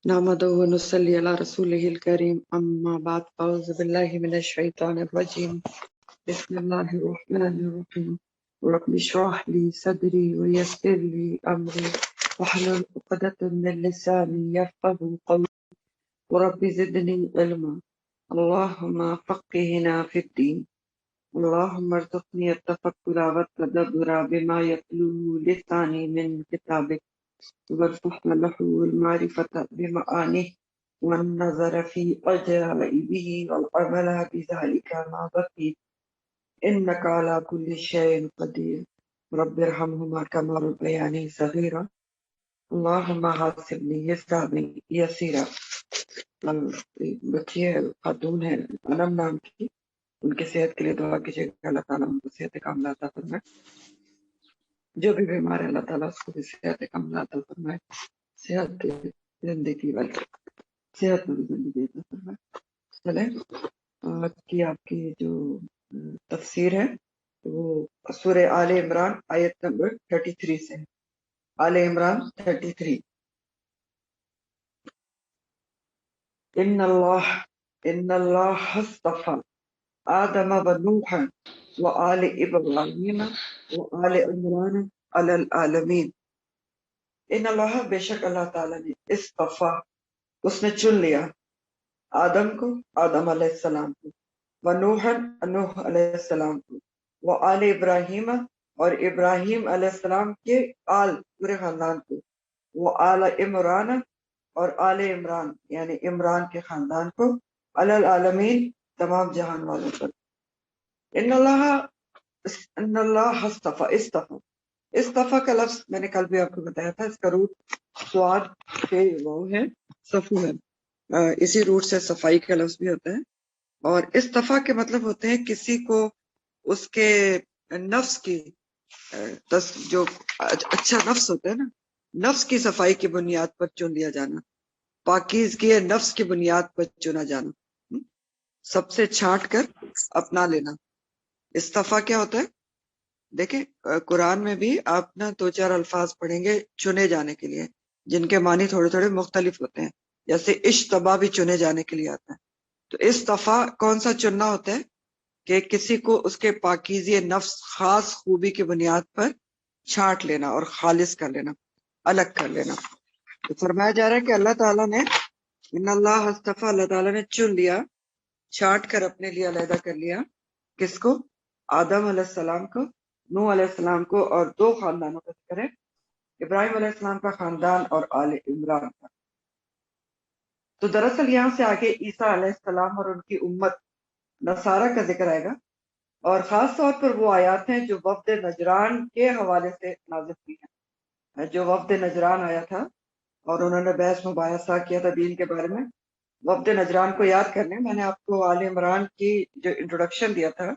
نحمده ونصلي على رسوله الكريم أما بعد أعوذ بالله من الشيطان الرجيم بسم الله الرحمن الرحيم رب اشرح لي صدري ويسر لي أمري واحلل عقدة من لساني يفقهوا قولي ورب زدني علما اللهم فقهنا في الدين اللهم ارزقني التفكر والتدبر بما يتلوه لساني من كتابك وارزقنا له المعرفة بمعانيه والنظر في عجائبه والعمل بذلك ما بقي إنك على كل شيء قدير رب ارحمهما كما ربياني صغيرا اللهم حاسبني حسابا يسيرا. بچے خاتون ہیں انم نام کی، ان کی صحت کے لیے دعا کیجیے گا، اللہ تعالیٰ ان کو صحت کاملہ عطا فرمائے. جو بھی بیمار ہے اللہ تعالیٰ اس کو بھی صحت کاملہ عطا فرمائے، صحت زندگی والی صحت مند زندگی عطا فرمائے. چلیں آج کی آپ کی جو تفسیر ہے وہ سورہ آل عمران آیت نمبر 33 سے ہے. آل عمران 33. ان اللہ اصطفى آدم و نوحا و آل ابراہیم و آل عمران علی العالمین. ان اللہ بے شک اللہ تعالیٰ نے اصطفیٰ اس نے چن لیا آدم کو، آدم علیہ السلام کو، ونوحا نوح علیہ السلام کو، وآل ابراہیم اور ابراہیم علیہ السلام کے آل پورے خاندان کو، وآل عمران اور آل عمران یعنی عمران کے خاندان کو، علی العالمین تمام جہان والوں پر. ان اللہ استفا کا لفظ میں نے کل بھی آپ کو بتایا تھا، اس کا روٹ سواد کے وہ ہے، صفو ہے، اسی روٹ سے صفائی کا لفظ بھی ہوتا ہے. اور استفا کے مطلب ہوتے ہیں کسی کو اس کے نفس کی جو اچھا نفس ہوتا ہے نا، نفس کی صفائی کی بنیاد پر چن لیا جانا، پاکیزگی نفس کی بنیاد پر چنا جانا، سب سے چھانٹ کر اپنا لینا. استفا کیا ہوتا ہے؟ دیکھیں قرآن میں بھی آپ نا دو چار الفاظ پڑھیں گے چنے جانے کے لیے، جن کے معنی تھوڑے تھوڑے مختلف ہوتے ہیں. جیسے اشتبا بھی چنے جانے کے لیے آتا ہے. تو استفا کون سا چننا ہوتا ہے؟ کہ کسی کو اس کے پاکیزی نفس خاص خوبی کی بنیاد پر چھانٹ لینا اور خالص کر لینا، الگ کر لینا. تو فرمایا جا رہا ہے کہ اللہ تعالیٰ نے ان اللہ استفا، اللہ تعالیٰ نے چن لیا، چھانٹ کر اپنے لیے علیحدہ کر لیا. کس کو؟ آدم علیہ السلام کو، نوح علیہ السلام کو، اور دو خاندانوں کا ذکر ہے، ابراہیم علیہ السلام کا خاندان اور آل عمران کا. تو دراصل یہاں سے آگے عیسیٰ علیہ السلام اور ان کی امت نصارہ کا ذکر آئے گا، اور خاص طور پر وہ آیات ہیں جو وفد نجران کے حوالے سے نازل ہوئی ہیں. جو وفد نجران آیا تھا اور انہوں نے بحث مباحثہ کیا تھا دین کے بارے میں، وفد نجران کو یاد کرنے میں نے آپ کو آل عمران کی جو انٹروڈکشن دیا تھا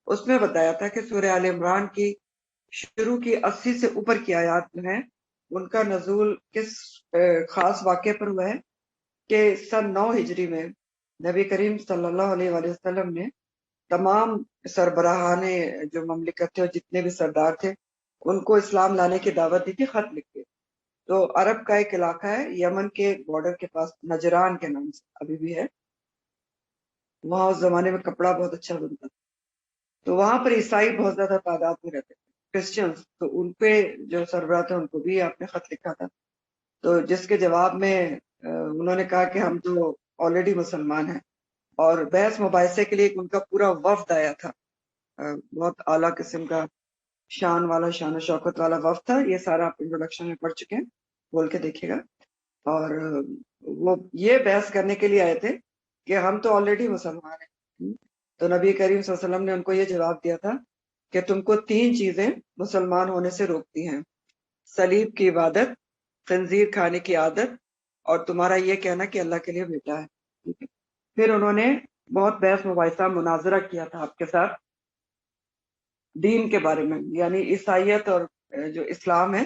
اس میں بتایا تھا کہ سورہ آل عمران کی شروع کی 80 سے اوپر کی آیات جو ہیں ان کا نزول کس خاص واقعے پر ہوا ہے کہ سن 9 ہجری میں نبی کریم صلی اللہ علیہ وآلہ وسلم نے تمام سربراہان جو مملکت تھے اور جتنے بھی سردار تھے ان کو اسلام لانے کی دعوت دی تھی خط لکھ کے. تو عرب کا ایک علاقہ ہے یمن کے بارڈر کے پاس، نجران کے نام سے ابھی بھی ہے. وہاں اس زمانے میں کپڑا بہت اچھا بنتا تھا. تو وہاں پر عیسائی بہت زیادہ تعداد میں رہتے تھے، کرسچنز. تو ان پہ جو سربراہ تھے ان کو بھی آپ نے خط لکھا تھا، تو جس کے جواب میں انہوں نے کہا کہ ہم تو آلریڈی مسلمان ہیں. اور بحث مباحثے کے لیے ان کا پورا وفد آیا تھا، بہت اعلیٰ قسم کا شان والا، شان و شوکت والا وفد تھا. یہ سارا آپ انٹروڈکشن میں پڑھ چکے ہیں، بول کے دیکھیے گا. اور وہ یہ بحث کرنے کے لیے آئے تھے کہ ہم تو آلریڈی مسلمان ہیں. تو نبی کریم صلی اللہ علیہ وسلم نے ان کو یہ جواب دیا تھا کہ تم کو 3 چیزیں مسلمان ہونے سے روکتی ہیں: صلیب کی عبادت، خنزیر کھانے کی عادت، اور تمہارا یہ کہنا کہ اللہ کے لیے بیٹا ہے. پھر انہوں نے بہت بحث مباحثہ مناظرہ کیا تھا آپ کے ساتھ دین کے بارے میں، یعنی عیسائیت اور جو اسلام ہے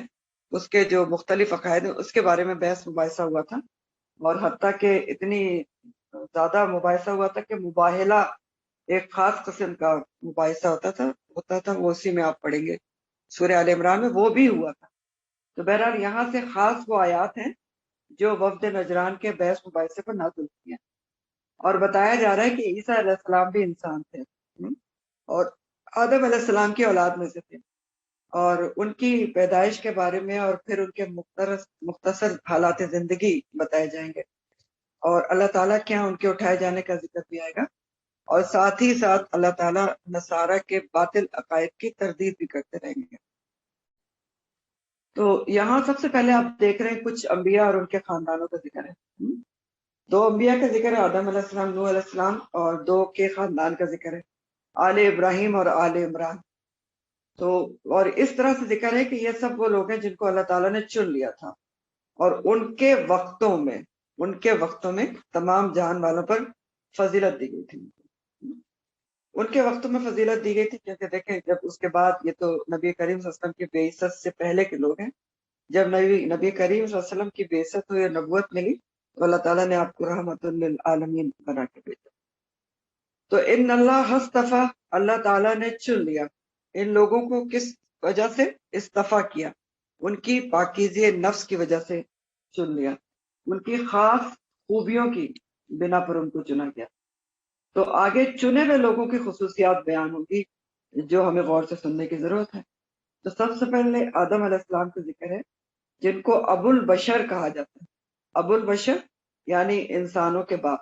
اس کے جو مختلف عقائد ہیں اس کے بارے میں بحث مباحثہ ہوا تھا. اور حتیٰ کہ اتنی زیادہ مباحثہ ہوا تھا کہ مباہلہ ایک خاص قسم کا مباحثہ ہوتا تھا وہ اسی میں آپ پڑھیں گے سورہ آل عمران میں وہ بھی ہوا تھا. تو بہرحال یہاں سے خاص وہ آیات ہیں جو وفد نجران کے بحث مباحثے پر نازل ہوئی ہیں، اور بتایا جا رہا ہے کہ عیسیٰ علیہ السلام بھی انسان تھے اور آدم علیہ السلام کی اولاد میں سے تھے، اور ان کی پیدائش کے بارے میں اور پھر ان کے مختصر حالات زندگی بتائے جائیں گے، اور اللہ تعالیٰ کے یہاں ان کے اٹھائے جانے کا ذکر بھی آئے گا، اور ساتھ ہی ساتھ اللہ تعالیٰ نصارہ کے باطل عقائد کی تردید بھی کرتے رہیں گے۔ تو یہاں سب سے پہلے آپ دیکھ رہے ہیں کچھ انبیاء اور ان کے خاندانوں کا ذکر ہے۔ دو انبیاء کا ذکر ہے، آدم علیہ السلام، نوح علیہ السلام، اور دو کے خاندان کا ذکر ہے، آل ابراہیم اور آل عمران۔ تو اور اس طرح سے ذکر ہے کہ یہ سب وہ لوگ ہیں جن کو اللہ تعالیٰ نے چن لیا تھا، اور ان کے وقتوں میں تمام جہان والوں پر فضیلت دی گئی تھی۔ ان کے وقتوں میں فضیلت دی گئی تھی کیونکہ دیکھیں جب اس کے بعد، یہ تو نبی کریم صلی اللہ علیہ وسلم کی بعثت سے پہلے کے لوگ ہیں، جب نبی کریم صلی اللہ علیہ وسلم کی بعثت ہوئی اور نبوت ملی تو اللہ تعالیٰ نے آپ کو رحمت للعالمین بنا کے بھیجا۔ تو ان اللہ اصطفیٰ، اللہ تعالیٰ نے چن لیا ان لوگوں کو، کس وجہ سے؟ استفا کیا، ان کی پاکیزی نفس کی وجہ سے چن لیا، ان کی خاص خوبیوں کی بنا پر ان کو چنا گیا۔ تو آگے چنے ہوئے لوگوں کی خصوصیات بیان ہوگی جو ہمیں غور سے سننے کی ضرورت ہے۔ تو سب سے پہلے آدم علیہ السلام کا ذکر ہے، جن کو ابو البشر کہا جاتا ہے۔ ابو البشر یعنی انسانوں کے باپ۔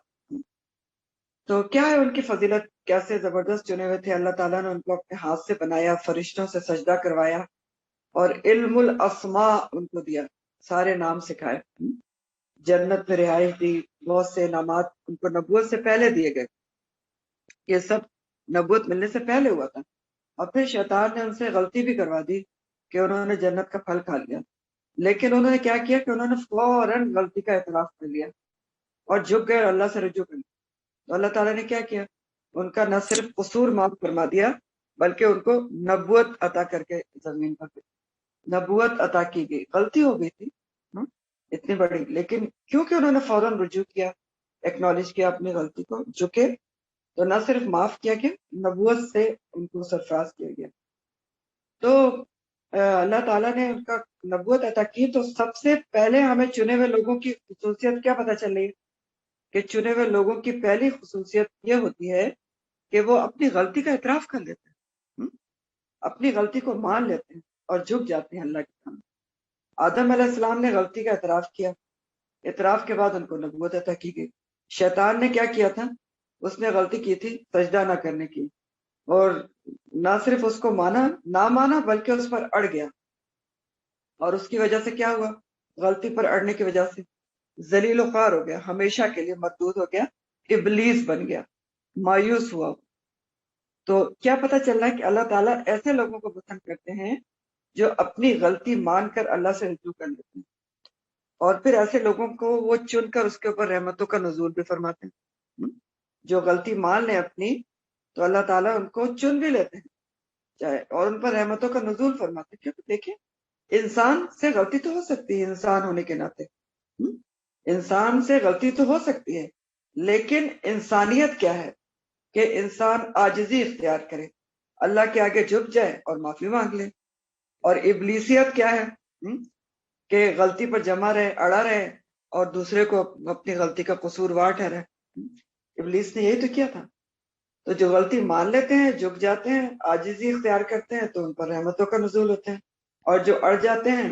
تو کیا ہے ان کی فضیلت؟ کیسے زبردست چنے ہوئے تھے، اللہ تعالیٰ نے ان کو اپنے ہاتھ سے بنایا، فرشتوں سے سجدہ کروایا، اور علم الاسماء ان کو دیا، سارے نام سکھائے، جنت میں رہائش دی، بہت سے انعامات ان کو نبوت سے پہلے دیے گئے۔ یہ سب نبوت ملنے سے پہلے ہوا تھا، اور پھر شیطان نے ان سے غلطی بھی کروا دی کہ انہوں نے جنت کا پھل کھا لیا، لیکن انہوں نے کیا کیا کہ انہوں نے فوراً غلطی کا اعتراف کر لیا اور جھک گئے، اللہ سے رجوع کر لیا۔ تو اللہ تعالیٰ نے کیا کیا؟ ان کا نہ صرف قصور معاف فرما دیا بلکہ ان کو نبوت عطا کر کے زمین پر نبوت عطا کی گئی۔ غلطی ہو گئی تھی اتنی بڑی، لیکن کیونکہ انہوں نے فوراً رجوع کیا، ایکنالج کیا اپنی غلطی کو، جھکے، تو نہ صرف معاف کیا گیا، نبوت سے ان کو سرفراز کیا گیا۔ تو اللہ تعالیٰ نے ان کا نبوت عطا کی۔ تو سب سے پہلے ہمیں چنے ہوئے لوگوں کی خصوصیت کیا پتہ چل رہی ہے کہ چنے ہوئے لوگوں کی پہلی خصوصیت یہ ہوتی ہے کہ وہ اپنی غلطی کا اعتراف کر لیتے ہیں، اپنی غلطی کو مان لیتے ہیں اور جھک جاتے ہیں اللہ کے سامنے۔ آدم علیہ السلام نے غلطی کا اعتراف کیا، اعتراف کے بعد ان کو نبوت عطا کی گئی۔ شیطان نے کیا کیا تھا؟ اس نے غلطی کی تھی سجدہ نہ کرنے کی، اور نہ صرف اس کو نہ مانا بلکہ اس پر اڑ گیا، اور اس کی وجہ سے کیا ہوا؟ غلطی پر اڑنے کی وجہ سے ذلیل و خوار ہو گیا، ہمیشہ کے لیے مردود ہو گیا، ابلیس بن گیا، مایوس ہوا۔ تو کیا پتہ چل رہا ہے کہ اللہ تعالیٰ ایسے لوگوں کو پسند کرتے ہیں جو اپنی غلطی مان کر اللہ سے رجوع کر لیتے ہیں، اور پھر ایسے لوگوں کو وہ چن کر اس کے اوپر رحمتوں کا نزول بھی فرماتے ہیں۔ جو غلطی مان لیں اپنی تو اللہ تعالیٰ ان کو چن بھی لیتے ہیں چاہے، اور ان پر رحمتوں کا نزول فرماتے ہیں۔ کیونکہ دیکھیں انسان سے غلطی تو ہو سکتی ہے، انسان ہونے کے ناطے انسان سے غلطی تو ہو سکتی ہے، لیکن انسانیت کیا ہے کہ انسان عاجزی اختیار کرے، اللہ کے آگے جھک جائے اور معافی مانگ لے۔ اور ابلیسیت کیا ہے کہ غلطی پر جمع رہے، اڑا رہے، اور دوسرے کو اپنی غلطی کا قصوروار ٹھہرائے۔ ابلیس نے یہی تو کیا تھا۔ تو جو غلطی مان لیتے ہیں، جھک جاتے ہیں، عاجزی اختیار کرتے ہیں، تو ان پر رحمتوں کا نزول ہوتا ہے، اور جو اڑ جاتے ہیں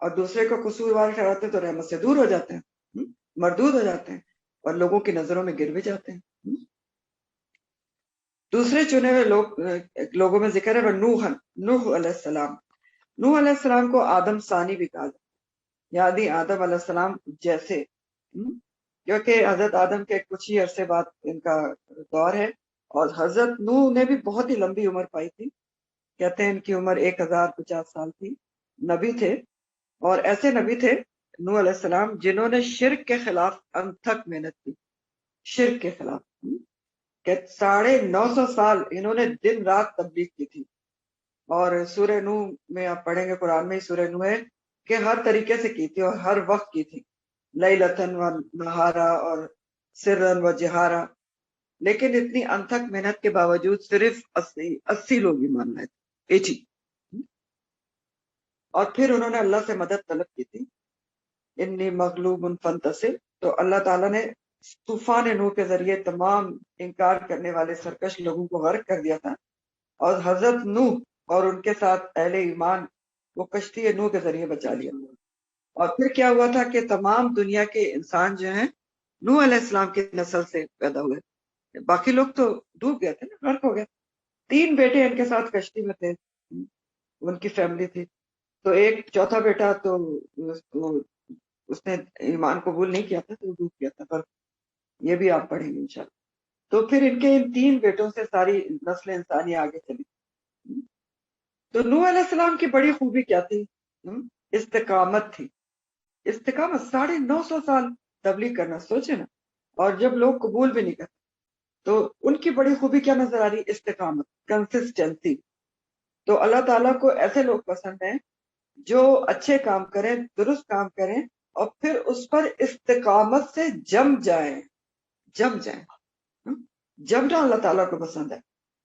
اور دوسرے کو قصوروار ٹھہراتے ہیں تو رحمت سے دور ہو جاتے ہیں، مردود ہو جاتے ہیں، اور لوگوں کی نظروں میں گر بھی جاتے ہیں۔ دوسرے چنے ہوئے لوگوں میں ذکر ہے وہ نوح علیہ السلام۔ نوح علیہ السلام کو آدم ثانی بھی کہا جاتا ہے، یعنی آدم علیہ السلام جیسے، کیونکہ حضرت آدم کے کچھ ہی عرصے بعد ان کا دور ہے، اور حضرت نوح نے بھی بہت ہی لمبی عمر پائی تھی، کہتے ہیں ان کی عمر 1050 سال تھی، نبی تھے، اور ایسے نبی تھے نوح علیہ السلام جنہوں نے شرک کے خلاف انتھک محنت کی، شرک کے خلاف، کہ 950 سال انہوں نے دن رات تبلیغ کی تھی۔ اور سورہ نوح میں آپ پڑھیں گے، قرآن میں ہی سورہ نوح ہے کہ ہر طریقے سے کی تھی اور ہر وقت کی تھی، لیلتن و نہارا اور سرن و جہارا، لیکن اتنی انتھک محنت کے باوجود صرف 80 لوگ ایمان لائے تھے، 80۔ اور پھر انہوں نے اللہ سے مدد طلب کی تھی، انی مغلوب فانتصر، تو اللہ تعالیٰ نے طوفان نوح کے ذریعے تمام انکار کرنے والے سرکش لوگوں کو غرق کر دیا تھا، اور حضرت نوح اور ان کے ساتھ اہل ایمان وہ کشتی نوح کے ذریعے بچا لیا۔ اور پھر کیا ہوا تھا کہ تمام دنیا کے انسان جو ہیں نوح علیہ السلام کی نسل سے پیدا ہوئے، باقی لوگ تو ڈوب گئے تھے نا، غرق ہو گئے۔ 3 بیٹے ان کے ساتھ کشتی میں تھے، ان کی فیملی تھی، تو ایک چوتھا بیٹا تو اس نے ایمان قبول نہیں کیا تھا تو ڈوب گیا تھا، پر یہ بھی آپ پڑھیں گے انشاءاللہ۔ تو پھر ان کے ان 3 بیٹوں سے ساری نسل انسانی آگے چلی۔ تو نوح علیہ السلام کی بڑی خوبی کیا تھی؟ استقامت تھی۔ استقامت 950 سال تبلیغ کرنا، سوچے نا، اور جب لوگ قبول بھی نہیں کرتے تو ان کی بڑی خوبی کیا نظر آ رہی؟ استقامت، کنسسٹنسی۔ تو اللہ تعالیٰ کو ایسے لوگ پسند ہیں جو اچھے کام کریں، درست کام کریں، اور پھر اس پر استقامت سے جم جائیں۔ جمنا اللہ تعالیٰ کو پسند ہے۔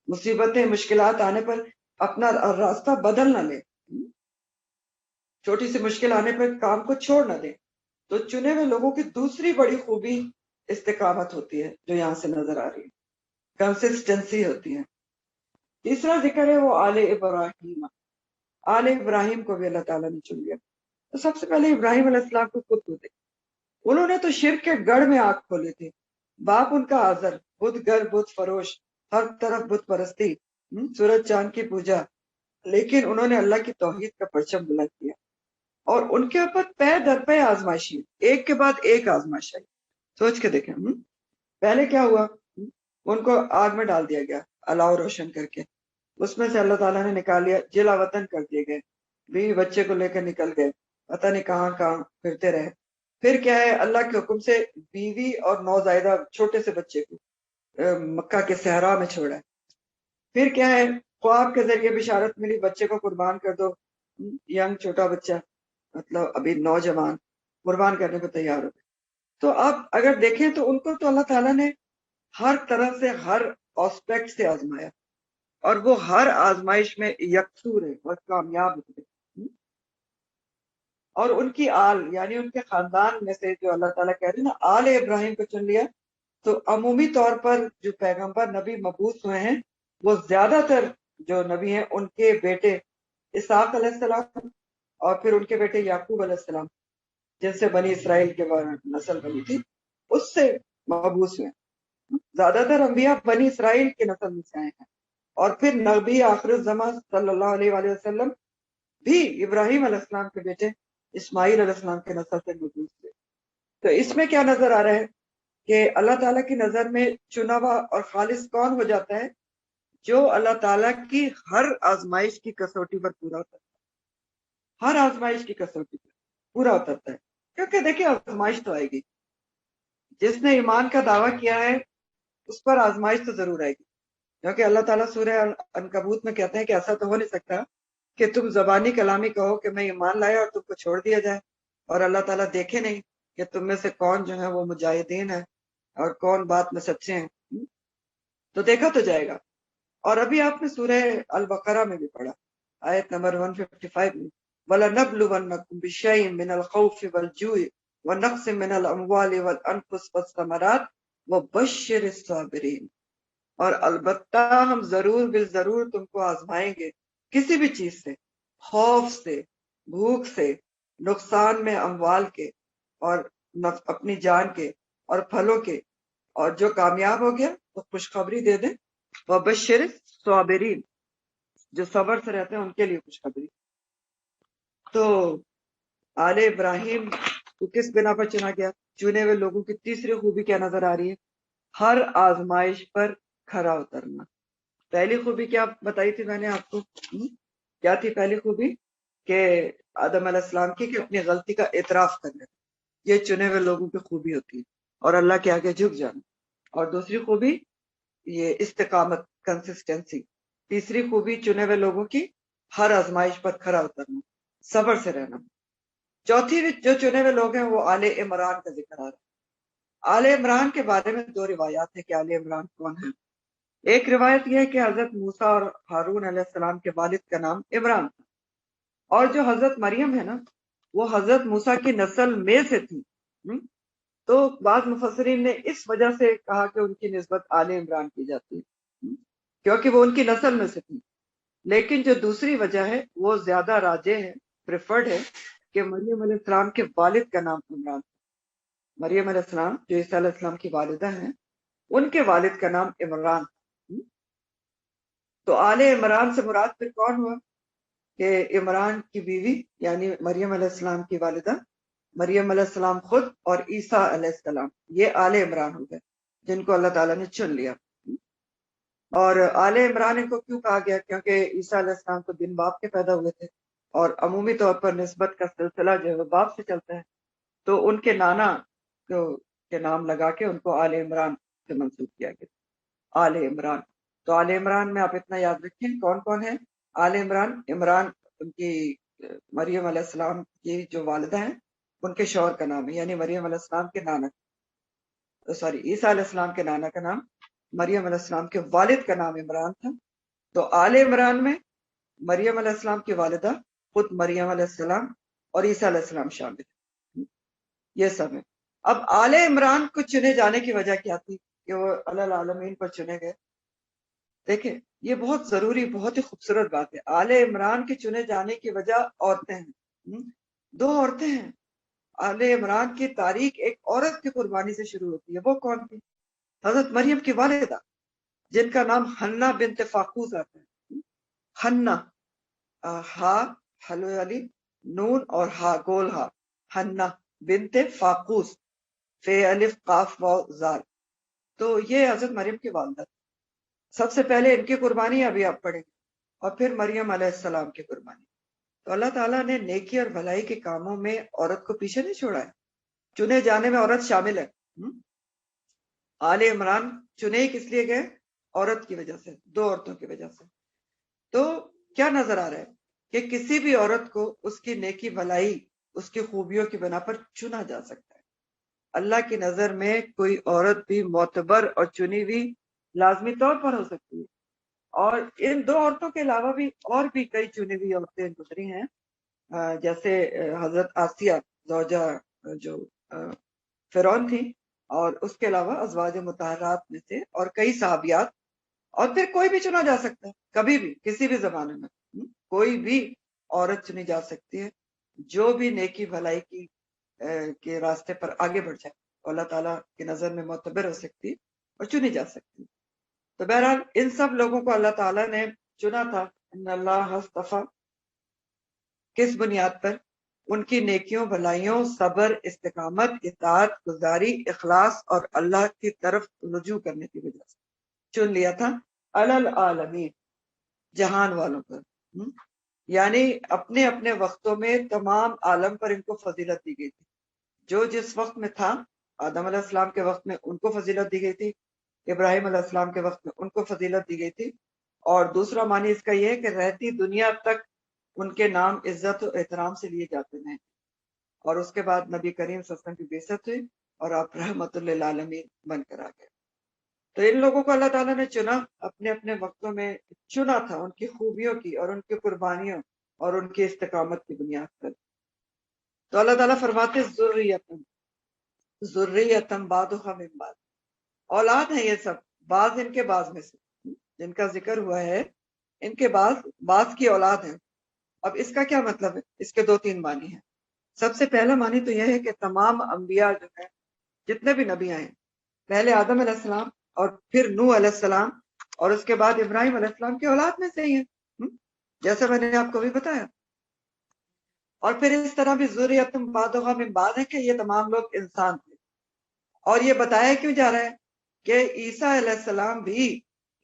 مصیبتیں، مشکلات آنے پر اپنا راستہ بدل نہ لے، چھوٹی سی مشکل آنے پر کام کو چھوڑ نہ دے۔ تو چنے ہوئے لوگوں کی دوسری بڑی خوبی استقامت ہوتی ہے، جو یہاں سے نظر آ رہی ہے، کنسسٹنسی ہوتی ہے۔ تیسرا ذکر ہے وہ آل ابراہیم۔ آل ابراہیم کو بھی اللہ تعالیٰ نے چن لیا۔ تو سب سے پہلے ابراہیم علیہ السلام کو خود تو دیکھ، انہوں نے تو شرک کے گڑھ میں آنکھ کھولے تھے۔ باپ ان کا آزر، بت گر، بت فروش، ہر طرف بت پرستی، سورج چاند کی پوجا، لیکن انہوں نے اللہ کی توحید کا پرچم بلند کیا، اور ان کے اوپر پے در پے آزمائشی، ایک کے بعد ایک آزمائش آئی۔ سوچ کے دیکھیں، پہلے کیا ہوا؟ ان کو آگ میں ڈال دیا گیا الاؤ روشن کر کے، اس میں سے اللہ تعالیٰ نے نکال لیا، جلا وطن کر دیے گئے، بیوی بچے کو لے کر نکل گئے، پتہ نہیں کہاں کہاں پھرتے رہے۔ پھر کیا ہے، اللہ کے حکم سے بیوی اور نوزائیدہ چھوٹے سے بچے کو مکہ کے صحرا میں چھوڑا ہے۔ پھر کیا ہے، خواب کے ذریعے بشارت ملی، بچے کو قربان کر دو، ینگ چھوٹا بچہ، مطلب ابھی نوجوان، قربان کرنے کو تیار ہو گئے۔ تو اب اگر دیکھیں تو ان کو تو اللہ تعالیٰ نے ہر طرح سے، ہر آسپیکٹ سے آزمایا، اور وہ ہر آزمائش میں یکسو رہے اور کامیاب ہوئے۔ اور ان کی آل، یعنی ان کے خاندان میں سے جو اللہ تعالیٰ کہہ رہے ہیں نا آل ابراہیم کو چن لیا، تو عمومی طور پر جو پیغمبر نبی مبعوث ہوئے ہیں وہ زیادہ تر جو نبی ہیں ان کے بیٹے اسحاق علیہ السلام اور پھر ان کے بیٹے یعقوب علیہ السلام، جن سے بنی اسرائیل کے نسل بنی تھی، اس سے مبعوث ہوئے۔ زیادہ تر انبیاء بنی اسرائیل کے نسل میں سے آئے ہیں، اور پھر نبی آخر الزمان صلی اللہ علیہ وآلہ وسلم بھی ابراہیم علیہ السلام کے بیٹے اسماعیل علیہ السلام کے نسل سے مبعوث تھے۔ تو اس میں کیا نظر آ رہا ہے کہ اللہ تعالیٰ کی نظر میں چنا ہوا اور خالص کون ہو جاتا ہے؟ جو اللہ تعالیٰ کی ہر آزمائش کی کسوٹی پر پورا اترتا ہے، ہر آزمائش کی کسوٹی پر پورا اترتا ہے، کیونکہ دیکھیں آزمائش تو آئے گی، جس نے ایمان کا دعویٰ کیا ہے اس پر آزمائش تو ضرور آئے گی، کیونکہ اللہ تعالیٰ سورہ عنکبوت میں کہتے ہیں کہ ایسا تو ہو نہیں سکتا کہ تم زبانی کلامی کہو کہ میں ایمان لایا اور تم کو چھوڑ دیا جائے، اور اللہ تعالیٰ دیکھے نہیں کہ تم میں سے کون جو ہے وہ مجاہدین ہے اور کون بات میں سچے ہیں، تو دیکھا تو جائے گا۔ اور ابھی آپ نے سورہ البقرہ میں بھی پڑھا، آیت نمبر 155 میں، وَلَنَبْلُوَنَّكُمْ بِشَيْءٍ مِّنَ الْخَوْفِ وَالْجُوعِ وَنَقْصٍ مِّنَ الْأَمْوَالِ وَالْأَنفُسِ وَالثَّمَرَاتِ وَبَشِّرِ الصَّابِرِينَ، اور البتہ ہم ضرور بالضرور تم کو آزمائیں گے کسی بھی چیز سے، خوف سے، بھوک سے، نقصان میں اموال کے اور اپنی جان کے اور پھلوں کے، اور جو کامیاب ہو گیا تو خوشخبری دے دیں، وبشر الصابرین، جو صبر سے رہتے ہیں ان کے لیے خوشخبری۔ تو آل ابراہیم کو کس بنا پر چنا گیا؟ چنے ہوئے لوگوں کی تیسری خوبی کیا نظر آ رہی ہے؟ ہر آزمائش پر کھرا اترنا۔ پہلی خوبی کیا بتائی تھی میں نے آپ کو؟ کیا تھی پہلی خوبی؟ کہ آدم علیہ السلام کی کہ اپنی غلطی کا اعتراف کرنا، یہ چنے ہوئے لوگوں کی خوبی ہوتی ہے، اور اللہ کے آگے جھک جانا۔ اور دوسری خوبی یہ استقامت، کنسسٹنسی۔ تیسری خوبی چنے ہوئے لوگوں کی ہر آزمائش پر کھرا اترنا، صبر سے رہنا۔ چوتھی جو چنے ہوئے لوگ ہیں وہ آل عمران کا ذکر آ رہا ہے۔ آل عمران کے بارے میں 2 روایات ہیں کہ آل عمران کون ہے۔ ایک روایت یہ ہے کہ حضرت موسیٰ اور ہارون علیہ السلام کے والد کا نام عمران تھا، اور جو حضرت مریم ہے نا وہ حضرت موسیٰ کی نسل میں سے تھی. تو بعض مفسرین نے اس وجہ سے کہا کہ ان کی نسبت آل عمران کی جاتی ہے کیونکہ وہ ان کی نسل میں سے تھی. لیکن جو دوسری وجہ ہے وہ زیادہ راجح ہے، پریفرڈ ہے، کہ مریم علیہ السلام کے والد کا نام عمران. مریم علیہ السلام جو عیسیٰ علیہ السلام کی والدہ ہیں، ان کے والد کا نام عمران. تو آل عمران سے مراد پھر کون ہوا؟ کہ عمران کی بیوی یعنی مریم علیہ السلام کی والدہ، مریم علیہ السلام خود اور عیسیٰ علیہ السلام، یہ آل عمران ہو گئے جن کو اللہ تعالیٰ نے چن لیا. اور آل عمران ان کو کیوں کہا گیا؟ کیونکہ عیسیٰ علیہ السلام تو بن باپ کے پیدا ہوئے تھے، اور عمومی طور پر نسبت کا سلسلہ جو ہے باپ سے چلتا ہے، تو ان کے نانا کے نام لگا کے ان کو آل عمران سے منسوب کیا گیا، آل عمران. تو آل عمران میں آپ اتنا یاد رکھیں کون کون ہے آل عمران. عمران ان کی مریم علیہ السلام کی جو والدہ ہیں ان کے شوہر کا نام ہے، یعنی مریم علیہ السلام کے نانا، سوری عیسیٰ علیہ السلام کے نانا کا نام، مریم علیہ السلام کے والد کا نام عمران تھا. تو آل عمران میں مریم علیہ السلام کی والدہ، خود مریم علیہ السلام اور عیسیٰ علیہ السلام شامل ہیں، یہ سب ہے. اب آل عمران کو چنے جانے کی وجہ کیا تھی کہ وہ العالمین پر چنے گئے؟ دیکھیں یہ بہت ضروری، بہت ہی خوبصورت بات ہے. آل عمران کے چنے جانے کی وجہ عورتیں ہیں، دو عورتیں ہیں. آل عمران کی تاریخ ایک عورت کی قربانی سے شروع ہوتی ہے. وہ کون تھی؟ حضرت مریم کی والدہ، جن کا نام حنا بنت فاقوس آتا ہے. حنا، ہا حلو علی، نون اور ہا گول ہا، حنا بنت فاقوس، فے الف قاف واو زال. تو یہ حضرت مریم کی والدہ. سب سے پہلے ان کی قربانی ابھی آپ پڑھیں، اور پھر مریم علیہ السلام کی قربانی. تو اللہ تعالیٰ نے نیکی اور بھلائی کے کاموں میں عورت کو پیچھے نہیں چھوڑا ہے، چنے جانے میں عورت شامل ہے. آل عمران چنے ہی کس لیے گئے؟ عورت کی وجہ سے، دو عورتوں کی وجہ سے. تو کیا نظر آ رہا ہے کہ کسی بھی عورت کو اس کی نیکی بھلائی، اس کی خوبیوں کی بنا پر چنا جا سکتا ہے. اللہ کی نظر میں کوئی عورت بھی معتبر اور چنی ہوئی لازمی طور پر ہو سکتی ہے. اور ان دو عورتوں کے علاوہ بھی اور بھی کئی چنی ہوئی عورتیں گزری ہیں، جیسے حضرت آسیہ زوجہ جو فرعون تھی، اور اس کے علاوہ ازواج مطہرات میں سے اور کئی صحابیات. اور پھر کوئی بھی چنا جا سکتا ہے، کبھی بھی کسی بھی زمانے میں کوئی بھی عورت چنی جا سکتی ہے جو بھی نیکی بھلائی کی کے راستے پر آگے بڑھ جائے، اللہ تعالیٰ کی نظر میں معتبر ہو سکتی ہے اور چنی جا سکتی ہے. تو بہرحال ان سب لوگوں کو اللہ تعالیٰ نے چنا تھا. ان اللہ اصطفیٰ، کس بنیاد پر؟ ان کی نیکیوں، بھلائیوں، صبر، استقامت، اطاعت گزاری، اخلاص اور اللہ کی طرف رجوع کرنے کی وجہ سے چن لیا تھا العالمین، جہان والوں پر. یعنی اپنے اپنے وقتوں میں تمام عالم پر ان کو فضیلت دی گئی تھی. جو جس وقت میں تھا، آدم علیہ السلام کے وقت میں ان کو فضیلت دی گئی تھی، ابراہیم علیہ السلام کے وقت میں ان کو فضیلت دی گئی تھی. اور دوسرا معنی اس کا یہ ہے کہ رہتی دنیا تک ان کے نام عزت و احترام سے لیے جاتے ہیں. اور اس کے بعد نبی کریم صلی اللہ علیہ وسلم کی بعثت ہوئی اور آپ رحمت للعالمین بن کر آ گئے. تو ان لوگوں کو اللہ تعالیٰ نے چنا، اپنے اپنے وقتوں میں چنا تھا ان کی خوبیوں کی اور ان کی قربانیوں اور ان کی استقامت کی بنیاد پر. تو اللہ تعالیٰ فرماتے ذریتم بعضھا من بعض، اولاد ہیں یہ سب، بعض ان کے بعض میں سے جن کا ذکر ہوا ہے، ان کے بعض کی اولاد ہیں. اب اس کا کیا مطلب ہے؟ اس کے دو تین معنی ہیں. سب سے پہلا معنی تو یہ ہے کہ تمام انبیاء جو ہیں، جتنے بھی نبی آئے، پہلے آدم علیہ السلام اور پھر نوح علیہ السلام اور اس کے بعد ابراہیم علیہ السلام کی اولاد میں سے ہی ہیں، جیسا میں نے آپ کو بھی بتایا. اور پھر اس طرح بھی ذریتم بعضھا من بعض ہے کہ یہ تمام لوگ انسان تھے. اور یہ بتایا کیوں جا رہا ہے کہ عیسیٰ علیہ السلام بھی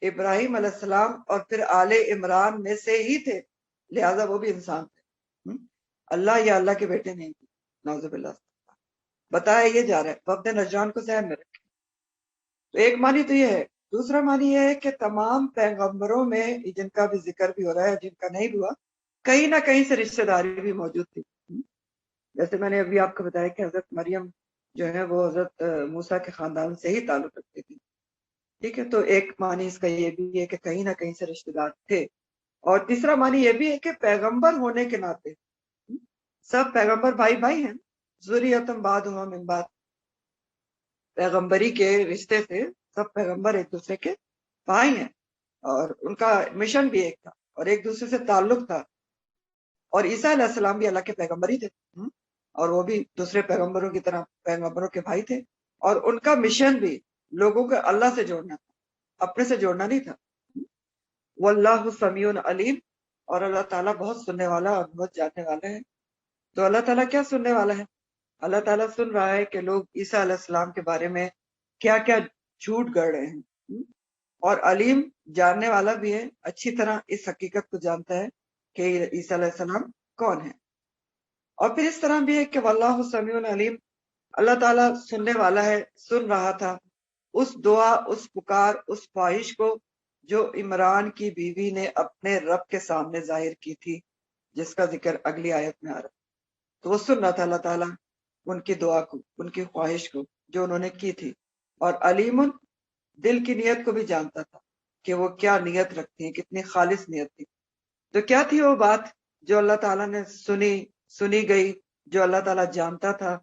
ابراہیم علیہ السلام اور پھر آل عمران میں سے ہی تھے، لہذا وہ بھی انسان تھے. اللہ یا اللہ کے بیٹے نہیں تھے، نعوذ باللہ. بتایا یہ جا رہا ہے، وقت نجران کو ذہن میں رکھیں. تو ایک معنی تو یہ ہے. دوسرا معنی یہ ہے کہ تمام پیغمبروں میں جن کا بھی ذکر بھی ہو رہا ہے، جن کا نہیں ہوا، کہیں نہ کہیں سے رشتہ داری بھی موجود تھی. جیسے میں نے ابھی آپ کو بتایا کہ حضرت مریم جو ہے وہ حضرت موسیٰ کے خاندان سے ہی تعلق رکھتی تھی. ٹھیک ہے، تو ایک معنی اس کا یہ بھی ہے کہ کہیں نہ کہیں سے رشتہ دار تھے. اور تیسرا معنی یہ بھی ہے کہ پیغمبر ہونے کے ناطے سب پیغمبر بھائی بھائی ہیں، ذریتم بعضھم من بعض، پیغمبری کے رشتے سے سب پیغمبر ایک دوسرے کے بھائی ہیں، اور ان کا مشن بھی ایک تھا اور ایک دوسرے سے تعلق تھا. اور عیسیٰ علیہ السلام بھی اللہ کے پیغمبر ہی تھے، اور وہ بھی دوسرے پیغمبروں کی طرح پیغمبروں کے بھائی تھے، اور ان کا مشن بھی لوگوں کو اللہ سے جوڑنا تھا، اپنے سے جوڑنا نہیں تھا. واللہ سمیع علیم، اور اللہ تعالیٰ بہت سننے والا اور بہت جاننے والا ہے. تو اللہ تعالیٰ کیا سننے والا ہے؟ اللہ تعالیٰ سن رہا ہے کہ لوگ عیسیٰ علیہ السلام کے بارے میں کیا کیا جھوٹ گڑھ رہے ہیں، اور علیم جاننے والا بھی ہے، اچھی طرح اس حقیقت کو جانتا ہے کہ عیسیٰ علیہ السلام کون ہے. اور پھر اس طرح بھی ہے کہ واللہ سمیع علیم، اللہ تعالیٰ سننے والا ہے، سن رہا تھا اس دعا، اس پکار، اس خواہش کو جو عمران کی بیوی نے اپنے رب کے سامنے ظاہر کی تھی، جس کا ذکر اگلی آیت میں آ رہا. تو وہ سن رہا تھا اللہ تعالیٰ ان کی دعا کو، ان کی خواہش کو جو انہوں نے کی تھی. اور علیم دل کی نیت کو بھی جانتا تھا کہ وہ کیا نیت رکھتی ہیں، کتنی خالص نیت تھی. تو کیا تھی وہ بات جو اللہ تعالیٰ نے سنی گئی، جو اللہ تعالیٰ جانتا تھا.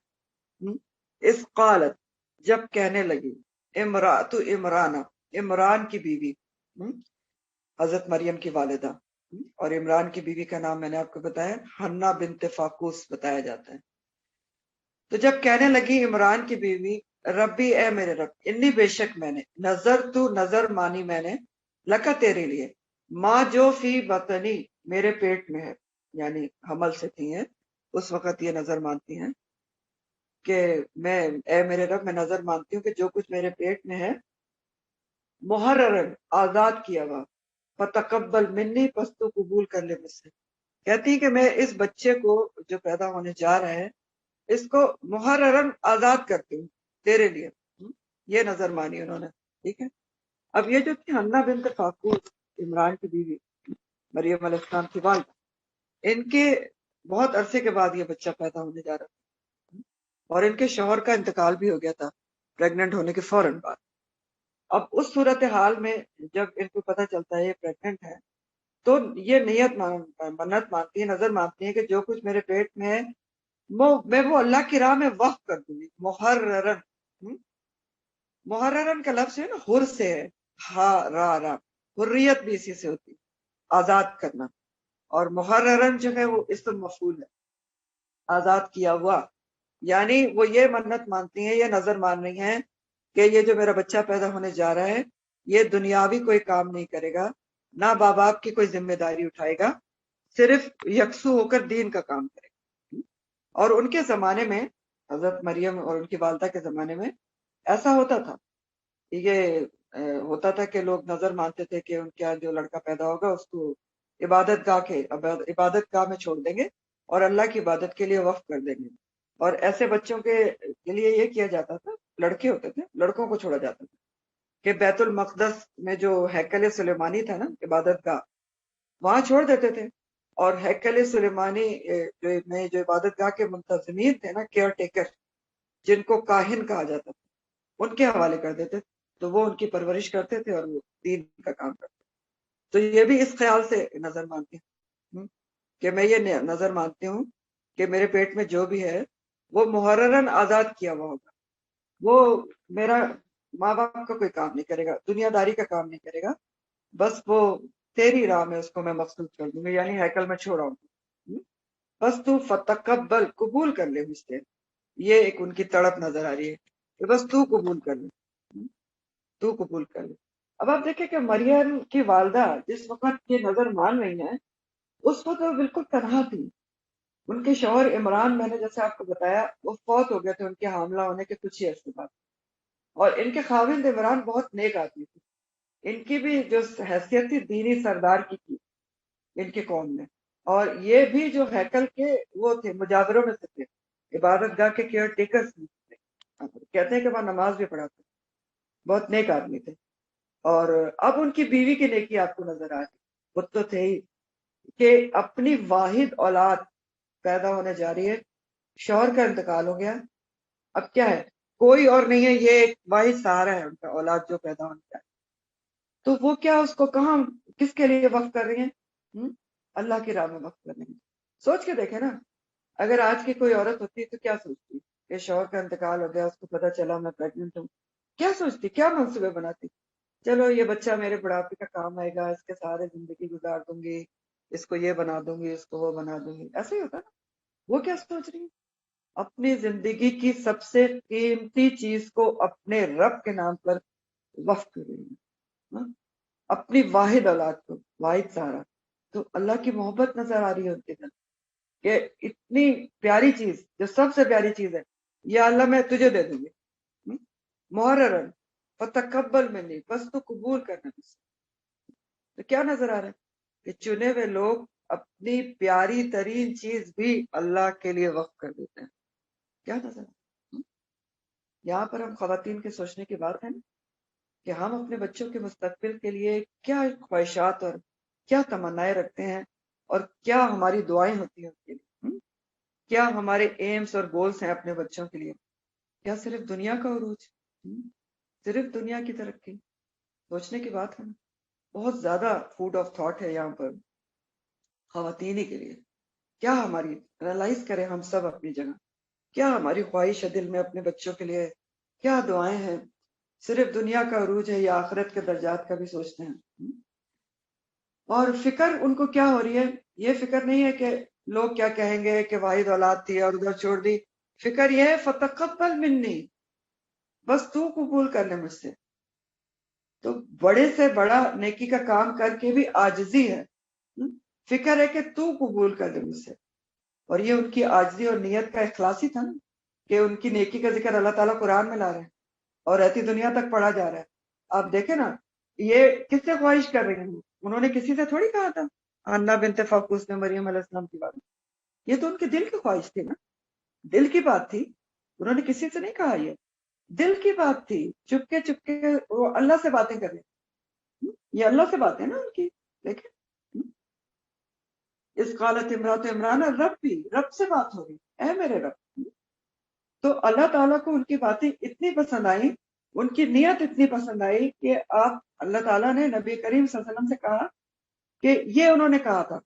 اس قالت، جب کہنے لگی، امرات عمران، عمران کی بیوی، حضرت مریم کی والدہ، اور عمران کی بیوی کا نام میں نے آپ کو بتایا حنہ بنت فاقوس بتایا جاتا ہے. تو جب کہنے لگی عمران کی بیوی، ربی اے میرے رب، انی بے شک میں نے، نظر تو نظر مانی میں نے، لکا تیرے لیے، ماں جو فی بطنی میرے پیٹ میں ہے، یعنی حمل سے تھی ہیں اس وقت یہ نظر مانتی ہیں کہ میں، اے میرے رب، میں نظر مانتی ہوں کہ جو کچھ میرے پیٹ میں ہے، محررن آزاد کیا ہوا، فتقبل منی، پس تو قبول کر لے مجھ سے. کہتی ہیں کہ میں اس بچے کو جو پیدا ہونے جا رہا ہے، اس کو محررن آزاد کرتی ہوں تیرے لیے. یہ نظر مانی انہوں نے. ٹھیک ہے. اب یہ جو تھی حنہ بنت فاقوس، عمران کی بیوی، مریم علیہ السلام کی والدہ، ان کے بہت عرصے کے بعد یہ بچہ پیدا ہونے جا رہا تھا، اور ان کے شوہر کا انتقال بھی ہو گیا تھا پریگننٹ ہونے کے فوراً بعد. اب اس صورتحال میں جب ان کو پتہ چلتا ہے یہ پریگننٹ ہے، تو یہ منت مانتی ہے، نظر مانتی ہے کہ جو کچھ میرے پیٹ میں ہے میں وہ اللہ کی راہ میں وقف کر دوں گی. محررن، محررن کا لفظ ہے نا، حر سے ہے، ہا را را، حریت بھی اسی سے ہوتی، آزاد کرنا. اور محررن جو ہے وہ اسم مفعول ہے، آزاد کیا ہوا. یعنی وہ یہ منت مانتی ہیں، یہ نظر مان رہی ہیں کہ یہ جو میرا بچہ پیدا ہونے جا رہا ہے، یہ دنیاوی کوئی کام نہیں کرے گا، نہ باپ باپ کی کوئی ذمہ داری اٹھائے گا، صرف یکسو ہو کر دین کا کام کرے گا. اور ان کے زمانے میں، حضرت مریم اور ان کی والدہ کے زمانے میں ایسا ہوتا تھا. یہ ہوتا تھا کہ لوگ نظر مانتے تھے کہ ان کا جو لڑکا پیدا ہوگا اس کو عبادت گاہ میں چھوڑ دیں گے اور اللہ کی عبادت کے لیے وقف کر دیں گے. اور ایسے بچوں کے لیے یہ کیا جاتا تھا، لڑکے ہوتے تھے، لڑکوں کو چھوڑا جاتا تھا کہ بیت المقدس میں جو ہیکل سلیمانی تھا نا، عبادت گاہ، وہاں چھوڑ دیتے تھے. اور ہیکل سلیمانی میں جو عبادت گاہ کے منتظمین تھے نا، کیئر ٹیکر، جن کو کاہن کہا جاتا تھا، ان کے حوالے کر دیتے، تو وہ ان کی پرورش کرتے تھے اور وہ دین کا کام کرتے. تو یہ بھی اس خیال سے نظر مانتے ہیں کہ میں یہ نظر مانتی ہوں کہ میرے پیٹ میں جو بھی ہے وہ محررن آزاد کیا ہوا ہوگا، وہ میرا ماں باپ کا کوئی کام نہیں کرے گا، دنیا داری کا کام نہیں کرے گا، بس وہ تیری راہ میں اس کو میں مخصوص کر دوں گی، یعنی ہیکل میں چھوڑا ہوں. بس تو فتقبل، قبول کر لے مجھ سے. یہ ایک ان کی تڑپ نظر آ رہی ہے کہ بس تو قبول کر لے، تو قبول کر لے. اب آپ دیکھیں کہ مریم کی والدہ جس وقت یہ نظر مان رہی ہیں، اس وقت وہ بالکل تنہا تھی. ان کے شوہر عمران، میں نے جیسے آپ کو بتایا، وہ فوت ہو گئے تھے ان کے حاملہ ہونے کے کچھ ہی عرصے بعد. اور ان کے خاوند عمران بہت نیک آدمی تھے، ان کی بھی جو حیثیت تھی دینی سردار کی تھی ان کی قوم میں. اور یہ بھی جو ہیکل کے وہ تھے، مجاوروں میں سے تھے، عبادت گاہ کے کیئر ٹیکرز تھے. کہتے ہیں کہ وہ نماز بھی پڑھاتے، بہت نیک آدمی تھے. اور اب ان کی بیوی کی نیکی آپ کو نظر آ رہی، وہ تو تھے ہی کہ اپنی واحد اولاد پیدا ہونے جا رہی ہے، شوہر کا انتقال ہو گیا، اب کیا ہے، کوئی اور نہیں ہے، یہ ایک واحد سہارا ہے ان کا، اولاد جو پیدا ہونے جا رہی ہے. تو وہ کیا اس کو کہاں، کس کے لیے وقف کر رہی ہیں؟ اللہ کی راہ میں وقف کر رہی ہیں. سوچ کے دیکھیں نا، اگر آج کی کوئی عورت ہوتی تو کیا سوچتی کہ شوہر کا انتقال ہو گیا، اس کو پتا چلا میں پریگننٹ ہوں، کیا سوچتی، کیا منصوبے بناتی؟ چلو یہ بچہ میرے بڑھاپے کا کام آئے گا، اس کے سارے زندگی گزار دوں گی، اس کو یہ بنا دوں گی، اس کو وہ بنا دوں گی، ایسا ہی ہوتا نا۔ وہ کیا سوچ رہی ہے؟ اپنی زندگی کی سب سے قیمتی چیز کو اپنے رب کے نام پر وقف کر رہی ہے، ہاں؟ اپنی واحد اولاد کو، واحد سہارا۔ تو اللہ کی محبت نظر آ رہی ہے ان کے دل کہ اتنی پیاری چیز، جو سب سے پیاری چیز ہے، یا اللہ میں تجھے دے دوں گی، محررن فتقبل منی، بس تو قبول کرنا مجھ سے۔ تو کیا نظر آ رہا ہے کہ چنے ہوئے لوگ اپنی پیاری ترین چیز بھی اللہ کے لیے وقف کر دیتے ہیں۔ کیا نظر آ رہا ہے؟ یہاں پر ہم خواتین کے سوچنے کی بات ہے نا کہ ہم اپنے بچوں کے مستقبل کے لیے کیا خواہشات اور کیا تمنائیں رکھتے ہیں، اور کیا ہماری دعائیں ہوتی ہیں ان کے لیے، کیا ہمارے ایمز اور گولز ہیں اپنے بچوں کے لیے؟ کیا صرف دنیا کا عروج، صرف دنیا کی ترقی؟ سوچنے کی بات ہے نا۔ بہت زیادہ فوڈ آف تھاٹ ہے یہاں پر خواتین ہی کے لیے۔ کیا ہماری انالائز کریں ہم سب اپنی جگہ، کیا ہماری خواہش ہے دل میں اپنے بچوں کے لیے، کیا دعائیں ہیں؟ صرف دنیا کا عروج ہے یا آخرت کے درجات کا بھی سوچتے ہیں؟ اور فکر ان کو کیا ہو رہی ہے؟ یہ فکر نہیں ہے کہ لوگ کیا کہیں گے کہ واحد اولاد تھی اور ادھر چھوڑ دی، فکر یہ ہے فتقبل منی، بس تو قبول کر لے مجھ سے۔ تو بڑے سے بڑا نیکی کا کام کر کے بھی عاجزی ہے، فکر ہے کہ تو قبول کر لے مجھ سے۔ اور یہ ان کی عاجزی اور نیت کا اخلاص ہی تھا نا کہ ان کی نیکی کا ذکر اللہ تعالیٰ قرآن میں لا رہے ہیں اور رہتی دنیا تک پڑھا جا رہا ہے۔ آپ دیکھیں نا، یہ کس سے خواہش کر رہے ہیں؟ انہوں نے کسی سے تھوڑی کہا تھا، حنا بنت فاقوس نے مریم علیہ السلام کی بات، یہ تو ان کے دل کی خواہش تھی نا، دل کی بات تھی، انہوں نے کسی سے نہیں کہا، یہ دل کی بات تھی، چپکے چپکے وہ اللہ سے باتیں کر رہے ہیں۔ یہ اللہ سے باتیں نا ان کی، دیکھیں اس قالت امراۃ عمران رب بھی، رب سے بات ہو رہی، اے میرے رب۔ تو اللہ تعالیٰ کو ان کی باتیں اتنی پسند آئی، ان کی نیت اتنی پسند آئی کہ آپ اللہ تعالیٰ نے نبی کریم صلی اللہ علیہ وسلم سے کہا کہ یہ انہوں نے کہا تھا،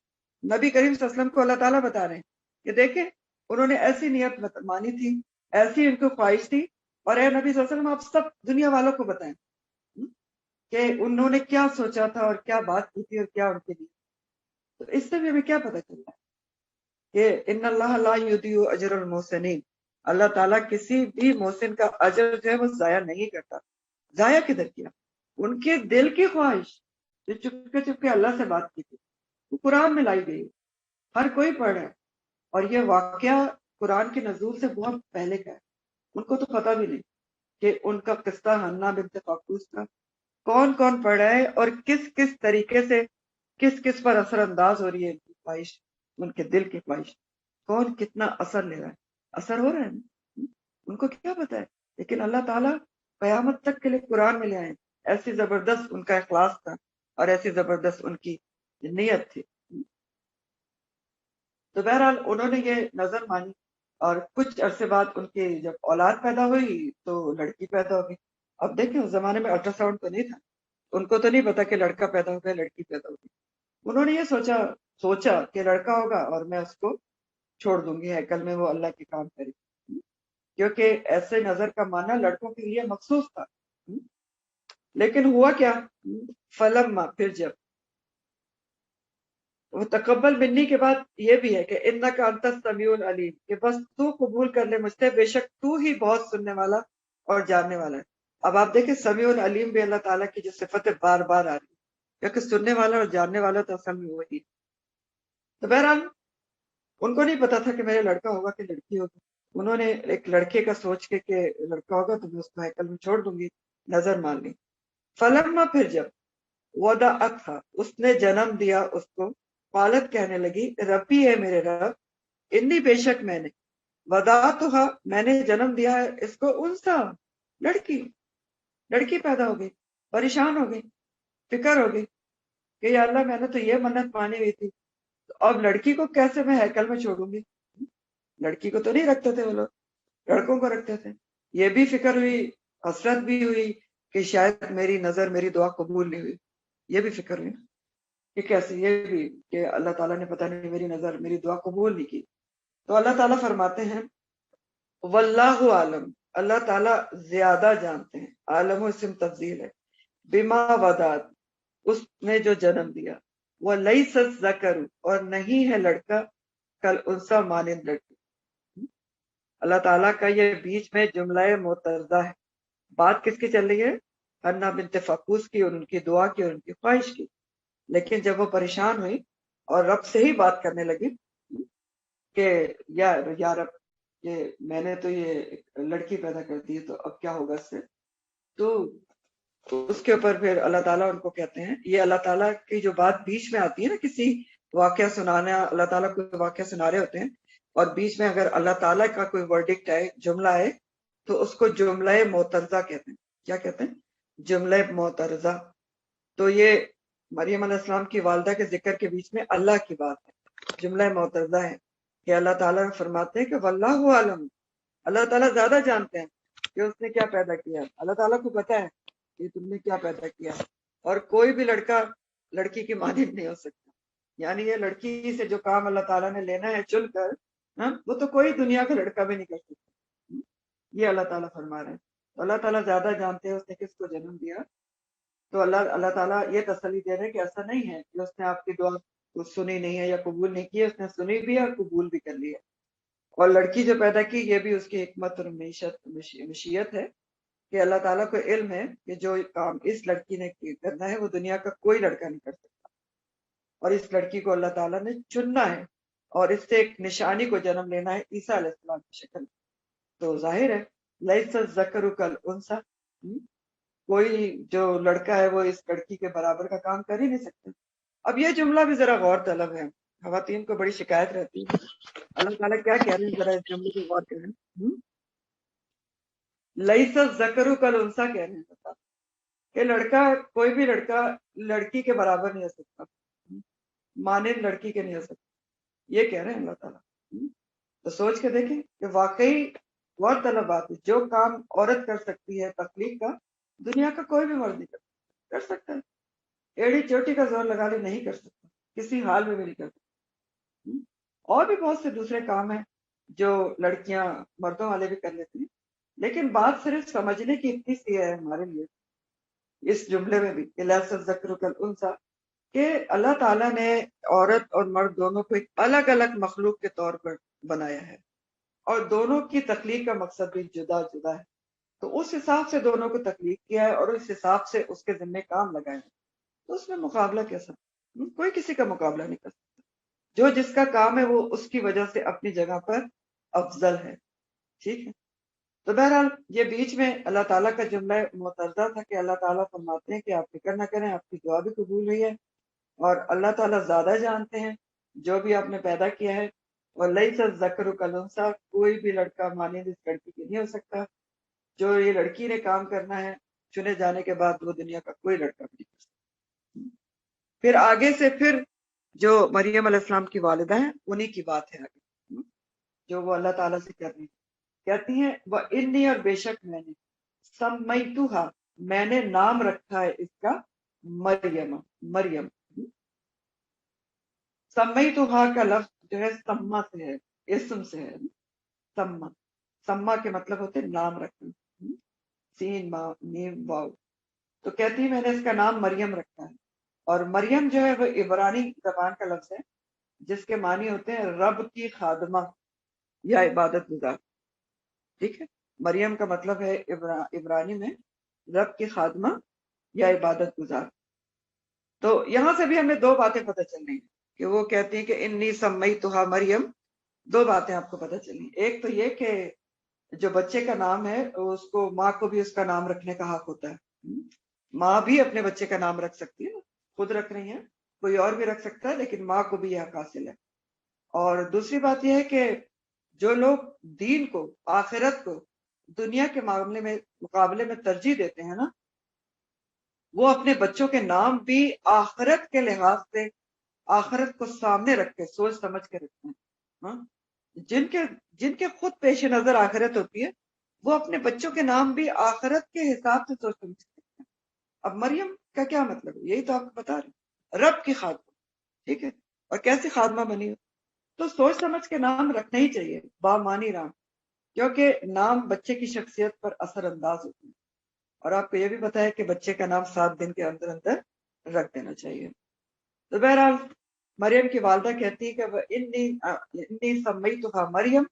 نبی کریم صلی اللہ علیہ وسلم کو اللہ تعالیٰ بتا رہے ہیں کہ دیکھیں انہوں نے ایسی نیت مانی تھی، ایسی ان کو خواہش تھی، اور اے نبی صلی اللہ علیہ وسلم آپ سب دنیا والوں کو بتائیں کہ انہوں نے کیا سوچا تھا اور کیا بات کی تھی اور کیا ان کے لیے۔ تو اس سے بھی ہمیں کیا پتہ چلتا ہے کہ ان اللہ لا یضیع اجر المحسنین، اللہ تعالیٰ کسی بھی محسن کا اجر جو ہے وہ ضائع نہیں کرتا۔ ضائع کدھر کیا؟ ان کے دل کی خواہش جو چپکے چپکے اللہ سے بات کی تھی وہ قرآن میں لائی گئی، ہر کوئی پڑھ رہا ہے، اور یہ واقعہ قرآن کے نزول سے بہت پہلے کا ہے۔ ان کو تو پتہ بھی نہیں کہ ان کا قصہ حنا بنت فاقوس کا کون کون پڑھ رہا ہے اور کس کس طریقے سے کس کس پر اثر انداز ہو رہی ہے ان کی خواہش، ان کے دل کی خواہش، کون کتنا اثر لے رہا ہے، اثر ہو رہا ہے نا؟ ان کو کیا پتا ہے؟ لیکن اللہ تعالیٰ قیامت تک کے لیے قرآن میں لے آئے، ایسی زبردست ان کا اخلاص تھا اور ایسی زبردست ان کی نیت تھی۔ تو بہرحال انہوں نے یہ نظر مانی، اور کچھ عرصے بعد ان کی جب اولاد پیدا ہوئی تو لڑکی پیدا ہو گئی۔ اب دیکھیں اس زمانے میں الٹرا ساؤنڈ تو نہیں تھا، ان کو تو نہیں پتا کہ لڑکا پیدا ہو گیا لڑکی پیدا ہو گئی۔ انہوں نے یہ سوچا کہ لڑکا ہوگا اور میں اس کو چھوڑ دوں گی ہیکل میں وہ اللہ کے کام کرے، کیونکہ ایسے نظر کا ماننا لڑکوں کے لیے مخصوص تھا۔ لیکن ہوا کیا؟ فلما، پھر جب وہ تقبل منی کے بعد یہ بھی ہے کہ انک انت السمیع العلیم، کہ بس تو قبول کر لے مجھ سے، بے شک تو ہی بہت سننے والا اور جاننے والا ہے۔ اب آپ دیکھیں سمیع العلیم بھی اللہ تعالیٰ کی جو صفتیں بار بار آ رہی ہے، کیونکہ سننے والا اور جاننے والا تو اصل میں وہی۔ تو بہرحال ان کو نہیں پتا تھا کہ میرا لڑکا ہوگا کہ لڑکی ہوگی، انہوں نے ایک لڑکے کا سوچ کے کہ لڑکا ہوگا تو میں اس کو ہیکل میں چھوڑ دوں گی، نظر مان لی۔ فلما، پھر جب وضعتها، اس نے جنم دیا اس کو، قالت، کہنے لگی، ربی ہے میرے رب، انی، بے شک میں نے، وضعتها، میں نے جنم دیا ہے اس کو، انسا، لڑکی، لڑکی پیدا ہو گئی، پریشان ہو گئی، فکر ہو گئی کہ یا اللہ میں نے تو یہ منت مانی ہوئی تھی، اب لڑکی کو کیسے میں ہیکل میں چھوڑوں گی؟ لڑکی کو تو نہیں رکھتے تھے وہ لوگ، لڑکوں کو رکھتے تھے۔ یہ بھی فکر ہوئی، حسرت بھی ہوئی کہ شاید میری نظر، میری دعا قبول نہیں ہوئی، یہ بھی فکر ہوئی کہ کیسے، یہ بھی کہ اللہ تعالیٰ نے پتہ نہیں میری نظر، میری دعا قبول نہیں کی۔ تو اللہ تعالیٰ فرماتے ہیں واللہ عالم، اللہ تعالیٰ زیادہ جانتے ہیں، عالم و اسم تفضیل ہے، بما وداد، اس نے جو جنم دیا، ولیس الذکر، اور نہیں ہے لڑکا، کل انسا مانند لڑکی۔ اللہ تعالیٰ کا یہ بیچ میں جملہ معترضہ ہے، بات کس کی چل رہی ہے؟ حنا بنت فقوس کی، اور ان کی دعا کی اور ان کی خواہش کی۔ لیکن جب وہ پریشان ہوئی اور رب سے ہی بات کرنے لگی کہ یا رب، یہ میں نے تو یہ ایک لڑکی پیدا کر دی ہے، تو اب کیا ہوگا اس سے؟ تو اس کے اوپر پھر اللہ تعالیٰ ان کو کہتے ہیں، یہ اللہ تعالیٰ کی جو بات بیچ میں آتی ہے نا، کسی واقعہ سنانا، اللہ تعالیٰ کو واقعہ سنا رہے ہوتے ہیں اور بیچ میں اگر اللہ تعالیٰ کا کوئی ورڈکٹ ہے، جملہ ہے، تو اس کو جملہ معترضہ کہتے ہیں۔ کیا کہتے ہیں؟ جملہ معترضہ۔ تو یہ مریم علیہ السلام کی والدہ کے ذکر کے بیچ میں اللہ کی بات ہے، جملہ معترضہ ہے کہ اللہ تعالیٰ فرماتے ہیں کہ واللہ عالم، اللہ تعالیٰ زیادہ جانتے ہیں کہ اس نے کیا پیدا کیا۔ اللہ تعالیٰ کو پتا ہے کہ تم نے کیا پیدا کیا، اور کوئی بھی لڑکا لڑکی کی مانند نہیں ہو سکتا۔ یعنی یہ لڑکی سے جو کام اللہ تعالیٰ نے لینا ہے چن کر، وہ تو کوئی دنیا کا لڑکا بھی نہیں کر سکتا۔ یہ اللہ تعالیٰ فرما رہے ہیں۔ تو اللہ تعالیٰ زیادہ جانتے ہیں اس نے کس کو جنم دیا۔ تو اللہ تعالیٰ یہ تسلی دے رہے ہیں کہ ایسا نہیں ہے کہ اس نے آپ کی دعا کو سنی نہیں ہے یا قبول نہیں کی ہے، اس نے سنی بھی ہے اور قبول بھی کر لی ہے۔ اور لڑکی جو پیدا کی، یہ بھی اس کی حکمت اور مشیت ہے کہ اللہ تعالیٰ کو علم ہے کہ جو کام اس لڑکی نے کرنا ہے وہ دنیا کا کوئی لڑکا نہیں کر سکتا، اور اس لڑکی کو اللہ تعالیٰ نے چننا ہے اور اس سے ایک نشانی کو جنم لینا ہے، عیسیٰ علیہ السلام کی شکل۔ تو ظاہر ہے لیس الذکر کالانثی، کوئی جو لڑکا ہے وہ اس لڑکی کے برابر کا کام کر ہی نہیں سکتا۔ اب یہ جملہ بھی ذرا غور طلب ہے، خواتین کو بڑی شکایت رہتی ہے۔ اللہ تعالیٰ کیا کہہ رہے ہیں، ذرا اس جملے کو غور کریں۔ لیس الذکر کالانثی کہہ رہے ہیں کہ لڑکا، کوئی بھی لڑکا لڑکی کے برابر نہیں ہو سکتا، مانند لڑکی کے نہیں ہو سکتا، یہ کہہ رہے ہیں اللہ تعالیٰ۔ تو سوچ کے دیکھیں کہ واقعی غور طلب بات ہے، جو کام عورت کر سکتی ہے تخلیق کا، دنیا کا کوئی بھی مرد نہیں کر سکتا ہے۔ ایڑی چوٹی کا زور لگا لے نہیں کر سکتا، کسی حال میں بھی نہیں کر سکتا۔ اور بھی بہت سے دوسرے کام ہیں جو لڑکیاں مردوں والے بھی کر لیتی ہیں، لیکن بات صرف سمجھنے کی اتنی سی ہے ہمارے لیے اس جملے میں بھی کہ لیس الذکر کالانثی، کہ اللہ تعالیٰ نے عورت اور مرد دونوں کو ایک الگ الگ مخلوق کے طور پر بنایا ہے، اور دونوں کی تخلیق کا مقصد بھی جدا جدا ہے۔ تو اس حساب سے دونوں کو تخلیق کیا ہے اور اس حساب سے اس کے ذمہ کام لگائے ہیں۔ تو اس میں مقابلہ کیسا؟ کوئی کسی کا مقابلہ نہیں کر سکتا، جو جس کا کام ہے وہ اس کی وجہ سے اپنی جگہ پر افضل ہے۔ ٹھیک ہے، تو بہرحال یہ بیچ میں اللہ تعالیٰ کا جملہ معترضہ تھا کہ اللہ تعالیٰ فرماتے ہیں کہ آپ فکر نہ کریں، آپ کی دعا بھی قبول ہوئی ہے، اور اللہ تعالیٰ زیادہ جانتے ہیں جو بھی آپ نے پیدا کیا ہے۔ اور لیس الذکر کالانثی، کوئی بھی لڑکا مانند اس لڑکی کی نہیں ہو سکتا۔ جو یہ لڑکی نے کام کرنا ہے چنے جانے کے بعد، وہ دنیا کا کوئی لڑکا بھی نہیں کر سکتا۔ پھر آگے سے پھر جو مریم علیہ السلام کی والدہ ہیں انہی کی بات ہے آگے، جو وہ اللہ تعالیٰ سے کر رہی ہیں۔ کہتی ہیں وَإِنِّي، اور بے شک میں نے، سمیتھا، میں نے نام رکھا ہے اس کا، مریم، مریم۔ سمیتھا کا لفظ جو ہے سما سے ہے، اسم سے ہے، سما، سما کے مطلب ہوتے نام رکھنا، سین ما میم واو۔ تو کہتی ہے میں نے اس کا نام مریم رکھا ہے، اور مریم جو ہے وہ عبرانی زبان کا لفظ ہے جس کے معنی ہوتے ہیں رب کی خادمہ یا عبادت گزار۔ ٹھیک ہے، مریم کا مطلب ہے عبرانی میں رب کی خادمہ یا عبادت گزار۔ تو یہاں سے بھی ہمیں دو باتیں پتہ چل رہی ہیں کہ وہ کہتی ہیں کہ انی سمیتھا مریم، دو باتیں آپ کو پتہ چلی۔ ایک تو یہ کہ جو بچے کا نام ہے اس کو، ماں کو بھی اس کا نام رکھنے کا حق ہوتا ہے۔ ماں بھی اپنے بچے کا نام رکھ سکتی ہے، خود رکھ رہی ہیں، کوئی اور بھی رکھ سکتا ہے، لیکن ماں کو بھی یہ حق حاصل ہے۔ اور دوسری بات یہ ہے کہ جو لوگ دین کو، آخرت کو دنیا کے مقابلے میں ترجیح دیتے ہیں نا، وہ اپنے بچوں کے نام بھی آخرت کے لحاظ سے، آخرت کو سامنے رکھ کے سوچ سمجھ کے رکھتے ہیں۔ جن کے خود پیش نظر آخرت ہوتی ہے، وہ اپنے بچوں کے نام بھی آخرت کے حساب سے سوچ سمجھ کے رکھتے ہیں۔ اب مریم کا کیا مطلب ہے؟ یہی تو آپ کو بتا رہے ہیں، رب کی خادمہ۔ ٹھیک ہے، اور کیسی خادمہ بنی ہو؟ تو سوچ سمجھ کے نام رکھنا ہی چاہیے، بامانی نام، کیونکہ نام بچے کی شخصیت پر اثر انداز ہوتے ہیں، اور آپ کو یہ بھی پتا ہے کہ بچے کا نام 7 دن کے اندر اندر رکھ دینا چاہیے۔ تو بہرحال مریم کی والدہ کہتی ہے کہ انی سمیتها مریم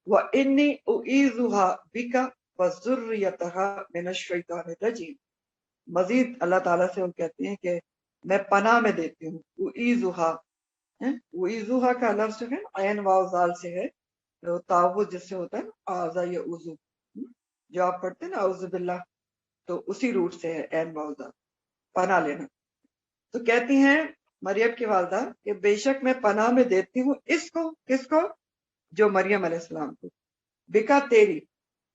وانی اعیذها بک وذریتها من الشیطان الرجیم۔ مزید اللہ تعالیٰ سے وہ کہتے ہیں کہ میں پناہ میں دیتی ہوں، اعیذها کا لفظ جو ہے عین واو زال سے ہے، تو تعوذ جس سے ہوتا ہے نا آذا یا عذو، جو آپ پڑھتے ہیں نا اعوذ باللہ، تو اسی روٹ سے ہے عین واو زال، پناہ لینا۔ تو کہتی ہیں مریم کی والدہ کہ بے شک میں پناہ میں دیتی ہوں اس کو، کس کو؟ جو مریم علیہ السلام کو، بکا تیری،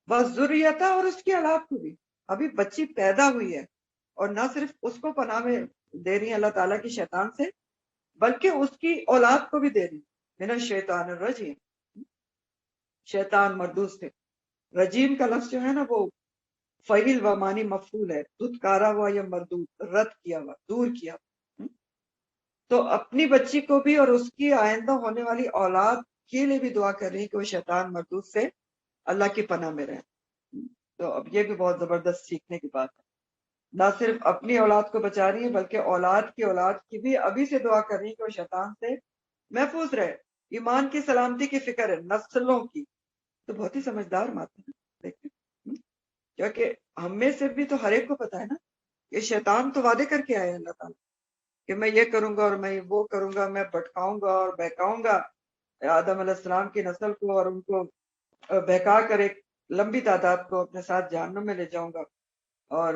بس ذریتا، اور اس کی اولاد کو بھی، ابھی بچی پیدا ہوئی ہے، اور نہ صرف اس کو پناہ میں دے رہی ہیں اللہ تعالیٰ کی شیطان سے، بلکہ اس کی اولاد کو بھی دے رہی ہیں من الشیطان الرجیم، شیطان مردود سے۔ رجیم کا لفظ جو ہے نا وہ فعیل و معنی مفعول ہے، دھتکارا ہوا یا مردود، رد کیا ہوا، دور کیا ہوا۔ تو اپنی بچی کو بھی اور اس کی آئندہ ہونے والی اولاد کے لیے بھی دعا کر رہی کہ وہ شیطان مردود سے اللہ کی پناہ میں رہے۔ تو اب یہ بھی بہت زبردست سیکھنے کی بات ہے، نہ صرف اپنی اولاد کو بچا رہی ہے بلکہ اولاد کی بھی ابھی سے دعا کر رہی ہے کہ وہ شیطان سے محفوظ رہے۔ ایمان کی سلامتی کی فکر ہے، نسلوں کی، تو بہت ہی سمجھدار بات ہے دیکھیں، کیونکہ ہم میں سے بھی تو ہر ایک کو پتا ہے نا کہ شیطان تو وعدے کر کے آئے اللہ تعالیٰ کہ میں یہ کروں گا اور میں وہ کروں گا، میں بھٹکاؤں گا اور بہکاؤں گا آدم علیہ السلام کی نسل کو، اور ان کو بہکا کر ایک لمبی تعداد کو اپنے ساتھ جہنم میں لے جاؤں گا۔ اور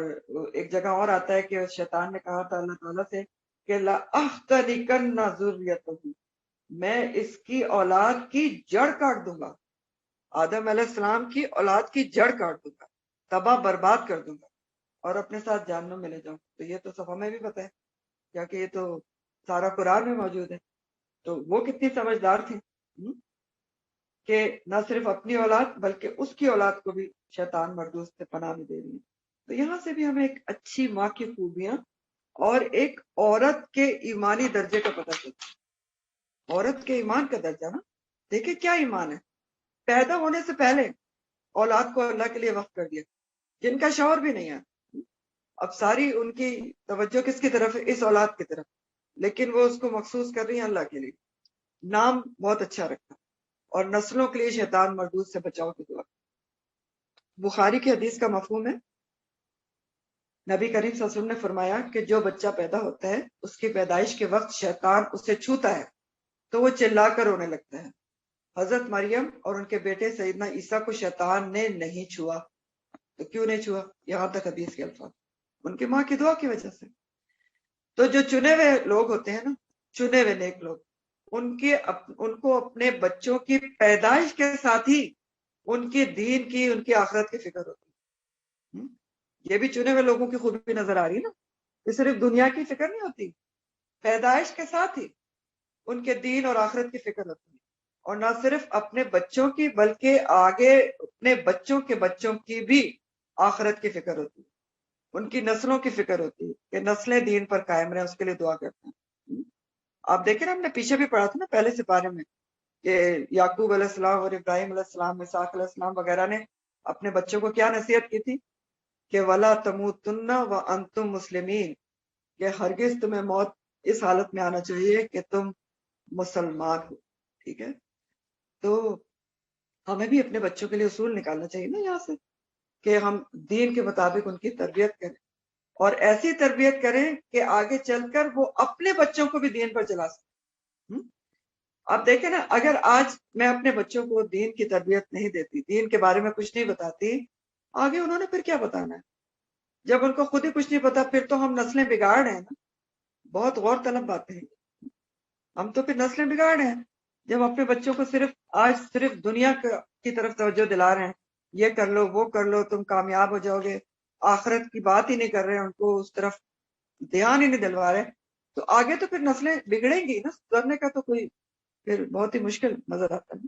ایک جگہ اور آتا ہے کہ شیطان نے کہا تھا اللہ تعالیٰ سے کہ لَأَحْتَنِكَنَّ ذُرِّيَّتَهُ، میں اس کی اولاد کی جڑ کاٹ دوں گا، آدم علیہ السلام کی اولاد کی جڑ کاٹ دوں گا، تباہ برباد کر دوں گا اور اپنے ساتھ جہنم میں لے جاؤں۔ تو یہ تو سب ہمیں بھی پتا ہے کیونکہ یہ تو سارا قرآن میں موجود ہے۔ تو وہ کتنی سمجھدار تھی کہ نہ صرف اپنی اولاد بلکہ اس کی اولاد کو بھی شیطان مردود سے پناہ میں دے رہی ہے۔ تو یہاں سے بھی ہمیں ایک اچھی ماں کی خوبیاں اور ایک عورت کے ایمانی درجے کا پتہ چلتا ہے۔ عورت کے ایمان کا درجہ نا، دیکھیں کیا ایمان ہے، پیدا ہونے سے پہلے اولاد کو اللہ کے لیے وقف کر دیا، جن کا شوہر بھی نہیں ہے، اب ساری ان کی توجہ کس کی طرف ہے؟ اس اولاد کی طرف، لیکن وہ اس کو مخصوص کر رہی ہیں اللہ کے لیے، نام بہت اچھا رکھا، اور نسلوں کے لیے شیطان مردود سے بچاؤ کی دعا۔ بخاری کی حدیث کا مفہوم ہے، نبی کریم صلی اللہ علیہ وسلم نے فرمایا کہ جو بچہ پیدا ہوتا ہے اس کی پیدائش کے وقت شیطان اسے چھوتا ہے تو وہ چلا کر رونے لگتا ہے۔ حضرت مریم اور ان کے بیٹے سیدنا عیسیٰ کو شیطان نے نہیں چھوا، تو کیوں نہیں چھوا؟ یہاں تک حدیث کے الفاظ، ان کی ماں کی دعا کی وجہ سے۔ تو جو چنے ہوئے لوگ ہوتے ہیں نا، چنے ہوئے نیک لوگ، ان کو اپنے بچوں کی پیدائش کے ساتھ ہی ان کی دین کی، ان کی آخرت کی فکر ہوتی ہے۔ یہ بھی چنے ہوئے لوگوں کی خوبی نظر آ رہی ہے نا، یہ صرف دنیا کی فکر نہیں ہوتی، پیدائش کے ساتھ ہی ان کے دین اور آخرت کی فکر ہوتی ہے، اور نہ صرف اپنے بچوں کی بلکہ آگے اپنے بچوں کے بچوں کی بھی آخرت کی فکر ہوتی ہے، ان کی نسلوں کی فکر ہوتی ہے کہ نسلیں دین پر قائم رہیں، اس کے لیے دعا کرتے ہیں۔ آپ دیکھیں نا، ہم نے پیچھے بھی پڑھا تھا نا پہلے سپارے میں کہ یعقوب علیہ السلام اور ابراہیم علیہ السلام، اسحاق علیہ السلام وغیرہ نے اپنے بچوں کو کیا نصیحت کی تھی کہ وَلَا تَمُوتُنَّ وَأَنْتُمْ مُسْلِمِينَ، کہ ہرگز تمہیں موت اس حالت میں آنا چاہیے کہ تم مسلمان ہو۔ ٹھیک ہے، تو ہمیں بھی اپنے بچوں کے لیے اصول نکالنا چاہیے نا یہاں سے کہ ہم دین کے مطابق ان کی تربیت کریں، اور ایسی تربیت کریں کہ آگے چل کر وہ اپنے بچوں کو بھی دین پر چلا سکیں۔ آپ دیکھیں نا، اگر آج میں اپنے بچوں کو دین کی تربیت نہیں دیتی، دین کے بارے میں کچھ نہیں بتاتی، آگے انہوں نے پھر کیا بتانا ہے؟ جب ان کو خود ہی کچھ نہیں پتا، پھر تو ہم نسلیں بگاڑ رہے ہیں نا۔ بہت غور طلب باتیں ہیں، ہم تو پھر نسلیں بگاڑ رہے ہیں جب اپنے بچوں کو صرف دنیا کی طرف توجہ دلا رہے ہیں، یہ کر لو وہ کر لو تم کامیاب ہو جاؤ گے، آخرت کی بات ہی نہیں کر رہے ہیں، ان کو اس طرف دھیان ہی نہیں دلوا رہے، تو آگے تو پھر نسلیں بگڑیں گی نا، سدھرنے کا تو کوئی پھر بہت ہی مشکل نظر آتا ہے۔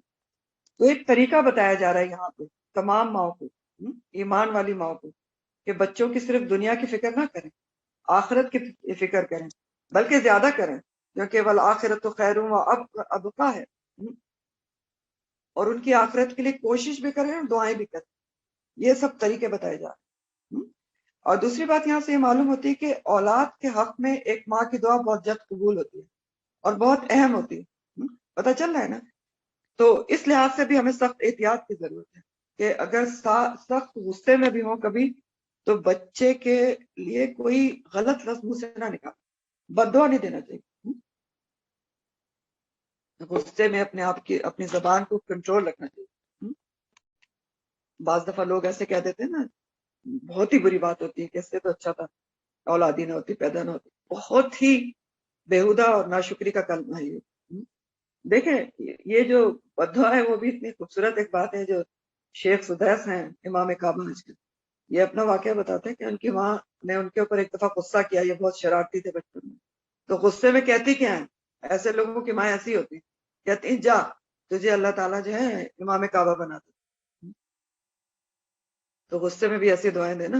تو ایک طریقہ بتایا جا رہا ہے یہاں پہ تمام ماؤں کو، ایمان والی ماؤں کو، کہ بچوں کی صرف دنیا کی فکر نہ کریں، آخرت کی فکر کریں، بلکہ زیادہ کریں، کیونکہ والآخرت خیر و ابقیٰ ہے، اور ان کی آخرت کے لیے کوشش بھی کریں اور دعائیں بھی کریں. یہ سب طریقے بتائے جا رہے ہیں. اور دوسری بات یہاں سے یہ معلوم ہوتی ہے کہ اولاد کے حق میں ایک ماں کی دعا بہت جلد قبول ہوتی ہے اور بہت اہم ہوتی ہے. پتہ چل رہا ہے نا؟ تو اس لحاظ سے بھی ہمیں سخت احتیاط کی ضرورت ہے کہ اگر سخت غصے میں بھی ہوں کبھی تو بچے کے لیے کوئی غلط لفظ منہ سے نہ نکال، بد دعا نہیں دینا چاہیے. غصے میں اپنے آپ کی اپنی زبان کو کنٹرول رکھنا چاہیے. بعض دفعہ لوگ ایسے کہہ دیتے ہیں نا، بہت ہی بری بات ہوتی ہے کہ اس سے تو اچھا تھا اولادی نہ ہوتی، پیدا نہ ہوتی. بہت ہی بےہودہ اور ناشکری کا کلمہ ہے یہ. دیکھیں یہ جو بددعا ہے وہ بھی اتنی خوبصورت ایک بات ہے. جو شیخ سدیس ہیں امام کعبہ آج کے، یہ اپنا واقعہ بتاتے ہیں کہ ان کی ماں نے ان کے اوپر ایک دفعہ غصہ کیا. یہ بہت شرارتی تھے بچپن میں، تو غصے میں کہتی کیا ہیں، ایسے لوگوں کی ماں ایسی ہوتی، کہتی جا تجھے اللہ تعالیٰ جو ہے امام کعبہ بناتا. تو غصے میں بھی ایسی دعائیں دے نا.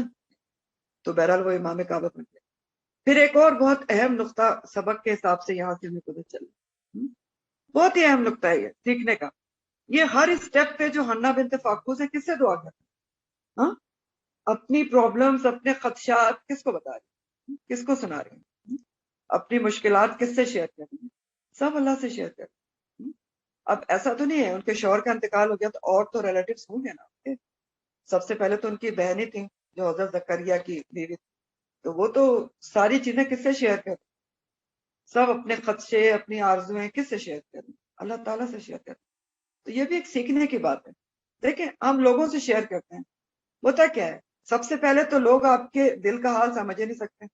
تو بہرحال وہ امام کعبہ بن گئے. پھر ایک اور بہت اہم نقطہ سبق کے حساب سے یہاں سے ہمیں پتہ چلا، بہت ہی اہم نقطہ ہے یہ سیکھنے کا. یہ ہر اسٹیپ پہ جو حنا بنت فاقوس ہے کس سے دعا کرتے ہیں؟ اپنی پرابلمز، اپنے خدشات کس کو بتا رہی ہیں، کس کو سنا رہی ہیں، اپنی مشکلات کس سے شیئر کر رہی ہیں؟ سب اللہ سے شیئر کر رہی ہیں. اب ایسا تو نہیں ہے ان کے شوہر کا انتقال ہو گیا تو اور تو ریلیٹیوز ہوں گے نا. سب سے پہلے تو ان کی بہن ہی تھی جو حضرت زکریا کی بیوی تھی، تو وہ تو ساری چیزیں کس سے شیئر کر، سب اپنے خدشے اپنی آرزویں کس سے شیئر کریں، اللہ تعالیٰ سے شیئر کریں. تو یہ بھی ایک سیکھنے کی بات ہے. دیکھیں ہم لوگوں سے شیئر کرتے ہیں، ہوتا کیا ہے سب سے پہلے تو لوگ آپ کے دل کا حال سمجھ ہی نہیں سکتے.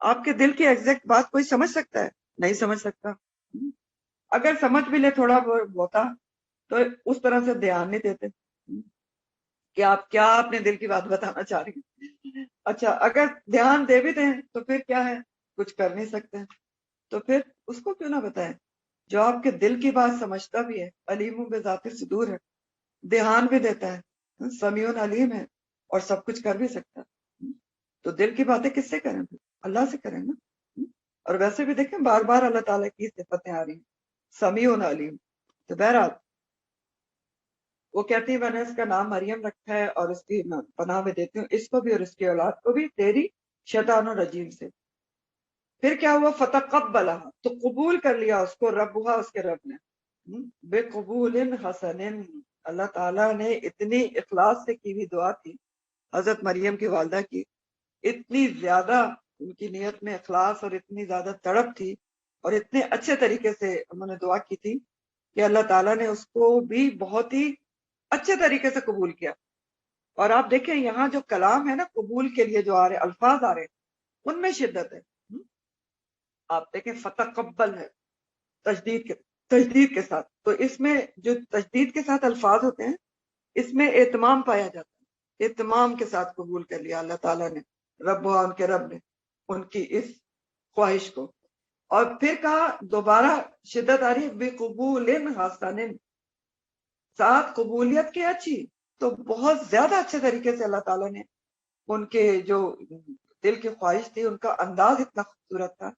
آپ کے دل کی ایگزیکٹ بات کوئی سمجھ سکتا ہے؟ نہیں سمجھ سکتا. اگر سمجھ بھی لے تھوڑا بہت تو اس طرح سے دھیان نہیں دیتے کہ آپ کیا اپنے دل کی بات بتانا چاہ رہی ہیں. اچھا اگر دھیان دے بھی دیں تو پھر کیا ہے، کچھ کر نہیں سکتے. تو پھر اس کو کیوں نہ بتائیں جو آپ کے دل کی بات سمجھتا بھی ہے، علیم بذات صدور ہے، دھیان بھی دیتا ہے، سمیع علیم ہے اور سب کچھ کر بھی سکتا ہے. تو دل کی باتیں کس سے کریں؟ اللہ سے کریں نا. اور ویسے بھی دیکھیں بار بار اللہ تعالیٰ کی صفتیں آ رہی ہیں، سمیع علیم. تو بہرحال وہ کہتی ہے میں نے اس کا نام مریم رکھا ہے اور اس کی پناہ میں دیتی ہوں اس کو بھی اور اس کی اولاد کو بھی تیری شیطان الرجیم سے. پھر کیا ہوا، فتقبلها، تو قبول کر لیا اس کو ربها، اس کے رب نے، بے قبول حسن. اللہ تعالیٰ نے اتنی اخلاص سے کی ہوئی دعا تھی حضرت مریم کی والدہ کی، اتنی زیادہ ان کی نیت میں اخلاص اور اتنی زیادہ تڑپ تھی اور اتنے اچھے طریقے سے انہوں نے دعا کی تھی کہ اللہ تعالیٰ نے اس کو بھی بہت ہی اچھے طریقے سے قبول کیا. اور آپ دیکھیں یہاں جو کلام ہے نا قبول کے لیے جو آ رہے الفاظ آ رہے ہیں ان میں شدت ہے. آپ دیکھیں فتقبل ہے تجدید کے ساتھ، تو اس میں جو تجدید کے ساتھ الفاظ ہوتے ہیں اس میں اہتمام پایا جاتا ہے. اہتمام کے ساتھ قبول کر لیا اللہ تعالیٰ نے، رب ان کے رب نے ان کی اس خواہش کو. اور پھر کہا دوبارہ شدت آ رہی ہے بے قبول حسن، ساتھ قبولیت کی اچھی. تو بہت زیادہ اچھے طریقے سے اللہ تعالیٰ نے ان کے جو دل کی خواہش تھی، ان کا انداز اتنا خوبصورت تھا،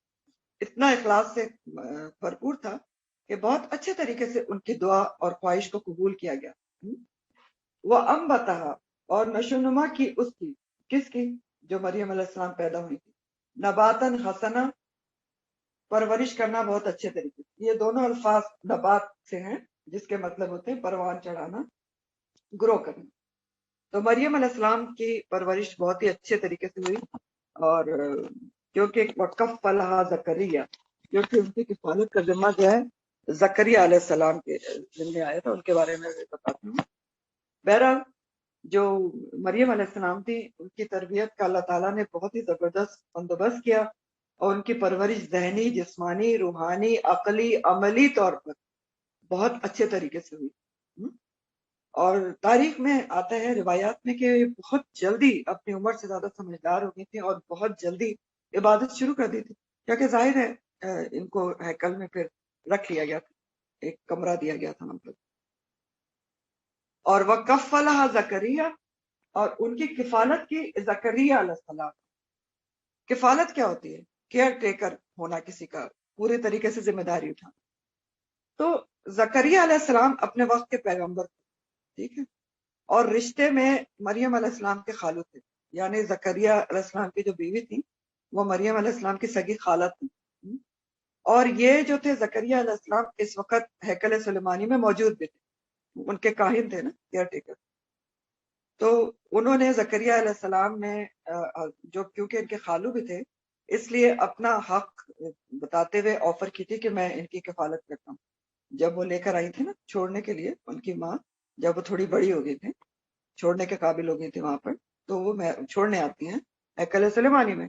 اتنا اخلاص سے بھرپور تھا کہ بہت اچھے طریقے سے ان کی دعا اور خواہش کو قبول کیا گیا. وہ انبتہا، اور نشوونما کی اس کی، کس کی، جو مریم علیہ السلام پیدا ہوئی تھی، نباتن حسنا، پرورش کرنا بہت اچھے طریقے سے. یہ دونوں الفاظ نبات سے ہیں جس کے مطلب ہوتے ہیں پروان چڑھانا، گرو کرنا. تو مریم علیہ السلام کی پرورش بہت ہی اچھے طریقے سے ہوئی. اور کیونکہ وقف لہا زکریا، کیونکہ ان کی کفالت کا ذمہ جو ہے زکریا علیہ السلام کے ذمہ آیا تھا، ان کے بارے میں بتاتی ہوں. بہرحال جو مریم علیہ السلام تھی ان کی تربیت کا اللہ تعالیٰ نے بہت ہی زبردست بندوبست کیا اور ان کی پرورش ذہنی، جسمانی، روحانی، عقلی، عملی طور پر بہت اچھے طریقے سے ہوئی. اور تاریخ میں آتا ہے روایات میں کہ بہت جلدی اپنی عمر سے زیادہ سمجھدار ہو گئی تھی اور بہت جلدی عبادت شروع کر دی تھی، کیونکہ ظاہر ہے ان کو ہیکل میں پھر رکھ لیا گیا تھا، ایک کمرہ دیا گیا تھا مطلب. اور وکفلھا زکریا، اور ان کی کفالت کی زکریا علیہ السلام. کفالت کیا ہوتی ہے؟ کیئر ٹیکر ہونا، کسی کا پورے طریقے سے ذمہ داری اٹھانا. تو زکریا علیہ السلام اپنے وقت کے پیغمبر تھے، ٹھیک ہے، اور رشتے میں مریم علیہ السلام کے خالو تھے، یعنی زکریا علیہ السلام کی جو بیوی تھی وہ مریم علیہ السلام کی سگی خالہ تھی، اور یہ جو تھے زکریا علیہ السلام اس وقت ہیکل سلیمانی میں موجود بھی تھے، ان کے کاہن تھے نا، کیئر ٹیکر۔ تو انہوں نے زکریا علیہ السلام نے جو کیونکہ ان کے خالو بھی تھے اس لیے اپنا حق بتاتے ہوئے آفر کی تھی کہ میں ان کی کفالت کرتا ہوں۔ جب وہ لے کر آئی تھی نا چھوڑنے کے لیے، ان کی ماں جب وہ تھوڑی بڑی ہو گئی تھی، چھوڑنے کے قابل ہو گئی تھی وہاں پر، تو وہ چھوڑنے آتی ہیں ہیکل سلیمانی میں۔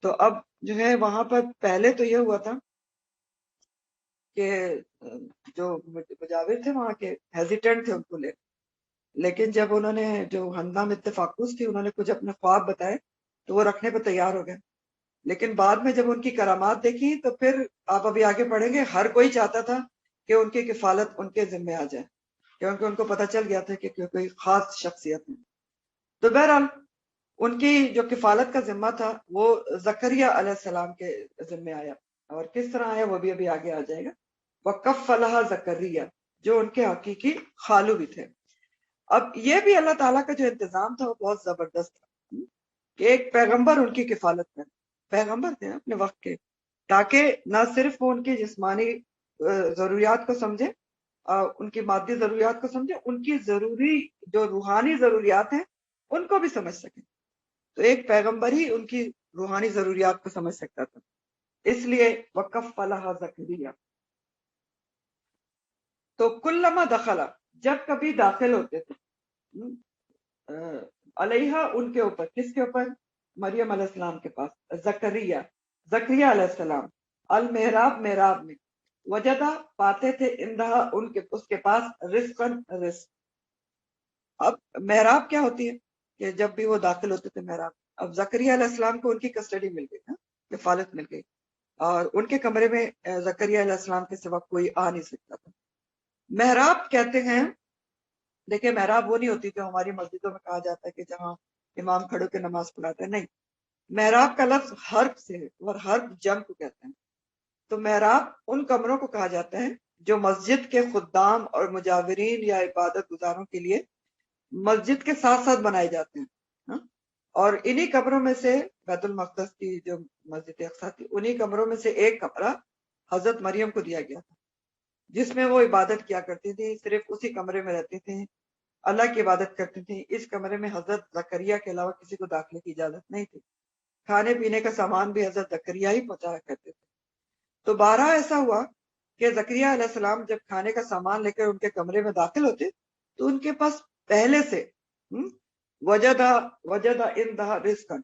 تو اب جو ہے وہاں پر پہلے تو یہ ہوا تھا کہ جو مجاور تھے وہاں کے ہیزیٹنٹ تھے ان کو لے، لیکن جب انہوں نے جو ہنگام اتفاقوس تھی انہوں نے کچھ اپنے خواب بتائے تو وہ رکھنے پہ تیار ہو گئے، لیکن بعد میں جب ان کی کرامات دیکھی تو پھر آپ ابھی آگے پڑھیں گے، ہر کوئی چاہتا تھا کہ ان کی کفالت ان کے ذمہ آ جائے، کیونکہ ان کو پتہ چل گیا تھا کہ کوئی خاص شخصیت ہے۔ تو بہرحال ان کی جو کفالت کا ذمہ تھا وہ زکریا علیہ السلام کے ذمہ آیا، اور کس طرح آیا وہ بھی ابھی آگے آ جائے گا۔ وَكَفَّلَهَا زکریا، جو ان کے حقیقی خالو بھی تھے۔ اب یہ بھی اللہ تعالیٰ کا جو انتظام تھا وہ بہت زبردست تھا کہ ایک پیغمبر ان کی کفالت میں، پیغمبر تھے اپنے وقت کے، تاکہ نہ صرف وہ ان کی جسمانی ضروریات کو سمجھے، ان کی مادی ضروریات کو سمجھے، ان کی ضروری جو روحانی ضروریات ہیں ان کو بھی سمجھ سکیں۔ تو ایک پیغمبر ہی ان کی روحانی ضروریات کو سمجھ سکتا تھا، اس لیے وَكَفَّلَهَا زکریا۔ تو کلما دخلا، جب کبھی داخل ہوتے تھے علیہ ان کے اوپر، کس کے اوپر؟ مریم علیہ السلام کے پاس، زکریا علیہ السلام، المحراب محراب میں، وجدہ پاتے تھے اندہا ان کے اس کے پاس رزقن رزق۔ اب محراب کیا ہوتی ہے کہ جب بھی وہ داخل ہوتے تھے محراب، اب زکریا علیہ السلام کو ان کی کسٹڈی مل گئی نا، کفالت مل گئی، اور ان کے کمرے میں زکریا علیہ السلام کے سوا کوئی آ نہیں سکتا تھا۔ محراب کہتے ہیں، دیکھیں محراب وہ نہیں ہوتی جو ہماری مسجدوں میں کہا جاتا ہے کہ جہاں امام کھڑے کے نماز پڑھاتے ہیں، نہیں، محراب کا لفظ حرب سے ہے، اور حرب جنگ کو کہتے ہیں۔ تو محراب ان کمروں کو کہا جاتا ہے جو مسجد کے خدام اور مجاورین یا عبادت گزاروں کے لیے مسجد کے ساتھ ساتھ بنائے جاتے ہیں، ہاں؟ اور انہی کمروں میں سے بیت المقدس کی جو مسجد اقصی تھی، انہی کمروں میں سے ایک کمرہ حضرت مریم کو دیا گیا تھا، جس میں وہ عبادت کیا کرتی تھی، صرف اسی کمرے میں رہتی تھی، اللہ کی عبادت کرتی تھی۔ اس کمرے میں حضرت زکریا کے علاوہ کسی کو داخلے کی اجازت نہیں تھی، کھانے پینے کا سامان بھی حضرت زکریا ہی پہنچایا کرتے تھے۔ تو بارہ ایسا ہوا کہ زکریا علیہ السلام جب کھانے کا سامان لے کر ان کے کمرے میں داخل ہوتے تو ان کے پاس پہلے سے وجدہ اندہا رزقن،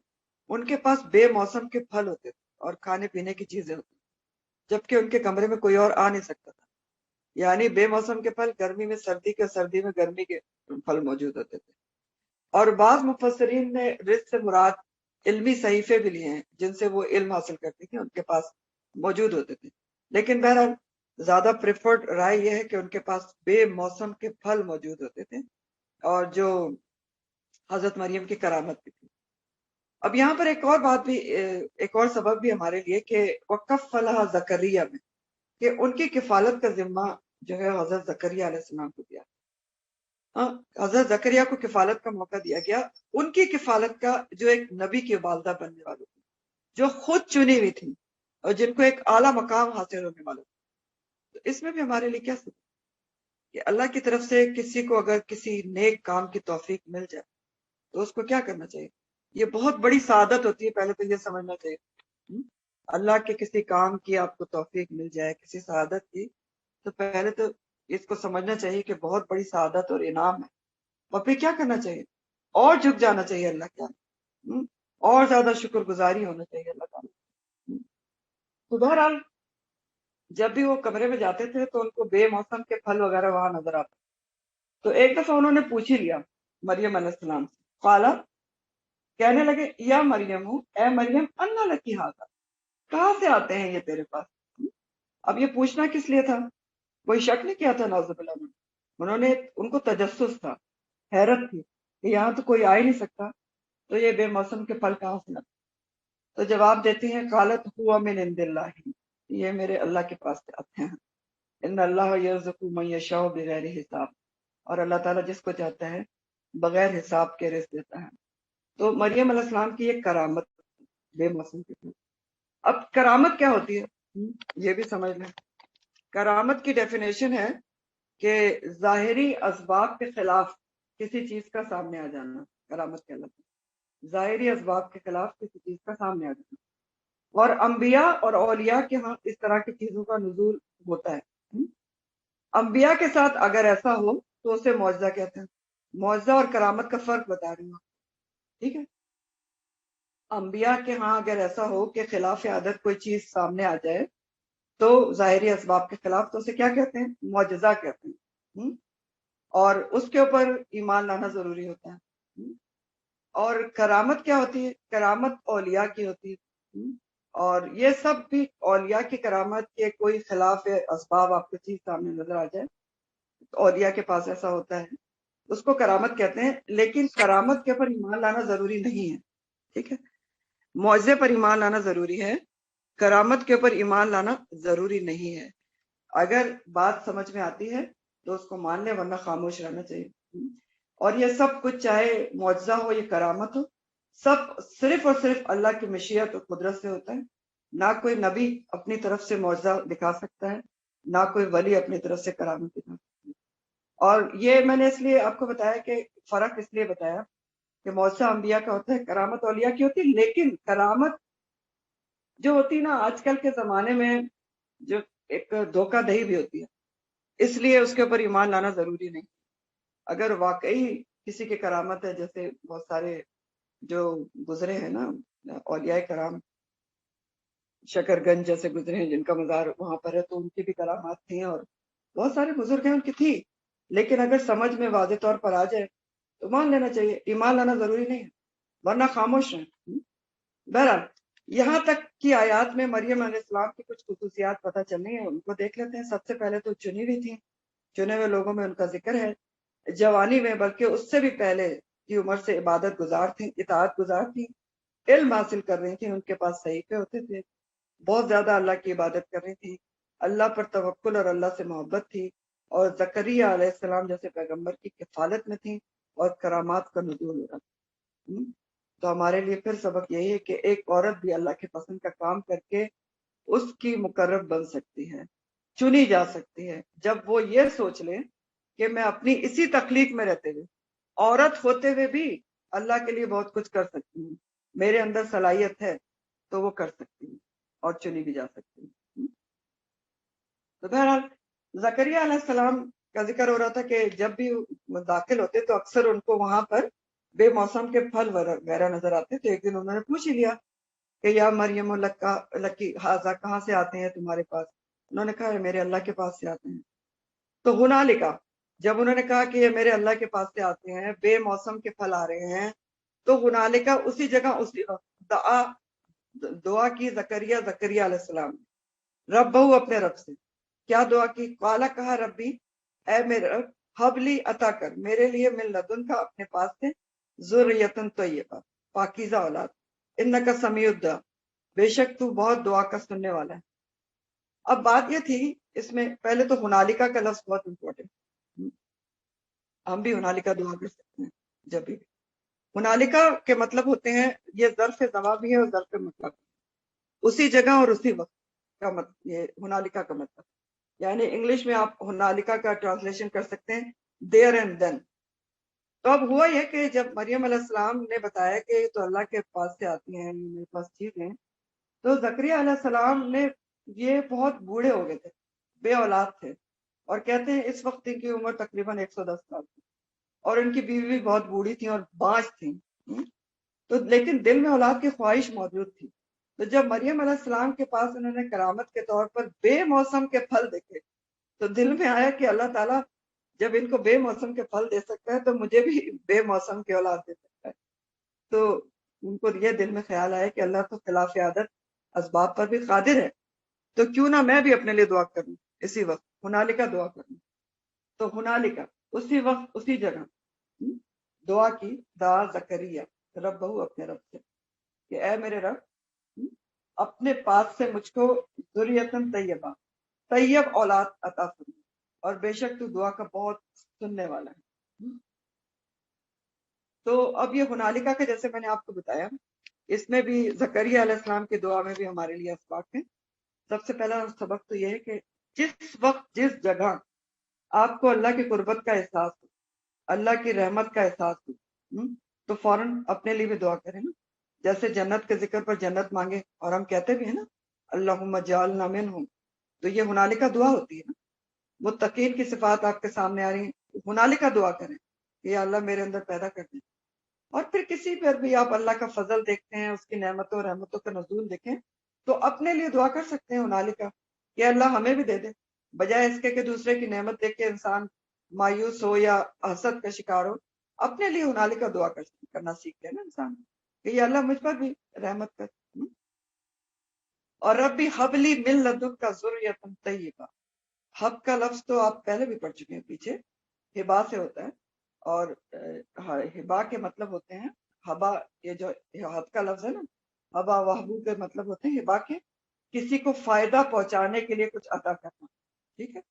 ان کے پاس بے موسم کے پھل ہوتے تھے اور کھانے پینے کی چیزیں ہوتی، جبکہ ان کے کمرے میں کوئی اور آ نہیں سکتا تھا۔ یعنی بے موسم کے پھل، گرمی میں سردی کے، سردی میں گرمی کے پھل موجود ہوتے تھے۔ اور بعض مفسرین نے رزق سے مراد علمی صحیفے بھی لیے ہیں جن سے وہ علم حاصل کرتی تھی، ان کے پاس موجود ہوتے تھے، لیکن بہرحال زیادہ پریفرڈ رائے یہ ہے کہ ان کے پاس بے موسم کے پھل موجود ہوتے تھے، اور جو حضرت مریم کی کرامت بھی تھی۔ اب یہاں پر ایک اور بات بھی، ایک اور سبب بھی ہمارے لیے کہ وَكَفَّلَهَا زکریا میں، کہ ان کی کفالت کا ذمہ جو ہے حضرت زکریا علیہ السلام کو دیا، حضرت زکریا کو کفالت کا موقع دیا گیا، ان کی کفالت کا جو ایک نبی کی والدہ بننے والوں تھی، جو خود چنی ہوئی تھی اور جن کو ایک اعلیٰ مقام حاصل ہونے والا تھا۔ تو اس میں بھی ہمارے لیے کیا سبب کہ اللہ کی طرف سے کسی کو اگر کسی نیک کام کی توفیق مل جائے تو اس کو کیا کرنا چاہیے؟ یہ بہت بڑی سعادت ہوتی ہے، پہلے تو یہ سمجھنا چاہیے۔ اللہ کے کسی کام کی آپ کو توفیق مل جائے، کسی سعادت کی، تو پہلے تو اس کو سمجھنا چاہیے کہ بہت بڑی سعادت اور انعام ہے، اور پھر کیا کرنا چاہیے؟ اور جھک جانا چاہیے اللہ کے آگے، اور زیادہ شکر گزاری ہونا چاہیے اللہ تعالیٰ۔ تو بہرحال جب بھی وہ کمرے میں جاتے تھے تو ان کو بے موسم کے پھل وغیرہ وہاں نظر آتے۔ تو ایک دفعہ انہوں نے پوچھ ہی لیا مریم علیہ السلام سے، قالا، کہنے لگے، یا مریم، اے مریم، انا لکی ھذا، کہاں سے آتے ہیں یہ تیرے پاس؟ اب یہ پوچھنا کس لیے تھا؟ کوئی شک نہیں کیا تھا نعوذ باللہ میں، انہوں نے، ان کو تجسس تھا، حیرت تھی کہ یہاں تو کوئی آ ہی نہیں سکتا، تو یہ بے موسم کے پھل کہاں سے آتے؟ تو جواب دیتے ہیں، قالت هو من عند اللہ، یہ میرے اللہ کے پاس سے آتے ہیں۔ ان اللہ یرزق من یشاء بغیر حساب، اور اللہ تعالیٰ جس کو چاہتا ہے بغیر حساب کے رزق دیتا ہے۔ تو مریم علیہ السلام کی ایک کرامت بے موسم کی تھی۔ اب کرامت کیا ہوتی ہے یہ بھی سمجھ لیں۔ کرامت کی ڈیفینیشن ہے کہ ظاہری اسباب کے خلاف کسی چیز کا سامنے آ جانا کرامت کہلاتا ہے۔ ظاہری اسباب کے خلاف کسی چیز کا سامنے آ جانا، اور انبیاء اور اولیاء کے ہاں اس طرح کی چیزوں کا نزول ہوتا ہے۔ انبیاء کے ساتھ اگر ایسا ہو تو اسے معجزہ کہتے ہیں۔ معجزہ اور کرامت کا فرق بتا رہی ہوں، ٹھیک ہے۔ انبیاء کے ہاں اگر ایسا ہو کہ خلاف عادت کوئی چیز سامنے آ جائے تو ظاہری اسباب کے خلاف، تو اسے کیا کہتے ہیں؟ معجزہ کہتے ہیں۔ اور اس کے اوپر ایمان لانا ضروری ہوتا ہے۔ اور کرامت کیا ہوتی ہے؟ کرامت اولیاء کی ہوتی ہے، اور یہ سب بھی اولیاء کی کرامت کے کوئی خلاف اسباب آپ کو چیز سامنے نظر آ جائے تو اولیاء کے پاس ایسا ہوتا ہے، اس کو کرامت کہتے ہیں۔ لیکن کرامت کے اوپر ایمان لانا ضروری نہیں ہے، ٹھیک ہے۔ معجزے پر ایمان لانا ضروری ہے، کرامت کے اوپر ایمان لانا ضروری نہیں ہے۔ اگر بات سمجھ میں آتی ہے تو اس کو مان لیں، ورنہ خاموش رہنا چاہیے۔ اور یہ سب کچھ چاہے معجزہ ہو یا کرامت ہو، سب صرف اور صرف اللہ کی مشیت اور قدرت سے ہوتا ہے۔ نہ کوئی نبی اپنی طرف سے معجزہ دکھا سکتا ہے، نہ کوئی ولی اپنی طرف سے کرامت دکھا سکتا ہے۔ اور یہ میں نے اس لیے آپ کو بتایا کہ فرق اس لیے بتایا کہ معجزہ انبیاء کا ہوتا ہے، کرامت اولیاء کی ہوتی ہے۔ لیکن کرامت جو ہوتی نا آج کل کے زمانے میں، جو ایک دھوکہ دہی بھی ہوتی ہے، اس لیے اس کے اوپر ایمان لانا ضروری نہیں۔ اگر واقعی کسی کے کرامت ہے، جیسے بہت سارے جو گزرے ہیں نا اولیاء کرام، شکر گنج جیسے گزرے ہیں جن کا مزار وہاں پر ہے، تو ان کی بھی کرامات تھیں، اور بہت سارے بزرگ ہیں ان کی تھی۔ لیکن اگر سمجھ میں واضح طور پر آ جائے تو مان لینا چاہیے، ایمان لانا ضروری نہیں ہے، ورنہ خاموش ہیں۔ بہرحال یہاں تک کی آیات میں مریم علیہ السلام کی کچھ خصوصیات پتہ چلنی ہے، ان کو دیکھ لیتے ہیں۔ سب سے پہلے تو چنی ہوئی تھی، چنے ہوئے لوگوں میں ان کا ذکر ہے۔ جوانی میں، بلکہ اس سے بھی پہلے کی عمر سے عبادت گزار تھیں، اطاعت گزار تھیں، علم حاصل کر رہی تھیں، ان کے پاس صحیفے ہوتے تھے، بہت زیادہ اللہ کی عبادت کر رہی تھی، اللہ پر توکل اور اللہ سے محبت تھی، اور زکریا علیہ السلام جیسے پیغمبر کی کفالت میں تھیں، اور کرامات کا نزول ہو رہا تھا۔ تو ہمارے لیے پھر سبق یہی ہے کہ ایک عورت بھی اللہ کے پسند کا کام کر کے اس کی مقرب بن سکتی ہے، چنی جا سکتی ہے، جب وہ یہ سوچ لے کہ میں اپنی اسی تخلیق میں رہتے ہوئے، عورت ہوتے ہوئے بھی اللہ کے لیے بہت کچھ کر سکتی ہوں، میرے اندر صلاحیت ہے تو وہ کر سکتی ہوں، اور چنی بھی جا سکتی ہوں۔ تو بہرحال زکریا علیہ السلام کا ذکر ہو رہا تھا کہ جب بھی داخل ہوتے تو اکثر ان کو وہاں پر بے موسم کے پھل وغیرہ نظر آتے۔ تو ایک دن انہوں نے پوچھ ہی لیا کہ یا مریم لکی حاضہ، کہاں سے آتے ہیں تمہارے پاس؟ انہوں نے کہا میرے اللہ کے پاس سے آتے ہیں۔ تو ہنالکا، جب انہوں نے کہا کہ یہ میرے اللہ کے پاس سے آتے ہیں، بے موسم کے پھل آ رہے ہیں، تو ہنالکا اسی جگہ اسی دعا کی زکریا علیہ السلام رب بہو اپنے رب سے کیا دعا کی؟ قالا، کہا ربی، اے میرے رب، حبلی عطا کر میرے لیے من لدن کا اپنے پاس سے ذریتن طیبہ، پاکیزہ اولاد، انکا سمیع الدعا، بے شک تو بہت دعا کا سننے والا ہے۔ اب بات یہ تھی اس میں، پہلے تو ہنالکا کا لفظ بہت امپورٹنٹ، ہم بھی ہنالکا دعا کر سکتے ہیں جب بھی۔ ہنالکا کے مطلب ہوتے ہیں، یہ ظرف زمان بھی ہے اور ظرف مطلب، اسی جگہ اور اسی وقت کا مطلب یہ ہنالکا کا مطلب، یعنی انگلش میں آپ ہنالکا کا ٹرانسلیشن کر سکتے ہیں دیر اینڈ دین۔ تو اب ہوا یہ کہ جب مریم علیہ السلام نے بتایا کہ یہ تو اللہ کے پاس سے آتی ہیں، میرے پاس چیزیں، تو زکریا علیہ السلام نے، یہ بہت بوڑھے ہو گئے تھے، بے اولاد تھے، اور کہتے ہیں اس وقت ان کی عمر تقریباً 110 سال تھی، اور ان کی بیوی بھی بہت بوڑھی تھی اور بانج تھی، تو لیکن دل میں اولاد کی خواہش موجود تھی۔ تو جب مریم علیہ السلام کے پاس انہوں نے کرامت کے طور پر بے موسم کے پھل دیکھے، تو دل میں آیا کہ اللہ تعالیٰ جب ان کو بے موسم کے پھل دے سکتا ہے تو مجھے بھی بے موسم کی اولاد دے سکتا ہے۔ تو ان کو یہ دل میں خیال آیا کہ اللہ تو خلاف عادت اسباب پر بھی قادر ہے، تو کیوں نہ میں بھی اپنے لیے دعا کروں، اسی وقت ہنالکا دعا کروں۔ تو ہنالکا اسی وقت اسی جگہ دعا کی، دعا زکریا رب بہو اپنے رب سے کہ اے میرے رب، اپنے پاس سے مجھ کو ذریتن طیبہ، طیب اولاد عطا فرما، اور بے شک تو دعا کا بہت سننے والا ہے۔ تو اب یہ ہنالکا کا جیسے میں نے آپ کو بتایا، اس میں بھی زکریا علیہ السلام کی دعا میں بھی ہمارے لیے اسباق ہیں۔ سب سے پہلا سبق تو یہ ہے کہ جس وقت جس جگہ آپ کو اللہ کی قربت کا احساس ہو، اللہ کی رحمت کا احساس ہو، تو فوراً اپنے لیے بھی دعا کریں نا۔ جیسے جنت کے ذکر پر جنت مانگے، اور ہم کہتے بھی ہیں نا اللہم اجعلنا منہم، تو یہ ہنالکا دعا ہوتی ہے نا۔ متقین کی صفات آپ کے سامنے آ رہی ہیں، ہنالکا دعا کریں کہ یا اللہ میرے اندر پیدا کر دیں۔ اور پھر کسی پر بھی آپ اللہ کا فضل دیکھتے ہیں، اس کی نعمتوں اور رحمتوں کا نزول دیکھیں، تو اپنے لیے دعا کر سکتے ہیں ہنالکا کہ اللہ ہمیں بھی دے دے، بجائے اس کے کہ دوسرے کی نعمت دیکھ کے انسان مایوس ہو یا حسد کا شکار ہو۔ اپنے لیے ہنالکا دعا کرنا سیکھ لے نا انسان کہ یا اللہ مجھ پر بھی رحمت کر۔ اور ربی حبلی من لدن کا ذریۃ طیبہ، حب کا لفظ تو آپ پہلے بھی پڑھ چکے ہیں پیچھے، ہبا سے ہوتا ہے، اور ہبا کے مطلب ہوتے ہیں ہبا، یہ جو حب کا لفظ ہے نا، ہبا وحبو کے مطلب ہوتے ہیں ہبا کے، کسی کو فائدہ پہنچانے کے لیے کچھ عطا کرنا، ٹھیک ہے۔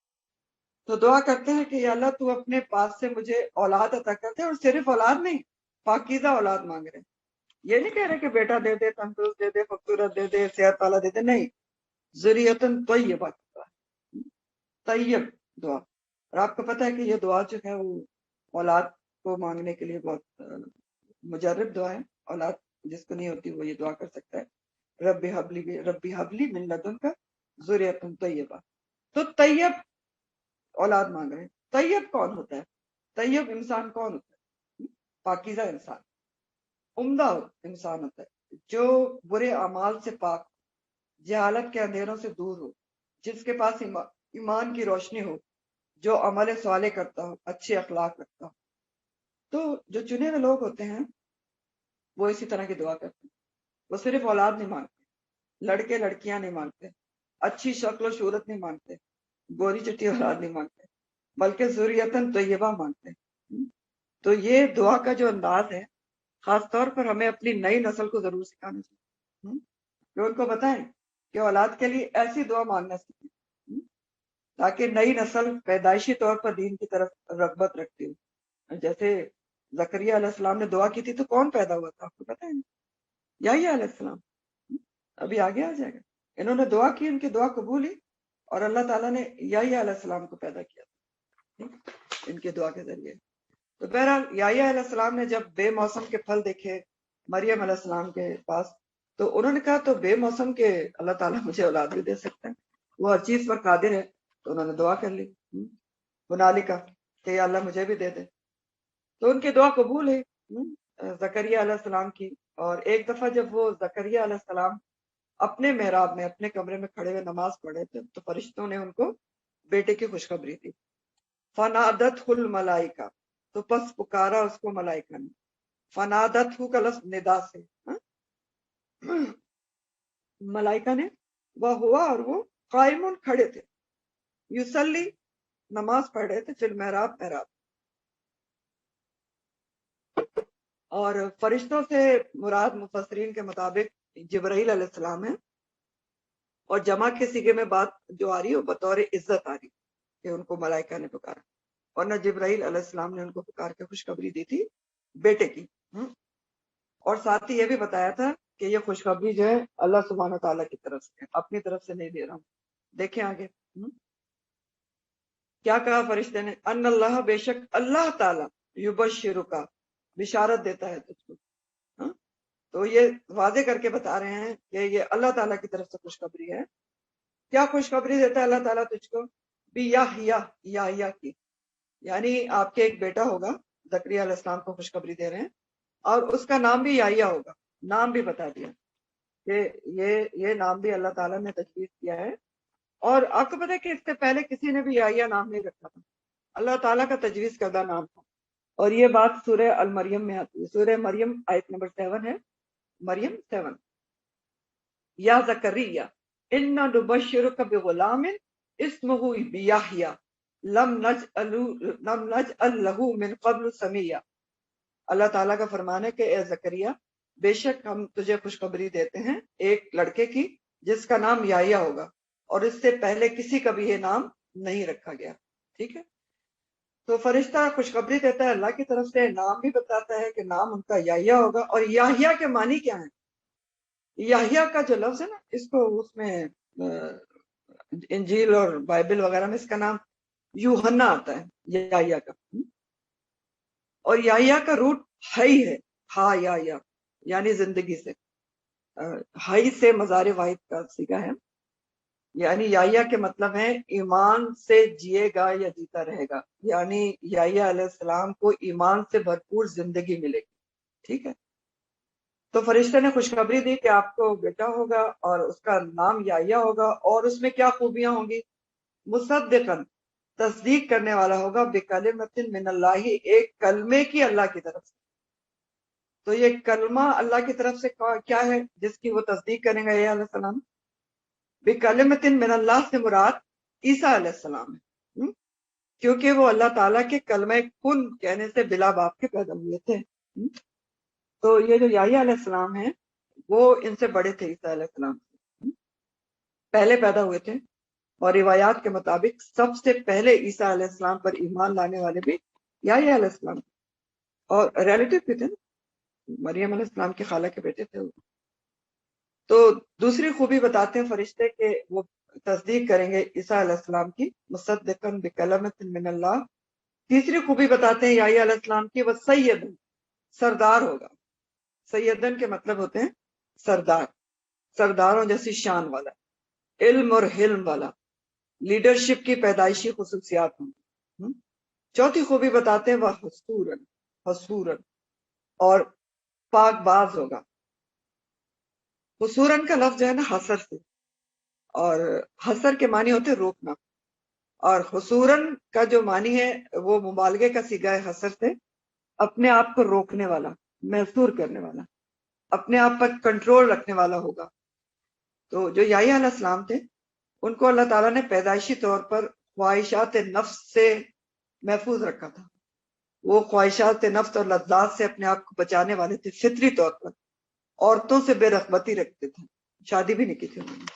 تو دعا کرتے ہیں کہ یا اللہ تو اپنے پاس سے مجھے اولاد عطا کرتے، اور صرف اولاد نہیں، پاکیزہ اولاد مانگ رہے ہیں۔ یہ نہیں کہہ رہے کہ بیٹا دے دے، تندرست دے دے، خوبصورت دے دے، صحت والا دے دے، نہیں، ذریۃ طیبہ، طیب دعا۔ اور آپ کو پتہ ہے کہ یہ دعا جو ہے وہ اولاد کو مانگنے کے لیے بہت مجرب دعا ہے۔ اولاد جس کو نہیں ہوتی وہ یہ دعا کر سکتا ہے، ربی حبلی من لدن کا ذریۃ طیبہ۔ تو طیب اولاد مانگ رہے ہیں۔ طیب کون ہوتا ہے؟ طیب انسان کون ہوتا ہے؟ پاکیزہ انسان، عمدہ انسان ہوتا ہے جو برے اعمال سے پاک، جہالت کے اندھیروں سے دور ہو، جس کے پاس ایمان کی روشنی ہو، جو عمل صالح کرتا ہو، اچھے اخلاق رکھتا ہو۔ تو جو چنے ہوئے لوگ ہوتے ہیں وہ اسی طرح کی دعا کرتے ہیں۔ وہ صرف اولاد نہیں مانگتے، لڑکے لڑکیاں نہیں مانگتے، اچھی شکل و صورت نہیں مانگتے، گوری چٹی اولاد نہیں مانگتے، بلکہ ذریۃ طیبہ مانگتے ہیں۔ تو یہ دعا کا جو انداز ہے، خاص طور پر ہمیں اپنی نئی نسل کو ضرور سکھانا چاہیے کہ ان کو بتائیں کہ اولاد کے لیے ایسی دعا مانگنا سیکھیں تاکہ نئی نسل پیدائشی طور پر دین کی طرف رغبت رکھتی ہو۔ جیسے زکریا علیہ السلام نے دعا کی تھی تو کون پیدا ہوا تھا آپ کو پتہ ہے؟ یحییٰ علیہ السلام، ابھی آگے آ جائے گا۔ انہوں نے دعا کی، ان کی دعا قبول ہوئی، اور اللہ تعالیٰ نے یحییٰ علیہ السلام کو پیدا کیا ان کی دعا کے ذریعے۔ تو بہرحال یحییٰ علیہ السلام نے جب بے موسم کے پھل دیکھے مریم علیہ السلام کے پاس، تو انہوں نے کہا تو بے موسم کے اللہ تعالیٰ مجھے اولاد بھی دے سکتا ہے، وہ ہر چیز پر قادر ہے۔ تو انہوں نے دعا کر لی ہنالکا کہ یا اللہ مجھے بھی دے دے۔ تو ان کی دعا قبول ہے زکریا علیہ السلام کی۔ اور ایک دفعہ جب وہ زکریا علیہ السلام اپنے محراب میں، اپنے کمرے میں کھڑے ہوئے نماز پڑھے تھے، تو فرشتوں نے ان کو بیٹے کی خوشخبری دی۔ فنادتہ الملائکہ، تو پس پکارا اس کو ملائکہ نے۔ فنادتہ کا لفظ ندا سے، ملائکہ نے، وہ ہوا، اور وہ قائمون کھڑے تھے، یصلی نماز پڑھ رہے تھے، فی المحراب محراب۔ اور فرشتوں سے مراد مفسرین کے مطابق جبرائیل علیہ السلام ہے، اور جمع کے صیغے میں بات جو آ رہی ہے وہ بطور عزت آ رہی کہ ان کو ملائکہ نے پکارا، اور نہ جبرائیل علیہ السلام نے ان کو پکار کے خوشخبری دی تھی بیٹے کی۔ اور ساتھ ہی یہ بھی بتایا تھا کہ یہ خوشخبری جو ہے اللہ سبحانہ تعالیٰ کی طرف سے، اپنی طرف سے نہیں دے رہا ہوں۔ دیکھیں آگے کیا کہا فرشتے نے، ان اللہ، بے شک اللہ تعالیٰ، یبشرک، بشارت دیتا ہے تجھ کو۔ تو یہ واضح کر کے بتا رہے ہیں کہ یہ اللہ تعالیٰ کی طرف سے خوشخبری ہے۔ کیا خوشخبری دیتا ہے اللہ تعالیٰ تجھ کو؟ یحییٰ کی، یعنی آپ کے ایک بیٹا ہوگا، زکریا علیہ السلام کو خوشخبری دے رہے ہیں، اور اس کا نام بھی یحییٰ ہوگا۔ نام بھی بتا دیا کہ یہ نام بھی اللہ تعالیٰ نے تجویز کیا ہے۔ اور آپ کو پتہ ہے کہ اس سے پہلے کسی نے بھی یحییٰ نام نہیں رکھا تھا، اللہ تعالیٰ کا تجویز کردہ نام تھا۔ اور یہ بات سورہ المریم میں آتی ہے، سورہ مریم آیت نمبر 7 ہے، مریم 7۔ یا زکریا انا نبشرک بغلام اسمہ یحییٰ لم نجعل لہ من قبل سمیہ۔ اللہ تعالیٰ کا فرمان ہے کہ اے زکریا، بے شک ہم تجھے خوشخبری دیتے ہیں ایک لڑکے کی جس کا نام یحییٰ ہوگا، اور اس سے پہلے کسی کا بھی یہ نام نہیں رکھا گیا. ٹھیک ہے. تو فرشتہ خوشخبری دیتا ہے اللہ کی طرف سے, نام بھی بتاتا ہے کہ نام ان کا یحییٰ ہوگا. اور یحییٰ کے معنی کیا ہے؟ یحییٰ کا جو لفظ ہے نا, اس کو اس میں انجیل اور بائبل وغیرہ میں اس کا نام یوحنا آتا ہے, یحییٰ کا. اور یحییٰ کا روٹ ہئی ہے, ہا یا یعنی زندگی سے, ہئی سے مضارع واحد کا صیغہ ہے. یعنی یحییٰ کے مطلب ہے ایمان سے جیے گا یا جیتا رہے گا, یعنی یحییٰ علیہ السلام کو ایمان سے بھرپور زندگی ملے گی. ٹھیک ہے. تو فرشتے نے خوشخبری دی کہ آپ کو بیٹا ہوگا اور اس کا نام یحییٰ ہوگا, اور اس میں کیا خوبیاں ہوں گی؟ مصدقاً, تصدیق کرنے والا ہوگا, بکلمۃ من اللہ, ایک کلمے کی اللہ کی طرف سے. تو یہ کلمہ اللہ کی طرف سے کیا ہے جس کی وہ تصدیق کریں گے یحییٰ علیہ السلام؟ بکلمۃ من اللہ سے مراد عیسیٰ علیہ السلام ہے, کیونکہ وہ اللہ تعالیٰ کے کلمہ کن کہنے سے بلا باپ کے پیدا ہوئے تھے. تو یہ جو یحییٰ علیہ السلام ہیں وہ ان سے بڑے تھے عیسیٰ علیہ السلام سے, پہلے پیدا ہوئے تھے. اور روایات کے مطابق سب سے پہلے عیسیٰ علیہ السلام پر ایمان لانے والے بھی یحییٰ علیہ السلام تھے, اور ریلیٹو بھی تھے نا, مریم علیہ السلام کی خالہ کے بیٹے تھے. تو دوسری خوبی بتاتے ہیں فرشتے کہ وہ تصدیق کریں گے عیسیٰ علیہ السلام کی, مصدقاً بکلمۃ من اللہ. تیسری خوبی بتاتے ہیں یحییٰ علیہ السلام کی, وہ سید, سردار ہوگا. سیدن کے مطلب ہوتے ہیں سردار, سرداروں جیسی شان والا, علم اور حلم والا, لیڈرشپ کی پیدائشی خصوصیات ہوں گی. چوتھی خوبی بتاتے ہیں وہ حسورن, حسورن, اور پاک باز ہوگا. حسورن کا لفظ جو ہے نا حسر سے, اور حسر کے معنی ہوتے روکنا, اور حسورن کا جو معنی ہے وہ مبالغے کا صیغہ ہے حسر سے, اپنے آپ کو روکنے والا, محصور کرنے والا, اپنے آپ پر کنٹرول رکھنے والا ہوگا. تو جو یحییٰ علیہ السلام تھے ان کو اللہ تعالیٰ نے پیدائشی طور پر خواہشات نفس سے محفوظ رکھا تھا. وہ خواہشات نفس اور لذات سے اپنے آپ کو بچانے والے تھے. فطری طور پر عورتوں سے بے رغبتی رکھتے تھے, شادی بھی نہیں کی تھی انہوں نے.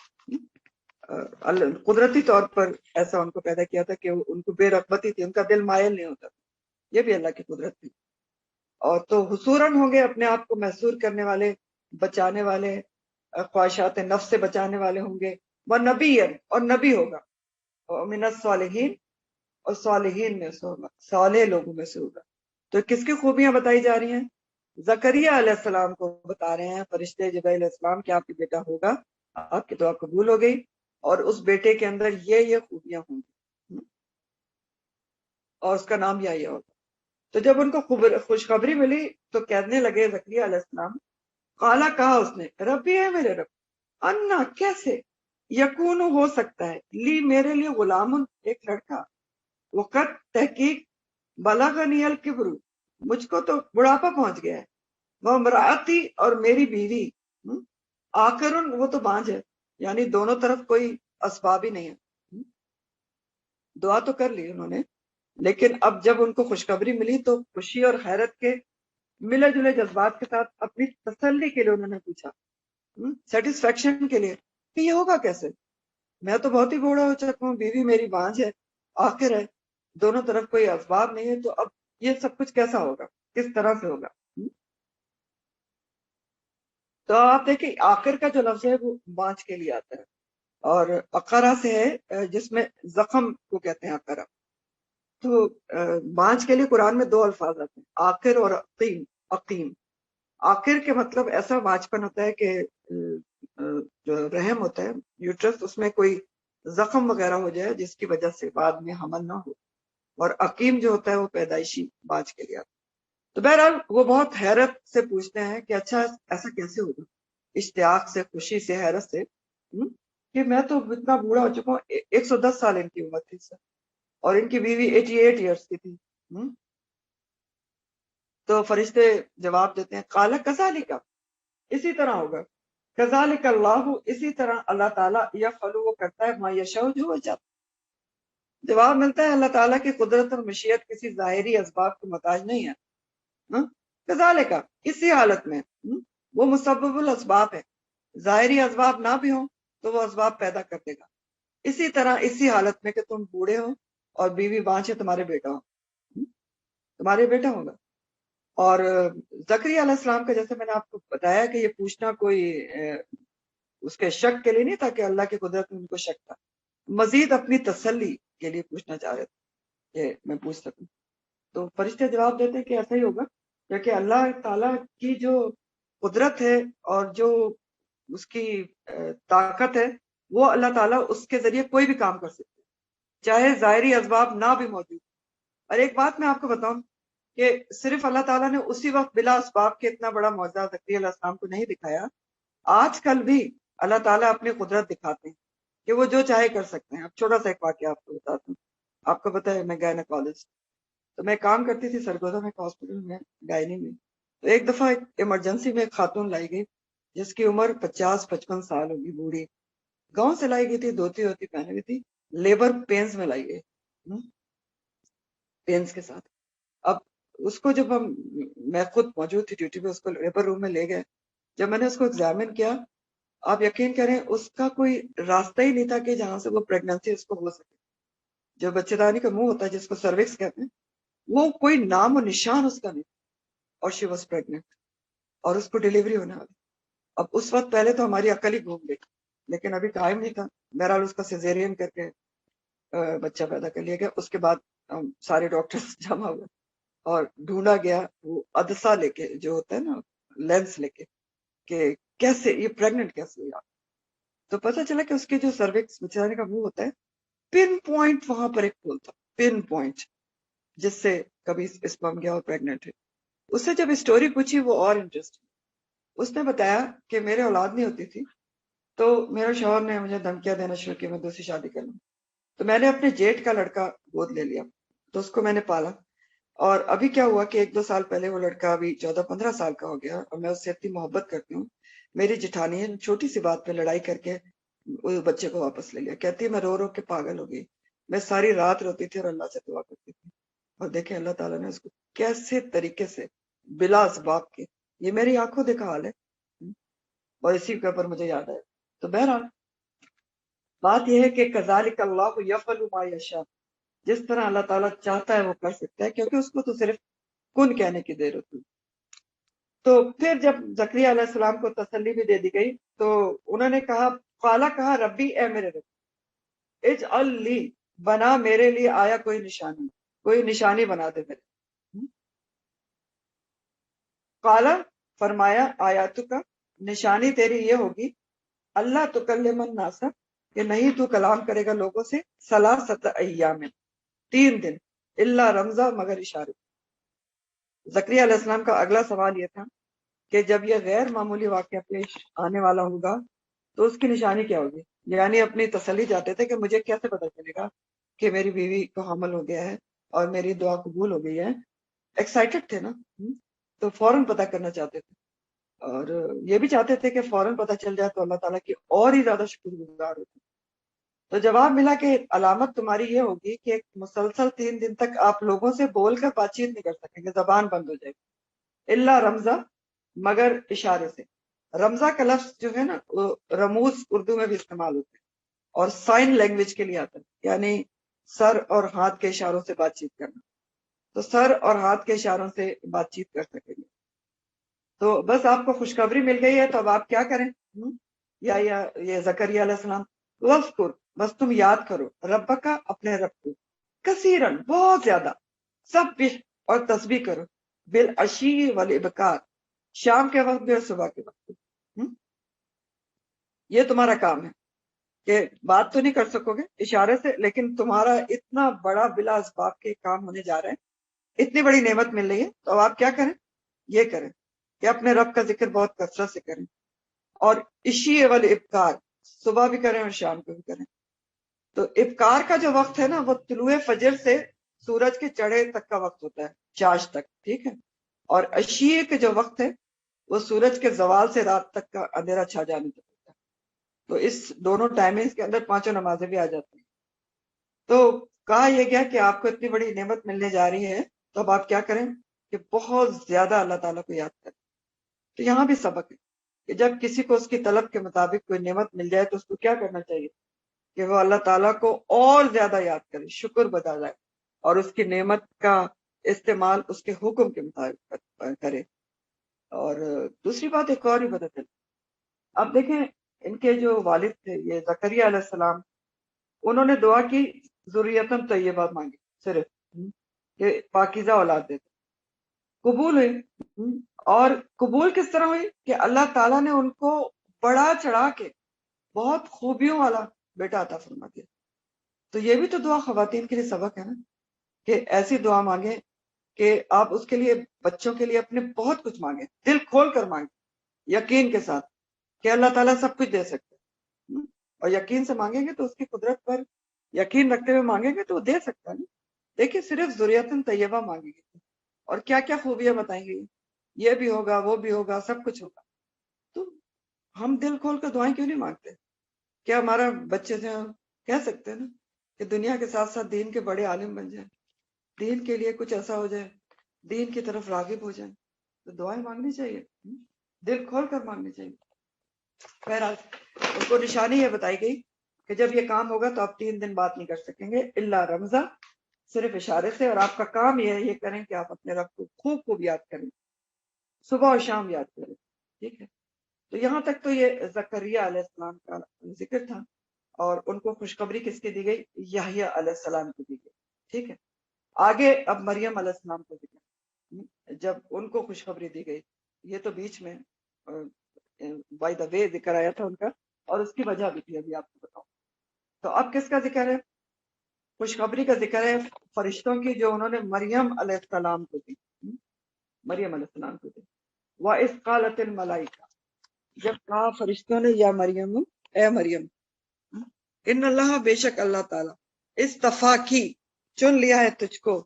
قدرتی طور پر ایسا ان کو پیدا کیا تھا کہ ان کو بے رغبتی تھی, ان کا دل مائل نہیں ہوتا تھا. یہ بھی اللہ کی قدرت تھی. اور تو حصوراً ہوں گے, اپنے آپ کو محصور کرنے والے, بچانے والے, خواہشات نفس سے بچانے والے ہوں گے. وہ نبی, اور نبی ہوگا, اور من الصالحین, اور صالحین میں سے ہوگا, صالح لوگوں میں سے ہوگا. تو کس کی خوبیاں بتائی جا رہی ہیں؟ زکریا علیہ السلام کو بتا رہے ہیں فرشتے جبرائیل علیہ السلام کہ آپ کے بیٹا ہوگا, آپ کی دعا قبول ہو گئی, اور اس بیٹے کے اندر یہ خوبیاں ہوں گی, اور اس کا نام یحییٰ ہوگا. تو جب ان کو خوشخبری ملی تو کہنے لگے زکریا علیہ السلام, قالا, کہا اس نے, ربی ہے میرے رب, انا, کیسے, یکون, ہو سکتا ہے, لی, میرے لیے, غلام, ایک لڑکا, وقت, تحقیق, بلغنی الکبر, مجھ کو تو بڑھاپا پہنچ گیا ہے, وہ امراتی, اور میری بیوی, آخرن, وہ تو بانجھ ہے, یعنی دونوں طرف کوئی اسباب ہی نہیں ہے. دعا تو کر لی انہوں نے, لیکن اب جب ان کو خوشخبری ملی تو خوشی اور حیرت کے ملے جلے جذبات کے ساتھ اپنی تسلی کے لیے انہوں نے پوچھا, سیٹسفیکشن کے لیے, کہ یہ ہوگا کیسے, میں تو بہت ہی بوڑھا ہو چکا ہوں, بیوی میری بانجھ ہے, آخر ہے, دونوں طرف کوئی اسباب نہیں ہے, تو اب یہ سب کچھ کیسا ہوگا, کس طرح سے ہوگا. تو آپ دیکھیں آخر کا جو لفظ ہے وہ بانجھ کے لیے آتا ہے, اور اقرا سے ہے جس میں زخم کو کہتے ہیں اقرا. تو بانجھ کے لیے قرآن میں 2 الفاظ آتے ہیں, آخر اور عقیم. عقیم, آخر کے مطلب ایسا بانجھپن ہوتا ہے کہ جو رحم ہوتا ہے, یوٹرس, اس میں کوئی زخم وغیرہ ہو جائے جس کی وجہ سے بعد میں حمل نہ ہو. اور عقیم جو ہوتا ہے وہ پیدائشی بانجھ کے لیے آتا ہے. تو بہرحال وہ بہت حیرت سے پوچھتے ہیں کہ اچھا ایسا کیسے ہوگا, اشتیاق سے, خوشی سے, حیرت سے, کہ میں تو اتنا بوڑھا ہو چکا ہوں, 110 سال ان کی عمر تھی سر, اور ان کی بیوی 88 ایئرس کی تھی. تو فرشتے جواب دیتے ہیں, قال کذالک, اسی طرح ہوگا, کذالک اللہ, اسی طرح اللہ تعالیٰ, یفعل, وہ کرتا ہے, ما یشاء, جو وہ چاہتا. جواب ملتا ہے اللہ تعالیٰ کی قدرت اور مشیت کسی ظاہری اسباب کو محتاج نہیں ہے. کذالک, اسی حالت میں, وہ مسبب الاسباب ہے, ظاہری اسباب نہ بھی ہوں تو وہ اسباب پیدا کر دے گا. اسی طرح اسی حالت میں کہ تم بوڑھے ہو اور بیوی بانچ ہے، تمہارے بیٹا ہو، تمہارے بیٹا ہوگا۔ اور زکریا علیہ السلام کا جیسے میں نے آپ کو بتایا کہ یہ پوچھنا کوئی اس کے شک کے لیے نہیں تھا کہ اللہ کی قدرت میں ان کو شک تھا، مزید اپنی تسلی کے لیے پوچھنا چاہ رہے تھے کہ میں پوچھ سکوں۔ تو فرشتے جواب دیتے کہ ایسا ہی ہوگا، کیونکہ اللہ تعالیٰ کی جو قدرت ہے اور جو اس کی طاقت ہے، وہ اللہ تعالیٰ اس کے ذریعے کوئی بھی کام کر سکتے ہیں، چاہے ظاہری اسباب نہ بھی موجود۔ اور ایک بات میں آپ کو بتاؤں کہ صرف اللہ تعالیٰ نے اسی وقت بلا اسباب کے اتنا بڑا معجزہ زکریا علیہ السلام کو نہیں دکھایا، آج کل بھی اللہ تعالیٰ اپنی قدرت دکھاتے ہیں کہ وہ جو چاہے کر سکتے ہیں۔ اب چھوٹا سا ایک واقعہ آپ کو بتاتا ہوں۔ آپ کو پتا ہے میں گائنیکالوجسٹ، تو میں کام کرتی تھی سرگودا میں ہاسپٹل میں گائنی میں۔ تو ایک دفعہ ایمرجنسی میں ایک خاتون لائی گئی جس کی عمر 50-55 سال ہوگی، بوڑھی، گاؤں سے لائی گئی تھی، دھوتی ہوتی پہنے ہوئی تھی، لیبر پینز میں لائی گئی، پینز کے ساتھ۔ اب اس کو جب میں خود موجود تھی ڈیوٹی پہ، اس کو لیبر روم میں لے گئے، جب میں نے اس کو ایگزامن کیا، آپ یقین کریں اس کا کوئی راستہ ہی نہیں تھا کہ جہاں سے وہ پریگننسی اس کو ہو سکے۔ جو بچے دانی کا منہ ہوتا ہے جس کو سروکس کہتے ہیں، وہ کوئی نام و نشان اس کا نہیں، اور شی واز پریگننٹ، اور اس کو ڈیلیوری ہونے والی۔ اب اس وقت پہلے تو ہماری عقل ہی گھوم گئی، لیکن ابھی ٹائم نہیں تھا، بہرحال اس کا سیزیرین کر کے بچہ پیدا کر لیا گیا۔ اس کے بعد سارے ڈاکٹرز جمع ہوئے اور ڈھونڈا گیا وہ عدسہ لے کے، جو ہوتا ہے نا لینس لے کے، کہ کیسے یہ پریگننٹ کیسے ہوئی۔ تو پتا چلا کہ اس کے جو سروکس بچانے کا منہ ہوتا ہے، پن پوائنٹ وہاں پر ایک ہول تھا، پن پوائنٹ، جس سے کبھی اسپرم گیا اور پریگننٹ ہے۔ اس سے جب اسٹوری پوچھی وہ اور انٹرسٹ، اس نے بتایا کہ میرے اولاد نہیں ہوتی تھی تو میرے شوہر نے مجھے دھمکیاں دینا شروع کی میں دوسری شادی کر لوں۔ تو میں نے اپنے جیٹ کا لڑکا گود لے لیا، تو اس کو میں نے پالا۔ اور ابھی کیا ہوا کہ 1-2 سال پہلے وہ لڑکا ابھی 14-15 سال کا ہو گیا، اور میں اس سے اتنی محبت کرتی ہوں۔ میری جٹھانی ہے، چھوٹی سی بات پہ لڑائی کر کے اس بچے کو واپس لے لیا، کہتی ہے میں رو رو کے پاگل ہو گئی، میں ساری رات روتی تھی اور اللہ سے دعا کرتی تھی۔ اور دیکھیں اللہ تعالیٰ نے اس کو کیسے طریقے سے بلا اسباب کے، یہ میری آنکھوں دیکھا حال ہے، اور اسی کے اوپر مجھے یاد آیا۔ تو بہرحال بات یہ ہے کہ کذالک اللہ یفعل ما یشاء، جس طرح اللہ تعالیٰ چاہتا ہے وہ کر سکتا ہے، کیونکہ اس کو تو صرف کن کہنے کی دیر ہوتی ہے۔ تو پھر جب زکریا علیہ السلام کو تسلی بھی دے دی گئی تو انہوں نے کہا، قالا کہا ربی اے میرے رب، اجعل لی، بنا میرے لیے آیا کوئی نشانی بنا دے میرے۔ قالا، فرمایا، آیاتو کا، نشانی تیری یہ ہوگی، اللہ تکلم الناس، کہ نہیں تو کلام کرے گا لوگوں سے، ثلاثۃ ایام، 3 دن، الا رمزا، مگر اشارے۔ زکریا علیہ السلام کا اگلا سوال یہ تھا کہ جب یہ غیر معمولی واقعہ پیش آنے والا ہوگا تو اس کی نشانی کیا ہوگی؟ یعنی اپنی تسلی چاہتے تھے کہ مجھے کیسے پتا چلے گا کہ میری بیوی کو حمل ہو گیا ہے اور میری دعا قبول ہو گئی ہے۔ ایکسائٹڈ تھے نا، تو فوراً پتا کرنا چاہتے تھے، اور یہ بھی چاہتے تھے کہ فوراً پتا چل جائے تو اللہ تعالیٰ کی اور ہی زیادہ شکر گزار ہوتے۔ تو جواب ملا کہ علامت تمہاری یہ ہوگی کہ ایک مسلسل 3 دن تک آپ لوگوں سے بول کر بات چیت نہیں کر سکیں گے، زبان بند ہو جائے گی، الا رمزا، مگر اشارے سے۔ رمزہ کا لفظ جو ہے نا وہ رموز اردو میں بھی استعمال ہوتے ہیں اور سائن لینگویج کے لیے آتا ہے، یعنی سر اور ہاتھ کے اشاروں سے بات چیت کرنا۔ تو سر اور ہاتھ کے اشاروں سے بات چیت کر سکیں گے۔ تو بس آپ کو خوشخبری مل گئی ہے، تو اب آپ کیا کریں؟ یا یہ زکریا علیہ السلام، وذکر، بس تم یاد کرو، رب کا، اپنے رب کو، کثیرن، بہت زیادہ، سبح، اور تسبیح کرو، بالعشی والابکار، شام کے وقت بھی اور صبح کے وقت بھی۔ یہ تمہارا کام ہے کہ بات تو نہیں کر سکو گے اشارے سے، لیکن تمہارا اتنا بڑا بلا اسباب کے کام ہونے جا رہا ہے، اتنی بڑی نعمت مل رہی ہے، تو اب آپ کیا کریں؟ یہ کریں کہ اپنے رب کا ذکر بہت کثرت سے کریں، اور عشی والابکار، صبح بھی کریں اور شام کو بھی کریں۔ تو ابکار کا جو وقت ہے نا وہ طلوع فجر سے سورج کے چڑھے تک کا وقت ہوتا ہے، چاش تک، ٹھیک ہے؟ اور عشیے کے جو وقت ہے وہ سورج کے زوال سے رات تک کا اندھیرا چھا جانے تک ہوتا ہے۔ تو اس دونوں ٹائمنگز کے اندر 5 نمازیں بھی آ جاتی ہیں۔ تو کہا یہ گیا کہ آپ کو اتنی بڑی نعمت ملنے جا رہی ہے، تو اب آپ کیا کریں کہ بہت زیادہ اللہ تعالیٰ کو یاد کریں۔ تو یہاں بھی سبق ہے کہ جب کسی کو اس کی طلب کے مطابق کوئی نعمت مل جائے تو اس کو کیا کرنا چاہیے؟ کہ وہ اللہ تعالیٰ کو اور زیادہ یاد کرے، شکر بتا جائے، اور اس کی نعمت کا استعمال اس کے حکم کے مطابق کرے۔ اور دوسری بات ایک اور بھی پتہ چلی، اب دیکھیں ان کے جو والد تھے یہ زکریا علیہ السلام، انہوں نے دعا کی ذریتن طیبہ مانگی صرف، کہ پاکیزہ اولاد دیتے، قبول ہوئی۔ اور قبول کس طرح ہوئی کہ اللہ تعالیٰ نے ان کو بڑا چڑھا کے بہت خوبیوں والا بیٹا عطا فرما دیا۔ تو یہ بھی تو دعا خواتین کے لیے سبق ہے نا، کہ ایسی دعا مانگیں کہ آپ اس کے لیے، بچوں کے لیے اپنے بہت کچھ مانگیں، دل کھول کر مانگیں، یقین کے ساتھ کہ اللہ تعالیٰ سب کچھ دے سکتے ہیں، اور یقین سے مانگیں گے تو اس کی قدرت پر یقین رکھتے ہوئے مانگیں گے تو وہ دے سکتا ہے نا۔ دیکھیں صرف ذریتن طیبہ مانگیں گے اور کیا کیا خوبیاں بتائیں گے، یہ بھی ہوگا وہ بھی ہوگا سب کچھ ہوگا۔ تو ہم دل کھول کر دعائیں کیوں نہیں مانگتے؟ کیا ہمارا بچے سے ہم کہہ سکتے ہیں نا کہ دنیا کے ساتھ ساتھ دین کے بڑے عالم بن جائیں، دین کے لیے کچھ ایسا ہو جائے، دین کی طرف راغب ہو جائیں، تو دعائیں مانگنی چاہیے، دل کھول کر مانگنی چاہیے۔ بہرحال ان کو نشانی یہ بتائی گئی کہ جب یہ کام ہوگا تو آپ 3 دن بات نہیں کر سکیں گے الا رمزا، صرف اشارے سے، اور آپ کا کام یہ ہے یہ کریں کہ آپ اپنے رب کو خوب خوب یاد کریں، صبح اور شام یاد کریں، ٹھیک ہے۔ تو یہاں تک تو یہ زکریا علیہ السلام کا ذکر تھا، اور ان کو خوشخبری کس کی دی گئی؟ یحییٰ علیہ السلام کو دی گئی، ٹھیک ہے۔ آگے اب مریم علیہ السلام کو ذکر، جب ان کو خوشخبری دی گئی، یہ تو بیچ میں بائی دا وے ذکر آیا تھا ان کا، اور اس کی وجہ بھی تھی، ابھی آپ کو بتاؤں۔ تو اب کس کا ذکر ہے؟ خوشخبری کا ذکر ہے فرشتوں کی جو انہوں نے مریم علیہ السلام کو دی، مریم علیہ السلام کو دی۔ وَإِذْ قَالَتِ الْمَلَائِكَةُ، جب کہا فرشتوں نے یا مریم، اے مریم، ان اللہ، بے شک اللہ تعالیٰ، استفا کی، چن لیا ہے تجھ کو،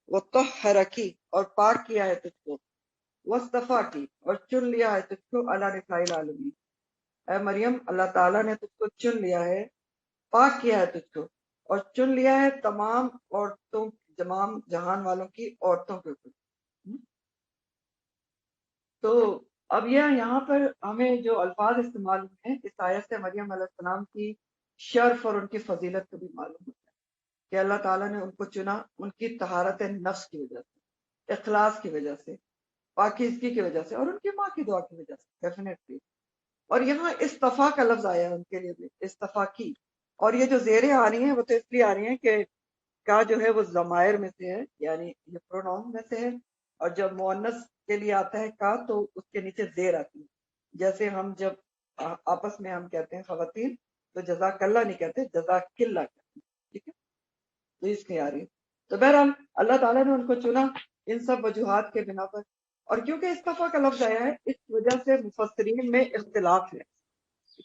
وہ طہر کی، اور پاک کیا ہے تجھ کو، وصطفا کی، اور چن لیا ہے تجھ کو، علی نساء العالمین، اے مریم اللہ تعالیٰ نے تجھ کو چن لیا ہے، پاک کیا ہے تجھ کو، اور چن لیا ہے تمام عورتوں، تمام جہان والوں کی عورتوں کے اوپر۔ تو اب یہ یہاں پر ہمیں جو الفاظ استعمال ہوئے ہیں اس آیت سے مریم علیہ السلام کی شرف اور ان کی فضیلت کو بھی معلوم ہوتا ہے کہ اللہ تعالیٰ نے ان کو چنا ان کی طہارت نفس کی وجہ سے، اخلاص کی وجہ سے، پاکیزگی کی وجہ سے، اور ان کی ماں کی دعا کی وجہ سے ڈیفینیٹلی۔ اور یہاں استفا کا لفظ آیا ہے ان کے لیے بھی، استفا کی، اور یہ جو زیریں آ رہی ہیں وہ تو اس لیے آ رہی ہیں کہ کا جو ہے وہ ضمائر میں سے ہے، یعنی یہ پروناؤن میں سے ہے، اور جب مؤنث کے لیے آتا ہے کا تو اس کے نیچے زیر آتی ہے، جیسے ہم جب آپس میں ہم کہتے ہیں خواتین تو جزاک اللہ نہیں کہتے، جزاک اللہ کہتے ہیں، ٹھیک ہے، تو اس کی آ رہی ہے۔ تو بہرحال اللہ تعالیٰ نے ان کو چنا ان سب وجوہات کے بنا پر، اور کیونکہ استفا کا لفظ آیا ہے اس وجہ سے مفسرین میں اختلاف ہے۔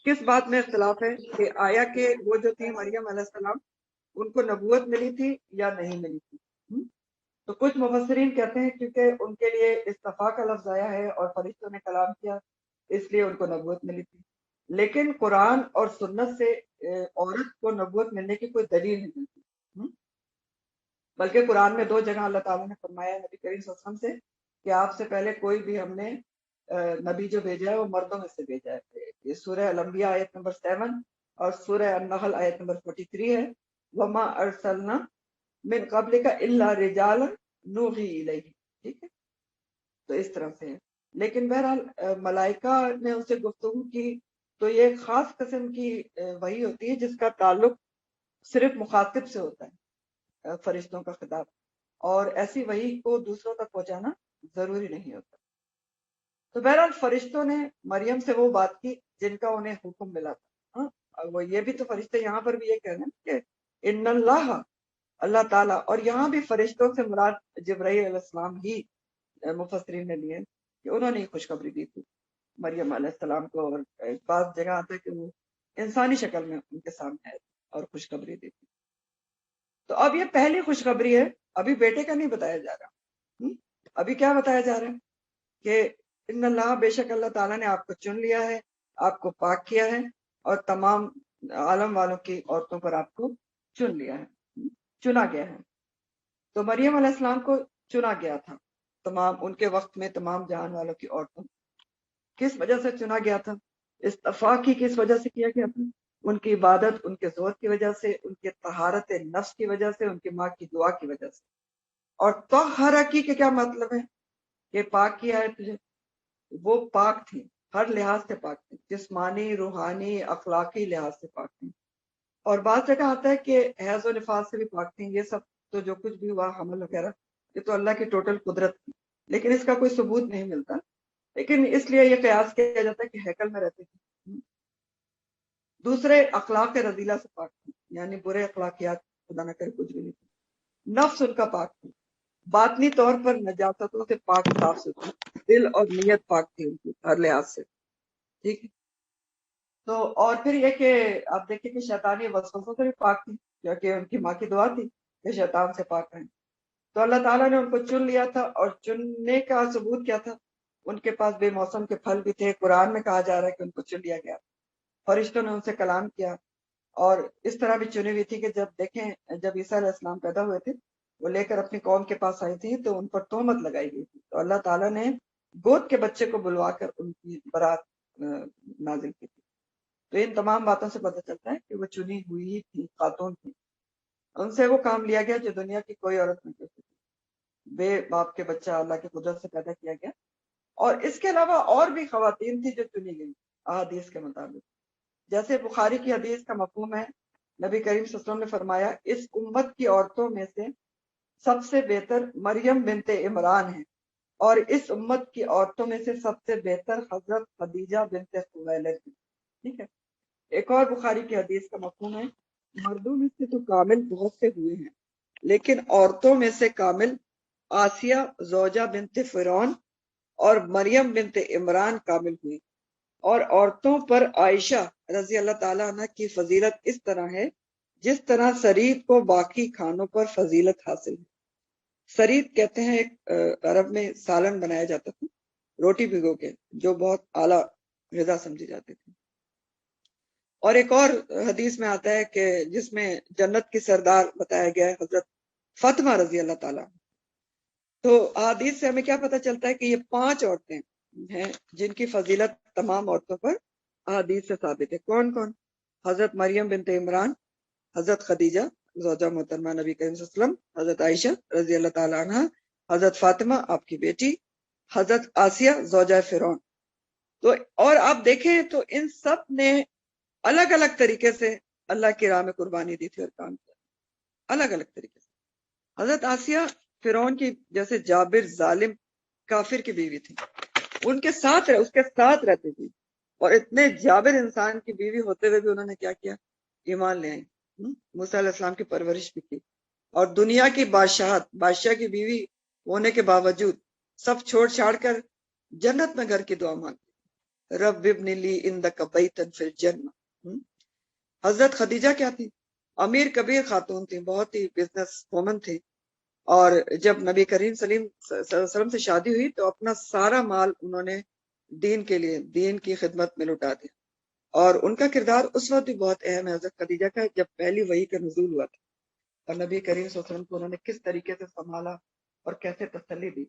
کس بات میں اختلاف ہے؟ کہ آیا کہ وہ جو تھی مریم علیہ السلام ان کو نبوت ملی تھی یا نہیں ملی تھی؟ تو کچھ مفسرین کہتے ہیں کیونکہ ان کے لیے استفا کا لفظ آیا ہے اور فرشتوں نے کلام کیا اس لیے ان کو نبوت ملی تھی، لیکن قرآن اور سنت سے عورت کو نبوت ملنے کی کوئی دلیل نہیں ملتی، بلکہ قرآن میں 2 جگہ اللہ تعالیٰ نے فرمایا نبی کریم صلی اللہ علیہ وسلم سے کہ آپ سے پہلے کوئی بھی ہم نے نبی جو بھیجا ہے وہ مردوں میں سے بھیجا ہے۔ یہ سورہ الانبیاء آیت نمبر 7 اور سورہ النحل آیت نمبر 43 ہے، وما ارسلنا من قبل کا الا رجالا نوحی الیہ، ٹھیک ہے، تو اس طرح سے ہے۔ لیکن بہرحال ملائکہ نے اس سے گفتگو کی تو یہ ایک خاص قسم کی وحی ہوتی ہے جس کا تعلق صرف مخاطب سے ہوتا ہے، فرشتوں کا خطاب، اور ایسی وحی کو دوسروں تک پہنچانا ضروری نہیں ہوتا۔ تو بہرحال فرشتوں نے مریم سے وہ بات کی جن کا انہیں حکم ملا تھا، اور وہ یہ بھی تو فرشتے یہاں پر بھی یہ کہنا کہ ان اللہ، اللہ تعالیٰ، اور یہاں بھی فرشتوں سے مراد جبرائیل علیہ السلام ہی مفسرین نے لیے کہ انہوں نے خوشخبری دی تھی مریم علیہ السلام کو، اور بعض جگہ آتا ہے کہ وہ انسانی شکل میں ان کے سامنے آئے اور خوشخبری دی تھی۔ تو اب یہ پہلی خوشخبری ہے، ابھی بیٹے کا نہیں بتایا جا رہا، ابھی کیا بتایا جا رہا ہے کہ ان اللہ، بے شک اللہ تعالیٰ نے آپ کو چن لیا ہے، آپ کو پاک کیا ہے، اور تمام عالم والوں کی عورتوں پر آپ کو چن لیا ہے، چنا گیا ہے۔ تو مریم علیہ السلام کو چنا گیا تھا تمام ان کے وقت میں تمام جہان والوں کی عورتوں، کس وجہ سے چنا گیا تھا؟ استفاق کی کس وجہ سے کیا گیا تھا؟ ان کی عبادت ان کے زہد کی وجہ سے، ان کے طہارت نفس کی وجہ سے، ان کی ماں کی دعا کی وجہ سے۔ اور طہرکی کے کیا مطلب ہے کہ پاک کیا ہے تجھے، وہ پاک تھی، ہر لحاظ سے پاک تھی، جسمانی، روحانی، اخلاقی لحاظ سے پاک تھی۔ اور بعض جگہ آتا ہے کہ حیض و نفاس سے بھی پاک تھی۔ یہ سب تو جو کچھ بھی ہوا حمل وغیرہ، یہ تو اللہ کی ٹوٹل قدرت تھی، لیکن اس کا کوئی ثبوت نہیں ملتا، لیکن اس لیے یہ قیاس کیا جاتا ہے کہ ہیکل میں رہتے تھے۔ دوسرے اخلاق رذیلہ سے پاک تھی، یعنی برے اخلاقیات خدا نہ کرے کچھ بھی نہیں تھی۔ نفس ان کا پاک تھی، باطنی طور پر نجاستوں سے پاک صاف ستھری، دل اور نیت پاک تھی ان کی ہر لحاظ سے، ٹھیک ہے۔ تو اور پھر یہ کہ آپ دیکھیں کہ شیطانی وسوسوں سے بھی پاک تھی، کیونکہ ان کی ماں کی دعا تھی کہ شیطان سے پاک رہیں۔ تو اللہ تعالیٰ نے ان کو چن لیا تھا، اور چننے کا ثبوت کیا تھا؟ ان کے پاس بے موسم کے پھل بھی تھے۔ قرآن میں کہا جا رہا ہے کہ ان کو چن لیا گیا، فرشتوں نے ان سے کلام کیا، اور اس طرح بھی چنی ہوئی تھی کہ جب دیکھیں جب عیسیٰ علیہ السلام پیدا ہوئے تھے، وہ لے کر اپنی قوم کے پاس آئی تھی تو ان پر تہمت لگائی گئی تھی، تو اللہ تعالیٰ نے گود کے بچے کو بلوا کر ان کی برات نازل کی تھی۔ تو ان تمام باتوں سے پتہ چلتا ہے کہ وہ چنی ہوئی تھی، خاتون تھی، ان سے وہ کام لیا گیا جو دنیا کی کوئی عورت نہیں کر سکتی۔ بے باپ کے بچہ اللہ کی قدرت سے پیدا کیا گیا، اور اس کے علاوہ اور بھی خواتین تھی جو چنی گئی احادیث کے مطابق۔ جیسے بخاری کی حدیث کا مفہوم ہے، نبی کریم صلی اللہ علیہ وسلم نے فرمایا اس امت کی عورتوں میں سے سب سے بہتر مریم بنت عمران ہے، اور اس امت کی عورتوں میں سے سب سے بہتر حضرت خدیجہ بنت خویلد ہے، ٹھیک ہے۔ ایک اور بخاری کی حدیث کا مفہوم ہے مردوں میں سے تو کامل بہت سے ہوئے ہیں، لیکن عورتوں میں سے کامل آسیہ زوجہ بنت فرعون اور مریم بنت عمران کامل ہوئی، اور عورتوں پر عائشہ رضی اللہ تعالیٰ عنہ کی فضیلت اس طرح ہے جس طرح سرید کو باقی کھانوں پر فضیلت حاصل ہے۔ سرید کہتے ہیں ایک عرب میں سالن بنایا جاتا تھا روٹی بھگو کے، جو بہت اعلیٰ غذا سمجھی جاتی تھی۔ اور ایک اور حدیث میں آتا ہے کہ جس میں جنت کی سردار بتایا گیا ہے حضرت فاطمہ رضی اللہ تعالیٰ۔ تو حدیث سے ہمیں کیا پتہ چلتا ہے کہ یہ 5 عورتیں ہیں جن کی فضیلت تمام عورتوں پر حدیث سے ثابت ہے۔ کون کون؟ حضرت مریم بنت عمران، حضرت خدیجہ زوجہ محترمہ نبی کریم صلی اللہ علیہ وسلم، حضرت عائشہ رضی اللہ تعالیٰ عنہ، حضرت فاطمہ آپ کی بیٹی، حضرت آسیہ زوجہ فرعون۔ تو اور آپ دیکھیں تو ان سب نے الگ الگ طریقے سے اللہ کی راہ میں قربانی دی تھی اور کام کیا، الگ الگ طریقے سے۔ حضرت آسیہ فرعون کی جیسے جابر ظالم کافر کی بیوی تھی، ان کے ساتھ اس کے ساتھ رہتی تھی، اور اتنے جابر انسان کی بیوی ہوتے ہوئے بھی انہوں نے کیا کیا؟ ایمان لے آئی، موسیٰ علیہ السلام کی پرورش بھی کی، اور دنیا کی بادشاہ کی بیوی ہونے کے باوجود سب چھوڑ چھاڑ کر جنت میں گھر کی دعا مانگتی، رب ابن لی عندک بیتا فی الجنہ۔ حضرت خدیجہ کیا تھی؟ امیر کبیر خاتون تھی، بہت ہی بزنس وومن تھی، اور جب نبی کریم صلی اللہ علیہ وسلم سے شادی ہوئی تو اپنا سارا مال انہوں نے دین کے لیے، دین کی خدمت میں لٹا دیا، اور ان کا کردار اس وقت بھی بہت اہم ہے حضرت خدیجہ کا، جب پہلی وحی کا نزول ہوا تھا، اور نبی کریم صلی اللہ علیہ وسلم کو انہوں نے کس طریقے سے سنبھالا اور کیسے تسلی دی۔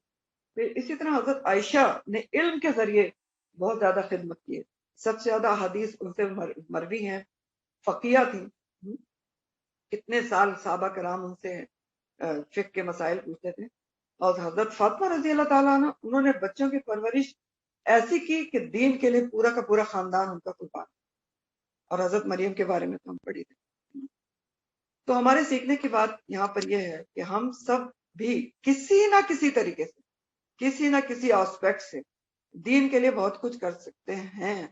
پھر اسی طرح حضرت عائشہ نے علم کے ذریعے بہت زیادہ خدمت کی ہے، سب سے زیادہ حدیث ان سے مروی ہیں، فقیہ تھی، کتنے سال صحابہ کرام ان سے فقہ کے مسائل پوچھتے تھے۔ اور حضرت فاطمہ رضی اللہ تعالیٰ عنہ، انہوں نے بچوں کی پرورش ایسی کی کہ دین کے لیے پورا کا پورا خاندان ان کا قربان۔ اور حضرت مریم کے بارے میں تو ہم پڑھی تھے۔ تو ہمارے سیکھنے کی بات یہاں پر یہ ہے کہ ہم سب بھی کسی نہ کسی طریقے سے، کسی نہ کسی آسپیکٹ سے دین کے لیے بہت کچھ کر سکتے ہیں